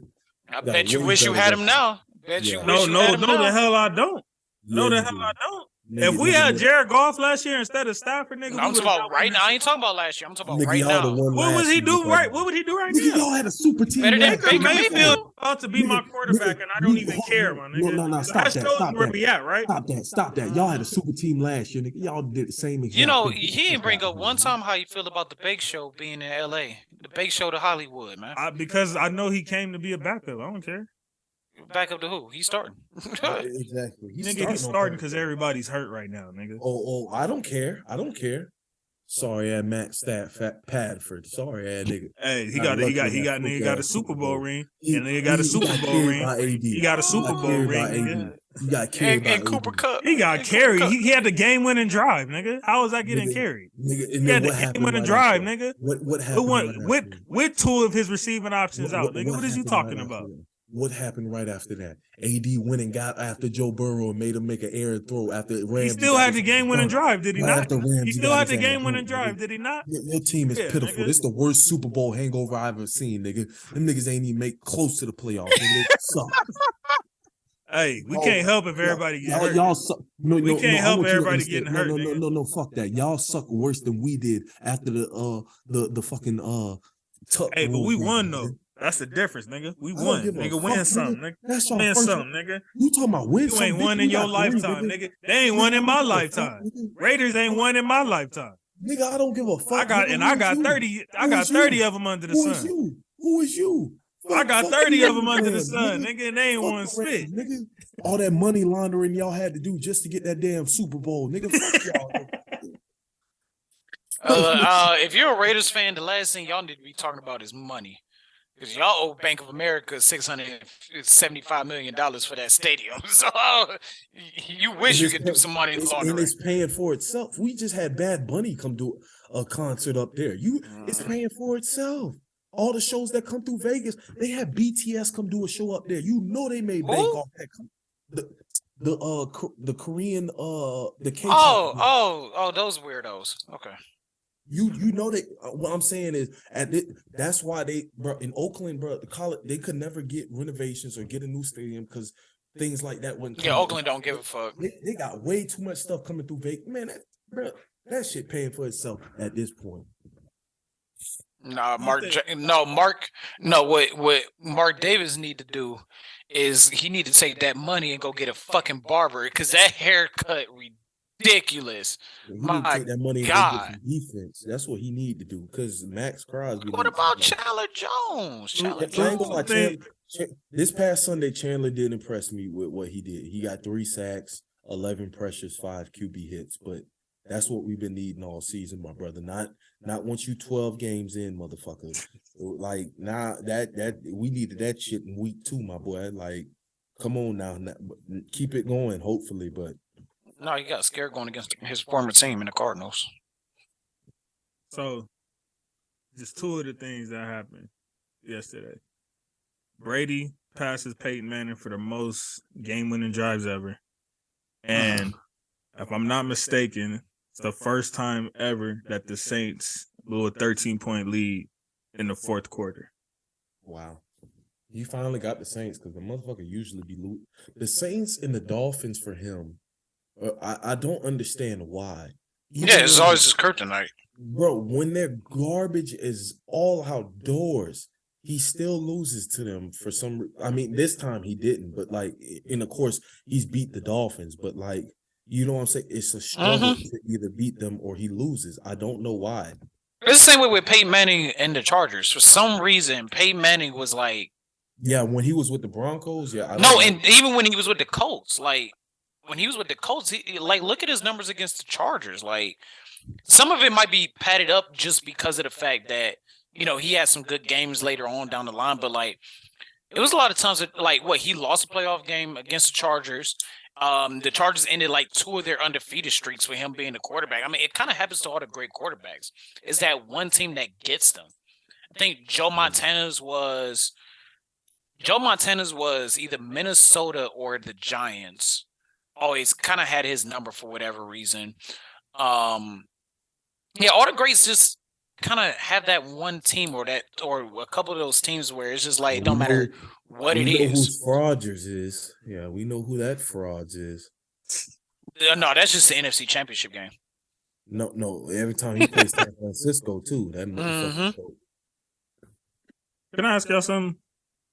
Speaker 2: I bet you wish you had him now.
Speaker 1: No, the hell I don't. No, the hell I don't. If we had Jared Goff last year instead of Stafford, nigga,
Speaker 2: I'm talking about right now. I ain't talking about last year. I'm talking about right now.
Speaker 1: What would he do right? What would he do right now?
Speaker 3: Y'all had a super team.
Speaker 2: Better than Baker
Speaker 1: Mayfield about to be my quarterback, and I don't even care, my nigga.
Speaker 3: No, stop that. Stop
Speaker 1: where we at, right?
Speaker 3: Stop that. Y'all had a super team last year, nigga. Y'all did the same exact.
Speaker 2: You know, he didn't bring up one time how you feel about the Bake Show being in L.A. The Bake Show to Hollywood, man.
Speaker 1: Because I know he came to be a backup. I don't care.
Speaker 2: Back up to who? He's starting.
Speaker 3: Exactly.
Speaker 1: He's starting because everybody's hurt right now, nigga.
Speaker 3: Oh, I don't care. Sorry, Matt Padford. Sorry, nigga.
Speaker 1: Hey, he got a Super Bowl ring. And nigga got a Super Bowl ring. He got a Super Bowl ring.
Speaker 3: He got carried by
Speaker 2: Cooper Kupp.
Speaker 1: He got carried. He had the game-winning drive, nigga. How was I getting carried?
Speaker 3: Nigga,
Speaker 1: he had the game-winning drive, nigga.
Speaker 3: What happened?
Speaker 1: With 2 of his receiving options out, nigga. What is you talking about?
Speaker 3: What happened right after that? AD went and got after Joe Burrow and made him make an error throw after Rams.
Speaker 1: He still had the game-winning drive, did he not? He still had the game-winning drive, did he not?
Speaker 3: Your team is pitiful. Nigga. This is the worst Super Bowl hangover I've ever seen, nigga. Them niggas ain't even make close to the playoffs. Nigga. They suck.
Speaker 1: Hey, we can't help if everybody get hurt.
Speaker 3: Y'all suck.
Speaker 1: We can't help everybody getting hurt.
Speaker 3: No, fuck that. Y'all suck worse than we did after the fucking
Speaker 1: Hey, but we won though. That's the difference, nigga. We
Speaker 3: I don't
Speaker 1: won,
Speaker 3: give a
Speaker 1: nigga.
Speaker 3: fuck,
Speaker 1: Win something,
Speaker 3: nigga.
Speaker 1: nigga.
Speaker 3: That's our
Speaker 1: Win
Speaker 3: first.
Speaker 1: something, nigga.
Speaker 3: You talking about win
Speaker 1: You
Speaker 3: something?
Speaker 1: ain't won
Speaker 3: Bitch,
Speaker 1: in
Speaker 3: we
Speaker 1: your
Speaker 3: got three,
Speaker 1: lifetime, nigga. They ain't won in my lifetime. Raiders ain't won in my lifetime.
Speaker 3: Nigga, I don't give a fuck.
Speaker 1: I got
Speaker 3: nigga,
Speaker 1: 30. I
Speaker 3: Who
Speaker 1: got
Speaker 3: is
Speaker 1: 30
Speaker 3: you?
Speaker 1: of them under the
Speaker 3: Who is
Speaker 1: sun.
Speaker 3: you? Who is you?
Speaker 1: I got
Speaker 3: Fuck
Speaker 1: 30
Speaker 3: the
Speaker 1: of them under the
Speaker 3: Rams,
Speaker 1: sun, nigga, and they ain't
Speaker 3: Fuck
Speaker 1: one
Speaker 3: the
Speaker 1: spit.
Speaker 3: Rams, nigga. All that money laundering y'all had to do just to get that damn Super Bowl, nigga. Fuck y'all.
Speaker 2: If you're a Raiders fan, the last thing y'all need to be talking about is money. Because y'all owe Bank of America $675 million for that stadium. So you wish you could do some money laundering.
Speaker 3: And it's paying for itself. We just had Bad Bunny come do a concert up there. It's paying for itself. All the shows that come through Vegas, they had BTS come do a show up there. You know they made bank off that. The Korean the K-pop.
Speaker 2: Oh, those weirdos. Okay.
Speaker 3: You know that what I'm saying is that's why they, bro, in Oakland, bro, they could never get renovations or get a new stadium because things like that wouldn't come.
Speaker 2: Yeah, Oakland don't give a fuck.
Speaker 3: They got way too much stuff coming through Vegas. Man, that shit paying for itself at this point.
Speaker 2: Nah, what Mark Davis need to do is he need to take that money and go get a fucking barber because that haircut ridiculous.
Speaker 3: He need to take that money and go get some defense. That's what he need to do because Max Crosby.
Speaker 2: What about Chandler Jones?
Speaker 3: This past Sunday, Chandler did impress me with what he did. He got 3 sacks, 11 pressures, 5 QB hits, but that's what we've been needing all season, my brother. Not once you 12 games in, motherfucker. Like now that we needed that shit in week 2, my boy. Like, come on now, keep it going, hopefully. But
Speaker 2: no, he got scared going against his former team in the Cardinals.
Speaker 1: So, just 2 of the things that happened yesterday. Brady passes Peyton Manning for the most game-winning drives ever, and if I'm not mistaken, it's the first time ever that the Saints blew a 13-point lead in the 4th quarter.
Speaker 3: Wow. He finally got the Saints because the motherfucker usually be losing. The Saints and the Dolphins for him, I don't understand why.
Speaker 2: It's always his kryptonite.
Speaker 3: Bro, when their garbage is all outdoors, he still loses to them for some. I mean, this time he didn't, but like, and of course, he's beat the Dolphins, but like, you know what I'm saying? It's a struggle to either beat them or he loses. I don't know why.
Speaker 2: It's the same way with Peyton Manning and the Chargers. For some reason, Peyton Manning was like,
Speaker 3: yeah, when he was with the Broncos, yeah.
Speaker 2: And even when he was with the Colts, like when he was with the Colts, he, like look at his numbers against the Chargers. Like some of it might be padded up just because of the fact that he had some good games later on down the line, but like it was a lot of times that he lost a playoff game against the Chargers. The Chargers ended like 2 of their undefeated streaks with him being the quarterback. I mean, it kind of happens to all the great quarterbacks. It's that one team that gets them. I think Joe Montana's was either Minnesota or the Giants. Always kind of had his number for whatever reason. All the greats just kind of have that one team or a couple of those teams where it's just like it don't matter what it is.
Speaker 3: Who Frauders is? Yeah, we know who that frauds is.
Speaker 2: No, that's just the NFC Championship game.
Speaker 3: No. Every time he plays San Francisco too, that motherfucker.
Speaker 1: Can I ask y'all something?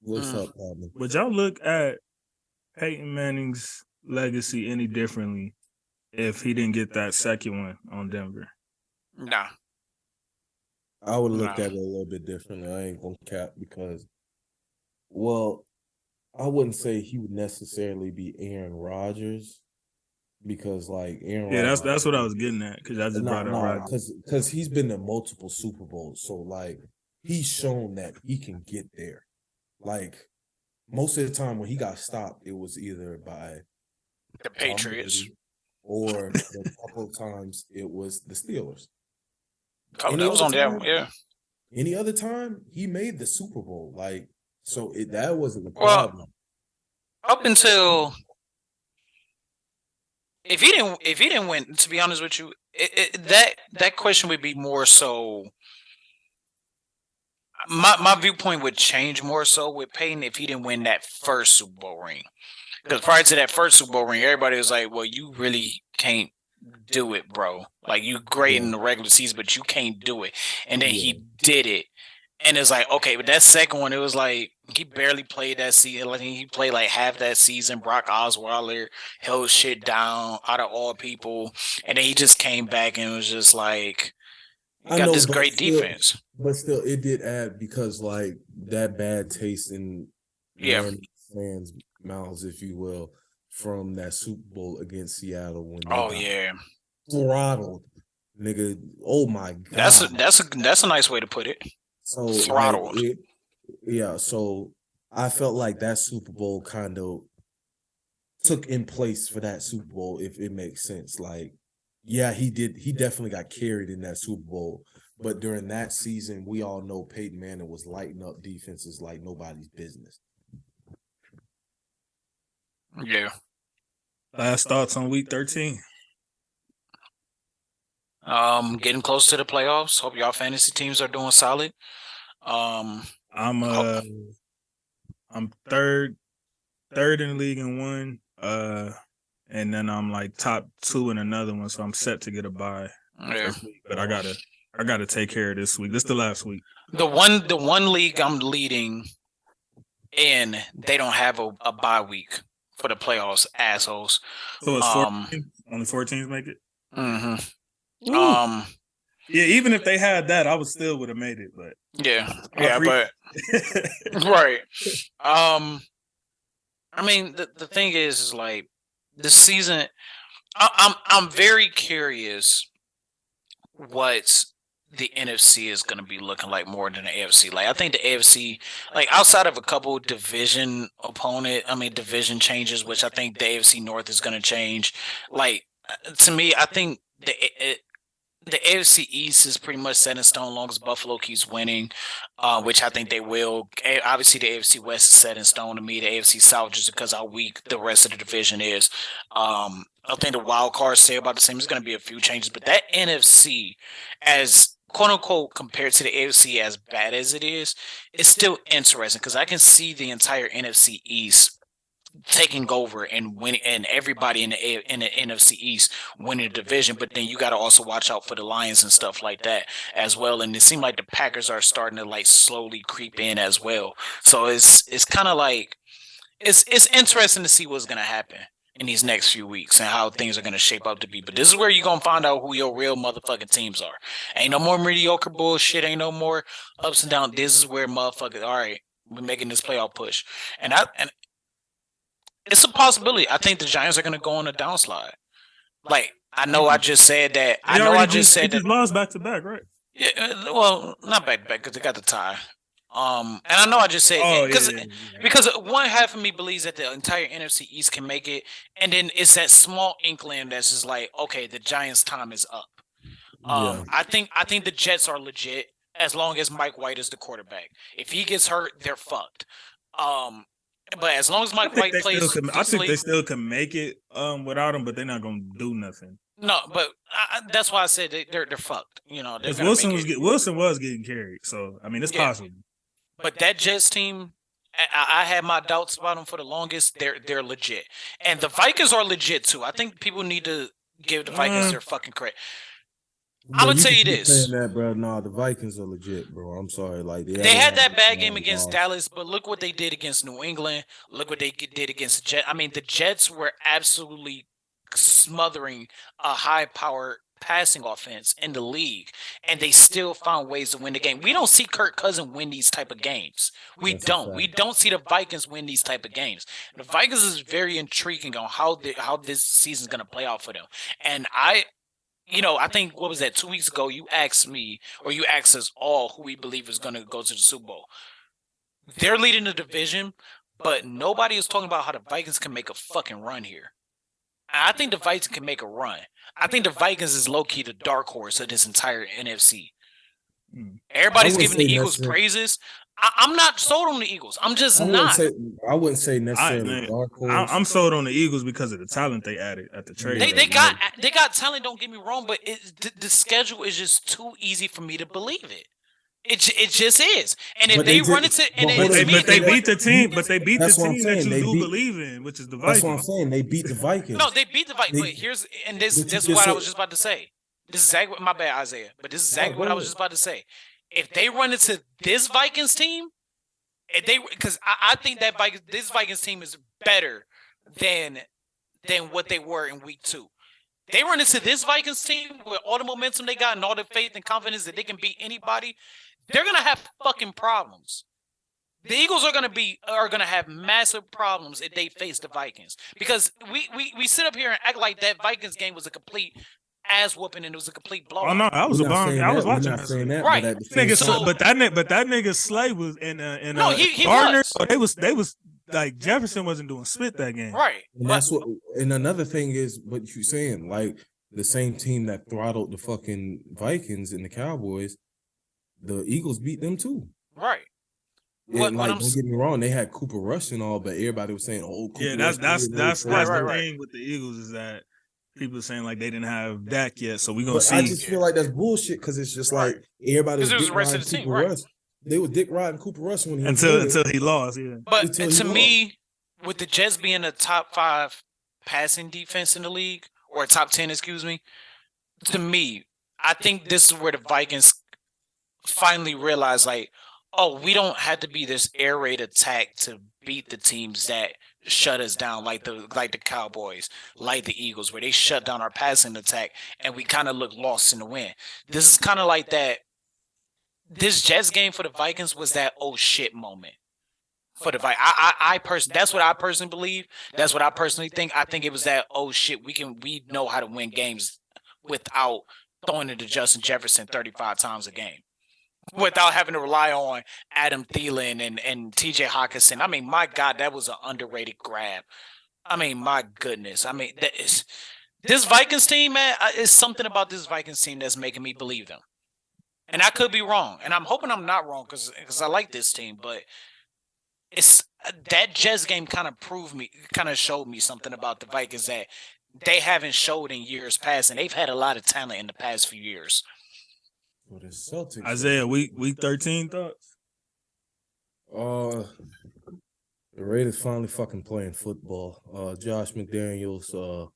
Speaker 3: What's up, partner?
Speaker 1: Would y'all look at Peyton Manning's legacy any differently if he didn't get that second one on Denver?
Speaker 2: Nah.
Speaker 3: I would have looked at it a little bit differently. I ain't gonna cap because, well, I wouldn't say he would necessarily be Aaron Rodgers because, like, Aaron.
Speaker 1: Yeah, that's what I was getting at because I just brought up Rodgers
Speaker 3: because he's been to multiple Super Bowls, so like he's shown that he can get there. Like most of the time when he got stopped, it was either by
Speaker 2: the Patriots
Speaker 3: or a couple of times it was the Steelers.
Speaker 2: That was on them, yeah.
Speaker 3: Any other time, he made the Super Bowl. Like, so that wasn't the problem.
Speaker 2: Up until if he didn't win, to be honest with you, that question would be more so. My viewpoint would change more so with Peyton if he didn't win that first Super Bowl ring. Because prior to that first Super Bowl ring, everybody was like, "Well, you really can't do it, bro. Like you great in the regular season, but you can't do it." And then he did it. And it's like, okay, but that second one, it was like he barely played that season. Like he played like half that season. Brock Osweiler held shit down out of all people, and then he just came back and was just like,
Speaker 3: I
Speaker 2: got
Speaker 3: know,
Speaker 2: this
Speaker 3: but
Speaker 2: great
Speaker 3: still,
Speaker 2: defense.
Speaker 3: but still, it did add because like that bad taste in fans' mouths, if you will, from that Super Bowl against Seattle when they got throttled, nigga. Oh my god,
Speaker 2: that's a nice way to put it.
Speaker 3: So
Speaker 2: throttled.
Speaker 3: Like, so I felt like that Super Bowl kind of took in place for that Super Bowl, if it makes sense. Like, yeah, he definitely got carried in that Super Bowl. But during that season, we all know Peyton Manning was lighting up defenses like nobody's business.
Speaker 2: Yeah.
Speaker 1: Last thoughts on Week 13?
Speaker 2: Getting close to the playoffs. Hope y'all fantasy teams are doing solid.
Speaker 1: I'm third in the league in one, and then I'm like top 2 in another one, so I'm set to get a bye.
Speaker 2: Yeah.
Speaker 1: But I gotta take care of this week. This is the last week.
Speaker 2: The one league I'm leading in, they don't have a bye week for the playoffs, assholes.
Speaker 1: So it's 14? Only 4 teams make it?
Speaker 2: Mm-hmm.
Speaker 1: Yeah, even if they had that, I would have made it, but
Speaker 2: but right. I mean, the thing is like the season. I'm very curious what the NFC is going to be looking like more than the AFC. Like, I think the AFC, like outside of a couple division changes, which I think the AFC North is going to change. Like, to me, I think the AFC East is pretty much set in stone as long as Buffalo keeps winning, which I think they will. Obviously, the AFC West is set in stone to me. The AFC South, just because how weak the rest of the division is. I think the wild cards stay about the same. There's going to be a few changes, but that NFC, as quote unquote compared to the AFC, as bad as it is, it's still interesting because I can see the entire NFC East taking over and winning, and everybody in the NFC East winning the division. But then you got to also watch out for the Lions and stuff like that as well. And it seemed like the Packers are starting to like slowly creep in as well. So it's kind of like it's interesting to see what's going to happen in these next few weeks and how things are going to shape up to be. But this is where you're going to find out who your real motherfucking teams are. Ain't no more mediocre bullshit. Ain't no more ups and downs. This is where motherfuckers, all right, we're making this playoff push. And it's a possibility. I think the Giants are going to go on a downslide. Like, I know I just said that.
Speaker 1: They just lost back to back, right?
Speaker 2: Yeah, well, not back to back because they got the tie. And I know I just said because one half of me believes that the entire NFC East can make it, and then it's that small inkling that's just like, okay, the Giants' time is up. I think the Jets are legit as long as Mike White is the quarterback. If he gets hurt, they're fucked. But as long as Mike White plays,
Speaker 1: I think they still can make it without him, but they're not gonna do nothing.
Speaker 2: No, but that's why I said they're fucked. You know,
Speaker 1: because Wilson was getting carried, so I mean it's possible.
Speaker 2: But that Jets team, I had my doubts about them for the longest. They're legit, and the Vikings are legit too. I think people need to give the Vikings their fucking credit. I'm gonna tell you this.
Speaker 3: Saying that, bro. Nah, the Vikings are legit, bro. I'm sorry. Like
Speaker 2: they had that bad game against Dallas, but look what they did against New England. Look what they did against the Jets. I mean, the Jets were absolutely smothering a high-power passing offense in the league, and they still found ways to win the game. We don't see Kirk Cousins win these type of games. We don't see the Vikings win these type of games. The Vikings is very intriguing on how this season's gonna play out for them, and I think, what was that, 2 weeks ago, you asked me, or you asked us all who we believe is going to go to the Super Bowl. They're leading the division, but nobody is talking about how the Vikings can make a fucking run here. I think the Vikings can make a run. I think the Vikings is low-key the dark horse of this entire NFC. Everybody's giving the Eagles praises. I'm not sold on the Eagles. I'm just not.
Speaker 3: I wouldn't say necessarily dark horse.
Speaker 1: I'm sold on the Eagles because of the talent they added at the trade.
Speaker 2: They got talent. Don't get me wrong, but the schedule is just too easy for me to believe it. It just is. And if they run into
Speaker 1: they beat the team that you do believe in, which is the Vikings.
Speaker 3: That's what I'm saying. They beat the Vikings.
Speaker 2: No, they beat the Vikings. But this is what I was just about to say. This is exactly my bad, Isaiah. But this is exactly what I was just about to say. if they run into this Vikings team, because I think that this Vikings team is better than what they were in week 2. They run into this Vikings team with all the momentum they got and all the faith and confidence that they can beat anybody. They're gonna have fucking problems. The Eagles are gonna have massive problems if they face the Vikings, because we sit up here and act like that Vikings game was a complete ass whooping and it was a complete blowout.
Speaker 1: Oh no, I was a bomb. I was watching that.
Speaker 2: Right.
Speaker 1: But that nigga Slay was in
Speaker 2: he
Speaker 1: Gardner.
Speaker 2: was.
Speaker 1: They was like Jefferson wasn't doing spit that game.
Speaker 2: Right.
Speaker 3: And that's what. And another thing is what you saying, like the same team that throttled the fucking Vikings and the Cowboys, the Eagles beat them too.
Speaker 2: Right.
Speaker 3: And don't get me wrong, they had Cooper Rush and all, but everybody was saying, "Oh, Cooper Rush."
Speaker 1: That's the thing with the Eagles is that people are saying like they didn't have Dak yet, so we gonna see.
Speaker 3: I just feel like that's bullshit because it's just like everybody was dick riding Cooper Rush. They were dick riding Cooper Rush when he
Speaker 1: until he lost. Yeah,
Speaker 2: but to me, with the Jets being a top 5 passing defense in the league, or top 10, excuse me, to me, I think this is where the Vikings finally realize, like, oh, we don't have to be this air raid attack to beat the teams that shut us down, like the Cowboys, like the Eagles, where they shut down our passing attack and we kind of look lost in the wind. This is kind of like that. This Jets game for the Vikings was that oh shit moment for the Vikings. That's what I personally believe. That's what I personally think. I think it was that oh shit, we know how to win games without throwing it to Justin Jefferson 35 times a game, without having to rely on Adam Thielen and TJ Hawkinson. I mean, my God, that was an underrated grab. I mean, my goodness. I mean, this Vikings team, man, it's something about this Vikings team that's making me believe them. And I could be wrong. And I'm hoping I'm not wrong because I like this team. But it's that Jets game kind of showed me something about the Vikings that they haven't showed in years past. And they've had a lot of talent in the past few years.
Speaker 3: Well, the Celtics.
Speaker 1: Isaiah, week 13 thoughts?
Speaker 3: The Raiders finally fucking playing football. Josh McDaniels,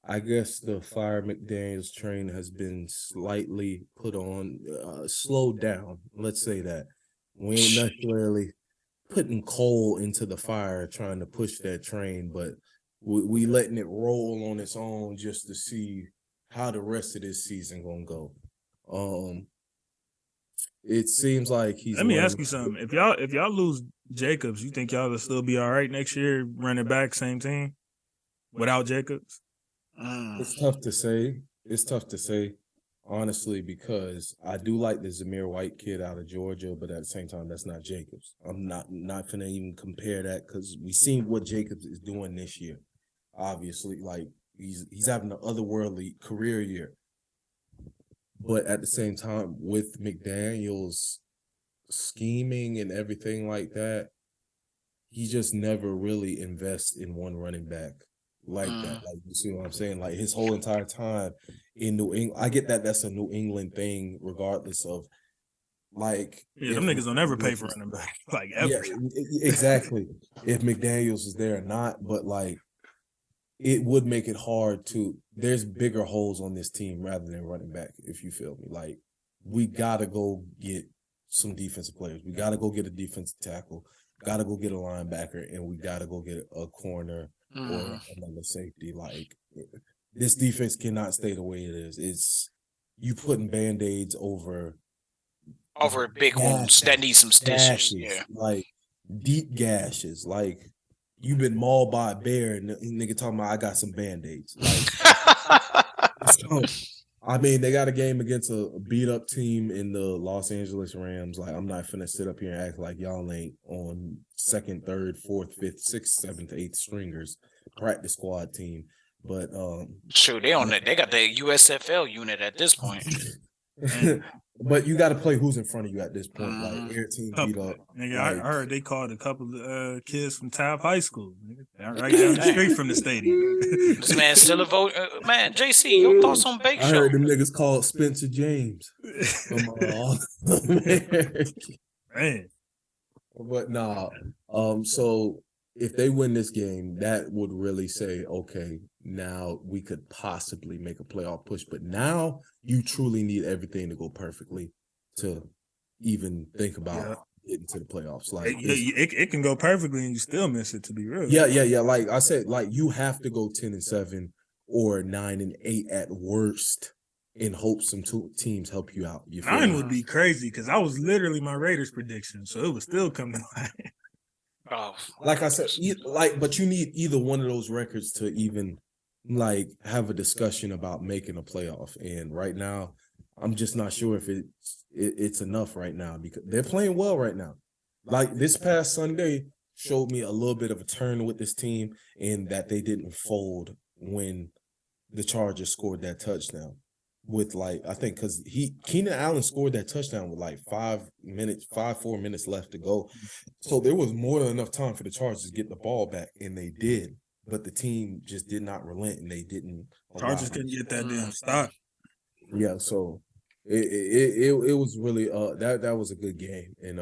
Speaker 3: I guess the fire McDaniels train has been slightly put on, slowed down. Let's say that. We ain't necessarily putting coal into the fire trying to push that train, but we letting it roll on its own just to see how the rest of this season gonna go. It seems like he's.
Speaker 1: Let me ask you something. If y'all lose Jacobs, you think y'all will still be all right next year, running back, same team, without Jacobs?
Speaker 3: It's tough to say, honestly, because I do like the Zamir White kid out of Georgia, but at the same time, that's not Jacobs. I'm not gonna even compare that because we seen what Jacobs is doing this year. Obviously, like he's having an otherworldly career year. But at the same time, with McDaniel's scheming and everything like that, he just never really invests in one running back like that. Like, you see what I'm saying? Like, his whole entire time in New England, I get that that's a New England thing, regardless of, like...
Speaker 1: Yeah, them niggas don't ever pay for running back, like, ever.
Speaker 3: Yeah, exactly. If McDaniels is there or not, but, like, it would make it hard to. There's bigger holes on this team rather than running back, if you feel me. Like, we gotta go get some defensive players. We gotta go get a defensive tackle. Gotta go get a linebacker, and we gotta go get a corner or another safety. Like, this defense cannot stay the way it is. It's you putting band-aids over
Speaker 2: big wounds that need some stitches. Yeah,
Speaker 3: like deep gashes. Like, you've been mauled by a bear, and the nigga talking about I got some band-aids. Like, so, I mean, they got a game against a beat-up team in the Los Angeles Rams. Like, I'm not finna sit up here and act like y'all ain't on second, third, fourth, fifth, sixth, seventh, eighth stringers practice squad team. But
Speaker 2: sure, they on that. They got the USFL unit at this point.
Speaker 3: But you got to play who's in front of you at this point. Like, your team beat up.
Speaker 1: Nigga,
Speaker 3: like,
Speaker 1: I heard they called a couple of kids from Taft High School. Nigga. Right down the street from the stadium.
Speaker 2: This man still a vote. Man, JC, your thoughts on Bake Show?
Speaker 3: I heard them niggas called Spencer James.
Speaker 1: Man.
Speaker 3: But nah. So if they win this game, that would really say, okay, now we could possibly make a playoff push. But now you truly need everything to go perfectly to even think about getting to the playoffs. Like
Speaker 1: it can go perfectly and you still miss it, to be real.
Speaker 3: Yeah. Like I said, like you have to go 10-7 or 9-8 at worst in hopes some teams help you out.
Speaker 1: 9 would be crazy because I was literally my Raiders prediction, so it would still come to light.
Speaker 2: Oh,
Speaker 3: like I said, but you need either one of those records to even like have a discussion about making a playoff. And right now, I'm just not sure if it's enough right now because they're playing well right now. Like this past Sunday showed me a little bit of a turn with this team in that they didn't fold when the Chargers scored that touchdown. With like, I think because Keenan Allen scored that touchdown with like 4 minutes left to go. So there was more than enough time for the Chargers to get the ball back, and they did. But the team just did not relent, and they didn't.
Speaker 1: Chargers couldn't get that damn stop.
Speaker 3: Yeah, so it was really that was a good game, and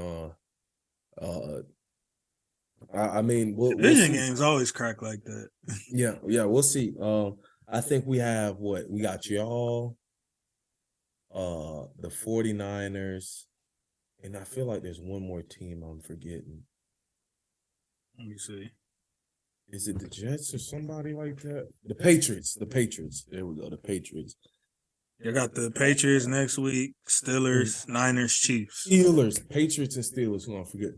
Speaker 3: I mean
Speaker 1: division games always crack like that.
Speaker 3: Yeah, we'll see. I think we got y'all. The 49ers, and I feel like there's one more team I'm forgetting.
Speaker 1: Let me see.
Speaker 3: Is it the Jets or somebody like that? The Patriots. There we go. The Patriots.
Speaker 1: You got the Patriots next week, Steelers, Niners, Chiefs.
Speaker 3: Patriots and Steelers, who I forget.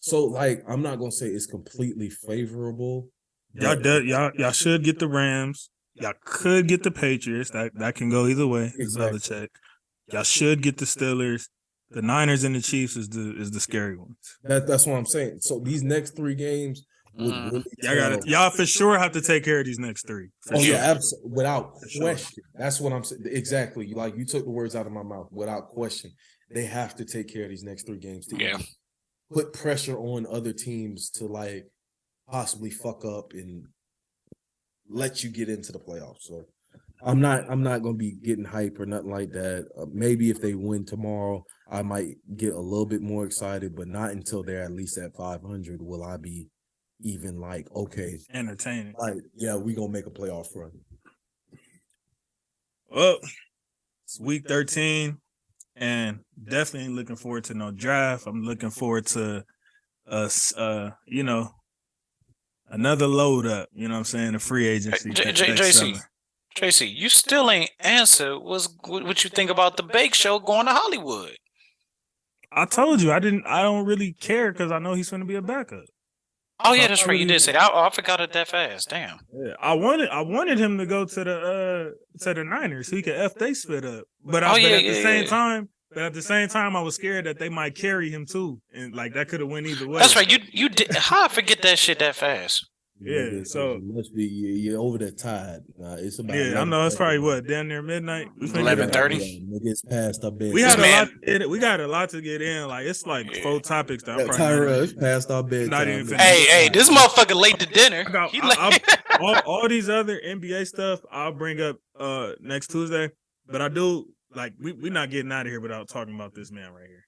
Speaker 3: So, like, I'm not going to say it's completely favorable.
Speaker 1: Y'all should get the Rams. Y'all could get the Patriots. That can go either way. Exactly. Check. Y'all should get the Steelers. The Niners and the Chiefs is the scary ones.
Speaker 3: That's what I'm saying. So these next 3 games would really
Speaker 1: y'all for sure have to take care of these next 3.
Speaker 3: Yeah, absolutely, without question. That's what I'm saying. Exactly. Like you took the words out of my mouth. Without question, they have to take care of these next 3 games to put pressure on other teams to like possibly fuck up and let you get into the playoffs. So I'm not going to be getting hype or nothing like that. Maybe if they win tomorrow, I might get a little bit more excited, but not until they're at least at 500 will I be even like, okay,
Speaker 1: entertaining.
Speaker 3: Like, yeah, we going to make a playoff run.
Speaker 1: Well, it's week 13 and definitely ain't looking forward to no draft. I'm looking forward to us another load up, you know what I'm saying, a free agency.
Speaker 2: JC, you still ain't answered what you think about the Bake Show going to Hollywood.
Speaker 1: I told you I don't really care because I know he's going to be a backup.
Speaker 2: Oh yeah, that's right. You did say that. I forgot it that fast. Damn.
Speaker 1: Yeah, I wanted him to go to the Niners so he could they split up. But at the same time, I was scared that they might carry him too, and like that could have went either way.
Speaker 2: That's right. You did. How I forget that shit that fast?
Speaker 1: Yeah, so
Speaker 3: it must be you're over the tide. It's about
Speaker 1: I know it's probably down near midnight.
Speaker 2: 11:30.
Speaker 3: It's past our bed.
Speaker 1: We got a lot to get in. Like it's like 4 topics that I'm probably
Speaker 3: it's past our bed.
Speaker 2: Hey, this motherfucker late to dinner.
Speaker 1: All these other NBA stuff I'll bring up next Tuesday. But I do like we're not getting out of here without talking about this man right here.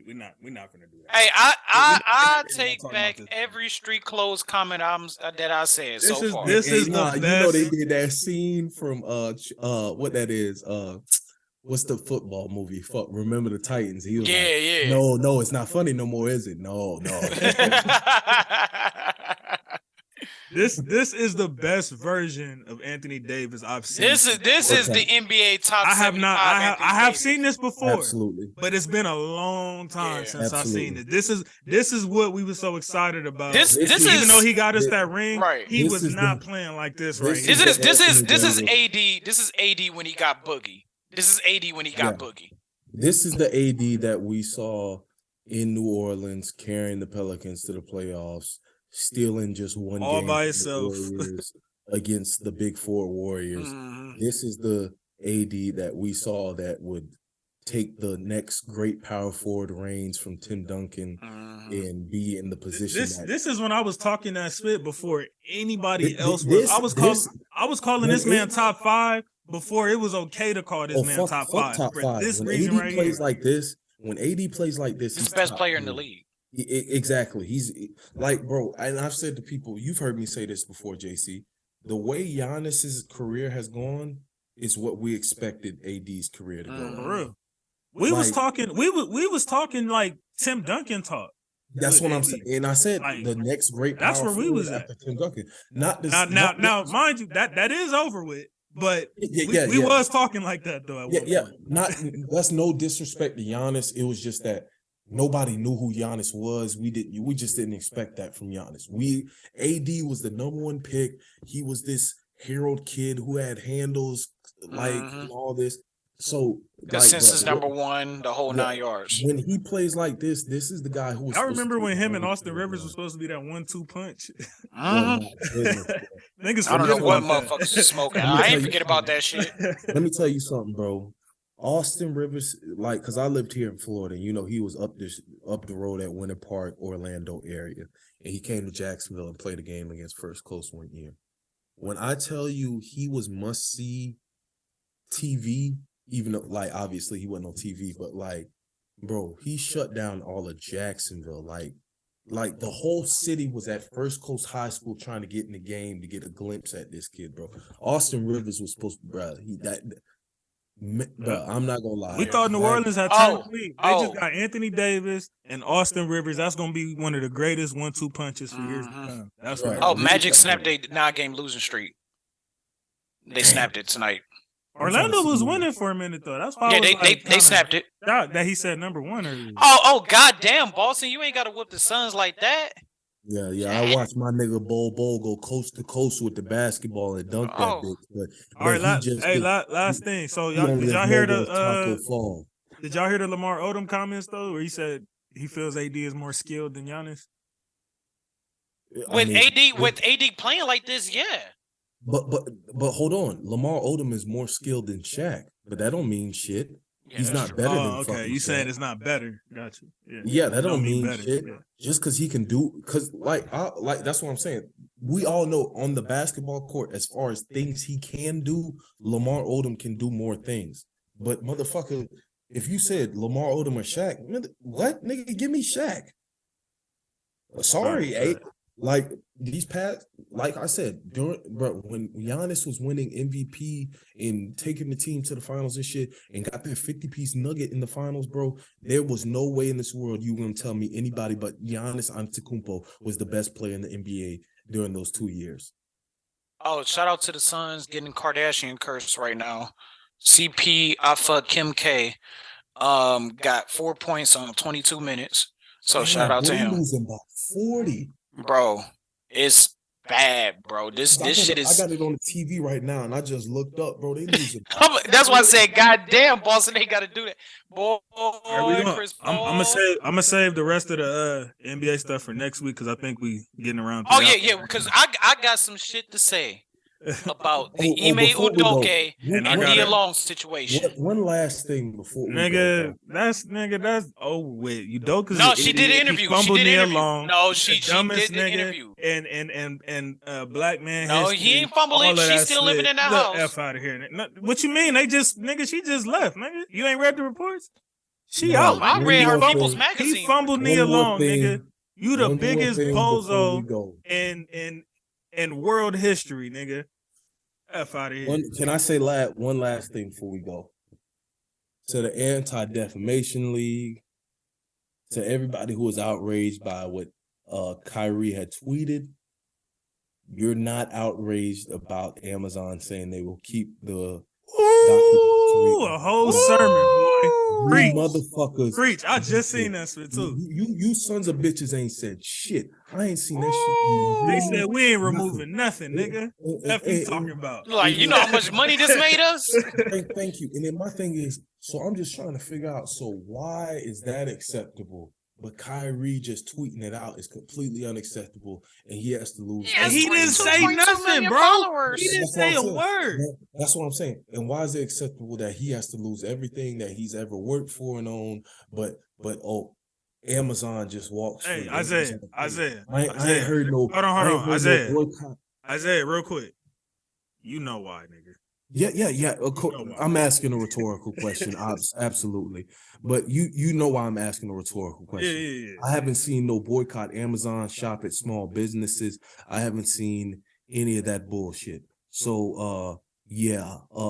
Speaker 1: We're not gonna do that.
Speaker 2: Hey, I take back every street clothes comment that I said so far.
Speaker 1: This is the best.
Speaker 3: You know they did that scene from what that is what's the football movie? Fuck, Remember the Titans. He was like, No, it's not funny no more, is it? No.
Speaker 1: This is the best version of Anthony Davis I've seen.
Speaker 2: This is the NBA top.
Speaker 1: I have seen this before.
Speaker 3: Absolutely.
Speaker 1: But it's been a long time since I've seen it. This is what we were so excited about. Even though he got us that ring, he was not playing like this right here.
Speaker 2: This is AD. This is AD when he got Boogie. This is AD when he got Boogie.
Speaker 3: This is the AD that we saw in New Orleans carrying the Pelicans to the playoffs. Stealing just one
Speaker 1: all
Speaker 3: game
Speaker 1: by itself
Speaker 3: against the Big Four Warriors. Mm-hmm. This is the AD that we saw that would take the next great power forward reigns from Tim Duncan and be in the position.
Speaker 1: This is when I was talking that spit before anybody else was. I was calling this man top 5 before it was okay to call this man top 5. For this reason right here.
Speaker 3: When AD plays like this,
Speaker 2: he's the best player in the league.
Speaker 3: Exactly. He's like, bro, and I've said to people, you've heard me say this before, JC. The way Giannis's career has gone is what we expected AD's career to go.
Speaker 1: For real. We was talking. We was talking like Tim Duncan talk.
Speaker 3: That's what I'm saying. And I said the next great power
Speaker 1: that's where we was
Speaker 3: after Tim Duncan. Not this,
Speaker 1: now, mind you, that is over with. But we was talking like that though.
Speaker 3: Not that's no disrespect to Giannis. It was just that nobody knew who Giannis was. We just didn't expect that from Giannis. AD was the number one pick. He was this herald kid who had handles all this. So
Speaker 2: consensus number one, the whole 9 yards.
Speaker 3: When he plays like this is the guy who was.
Speaker 1: I remember when him and Austin Rivers was supposed to be that 1-2 punch.
Speaker 2: Niggas, I don't know what motherfuckers are smoking. I ain't forget about that shit.
Speaker 3: Let me tell you something, bro. Austin Rivers, because I lived here in Florida, and he was up the road at Winter Park, Orlando area, and he came to Jacksonville and played a game against First Coast one year. When I tell you he was must see TV. Even though, obviously he wasn't on TV, but bro, he shut down all of Jacksonville. Like the whole city was at First Coast High School trying to get in the game to get a glimpse at this kid, bro. Austin Rivers was supposed to, bro. I'm not gonna lie.
Speaker 1: We thought New Orleans had turned They just got Anthony Davis and Austin Rivers. That's gonna be one of the greatest 1-2 punches for years to come. That's right.
Speaker 2: Magic snapped a 9-game losing streak. They snapped it tonight.
Speaker 1: Orlando was winning for a minute though. That's why
Speaker 2: they snapped it.
Speaker 1: That he said number one earlier.
Speaker 2: Oh goddamn, Boston, you ain't got to whoop the Suns like that.
Speaker 3: Yeah. I watched my nigga Bol go coast to coast with the basketball and dunk that bitch. But
Speaker 1: all right, last thing. So did y'all hear the Lamar Odom comments though, where he said he feels AD is more skilled than Giannis?
Speaker 2: With AD playing like this, yeah.
Speaker 3: But hold on, Lamar Odom is more skilled than Shaq, but that don't mean shit. Yeah, he's not better than
Speaker 1: okay. You saying it's not better? Gotcha.
Speaker 3: Yeah, that don't mean shit. Yeah. Just because he can do, because that's what I'm saying. We all know on the basketball court, as far as things he can do, Lamar Odom can do more things. But motherfucker, if you said Lamar Odom or Shaq, what nigga? Give me Shaq. Sorry, these past, like I said, when Giannis was winning MVP and taking the team to the finals and shit, and got that 50-piece nugget in the finals, bro, there was no way in this world you were gonna tell me anybody but Giannis Antetokounmpo was the best player in the NBA during those 2 years.
Speaker 2: Oh, shout out to the Suns getting Kardashian curse right now. CP Alpha Kim K got 4 points on 22 minutes. So shout out to him.
Speaker 3: Losing by 40.
Speaker 2: Bro, it's bad, bro. This shit is.
Speaker 3: I got it on the TV right now, and I just looked up, bro. They losing.
Speaker 2: That's why I said, goddamn, Boston, they got to do that, boy.
Speaker 1: I'm gonna save the rest of the NBA stuff for next week because I think we getting around.
Speaker 2: Yeah, because I got some shit to say about the Ime Udoka and Nia Long situation.
Speaker 3: One last thing before we
Speaker 1: go. That's over with. Udoka's
Speaker 2: no, she did an interview. She did an interview.
Speaker 1: No,
Speaker 2: she did the interview.
Speaker 1: And black man.
Speaker 2: No, he ain't fumbling. She's still living in that house.
Speaker 1: F out of here. What you mean? She just left, nigga. You ain't read the reports? She out.
Speaker 2: I read her People's Magazine.
Speaker 1: He fumbled Nia Long, nigga. You the biggest bozo in world history, nigga. F out of here.
Speaker 3: Can I say one last thing before we go? To the Anti-Defamation League, to everybody who was outraged by what Kyrie had tweeted, you're not outraged about Amazon saying they will keep the
Speaker 1: a whole sermon, boy. Preach,
Speaker 3: motherfuckers.
Speaker 1: Preach. I just seen that shit too.
Speaker 3: You sons of bitches ain't said shit. I ain't seen that shit.
Speaker 1: They said we ain't removing nothing, nigga. What you talking about?
Speaker 2: Like, you know how much money this made us?
Speaker 3: Thank you. And then my thing is, so I'm just trying to figure out, so why is that acceptable? But Kyrie just tweeting it out is completely unacceptable, and he has to lose.
Speaker 1: Yeah, he didn't say nothing, bro. Followers. He didn't say a word.
Speaker 3: That's what I'm saying. And why is it acceptable that he has to lose everything that he's ever worked for and owned? But Amazon just walks.
Speaker 1: Hey, Isaiah.
Speaker 3: I ain't heard no.
Speaker 1: Hold on, Isaiah, real quick. You know why, nigga.
Speaker 3: Yeah. Of course, I'm asking a rhetorical question. Absolutely. But you know why I'm asking a rhetorical question.
Speaker 1: Yeah.
Speaker 3: I haven't seen no boycott Amazon, shop at small businesses. I haven't seen any of that bullshit. So,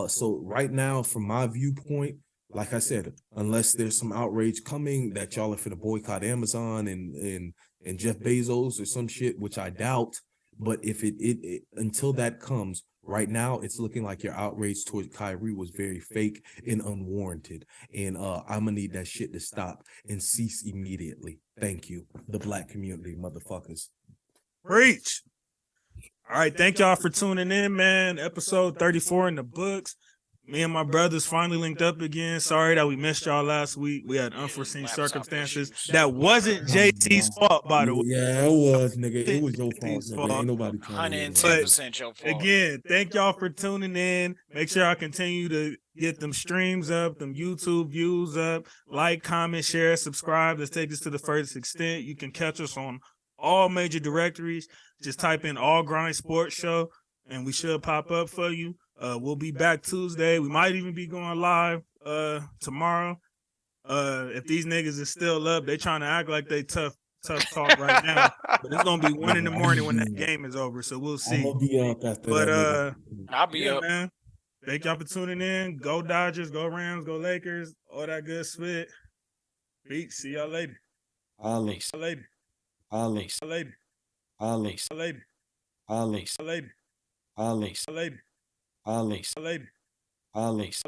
Speaker 3: so right now, from my viewpoint, like I said, unless there's some outrage coming that y'all are finna boycott Amazon and Jeff Bezos or some shit, which I doubt. But if it until that comes, right now it's looking like your outrage towards Kyrie was very fake and unwarranted. And I'm gonna need that shit to stop and cease immediately. Thank you, the black community, motherfuckers.
Speaker 1: Preach. All right, thank y'all for tuning in, man. Episode 34 in the books. Me and my brothers finally linked up again. Sorry that we missed y'all last week. We had unforeseen circumstances. That wasn't JT's fault, by the way.
Speaker 3: Yeah, it was, nigga. It was your fault,
Speaker 1: JT's
Speaker 3: nigga.
Speaker 1: fault.
Speaker 3: Ain't nobody trying to hear that.
Speaker 2: 110% your fault.
Speaker 1: Again, thank y'all for tuning in. Make sure I continue to get them streams up, them YouTube views up. Like, comment, share, subscribe. Let's take this to the furthest extent. You can catch us on all major directories. Just type in All Grind Sports Show, and we should pop up for you. We'll be back Tuesday. We might even be going live tomorrow. If these niggas is still up, they trying to act like they tough talk right now. But it's gonna be 1 a.m. when that game is over. So we'll see.
Speaker 3: I'm gonna be up after
Speaker 1: But
Speaker 3: that.
Speaker 2: I'll be up.
Speaker 1: Man. Thank y'all for tuning in. Go Dodgers, go Rams, go Lakers, all that good shit. Peace. See y'all later.
Speaker 3: Alex.
Speaker 1: Later.
Speaker 3: Alex.
Speaker 1: Later.
Speaker 3: Alex.
Speaker 1: Later.
Speaker 3: Alex.
Speaker 1: Later.
Speaker 3: Alex.
Speaker 1: Later.
Speaker 3: Alex.
Speaker 1: Later.
Speaker 3: Alex.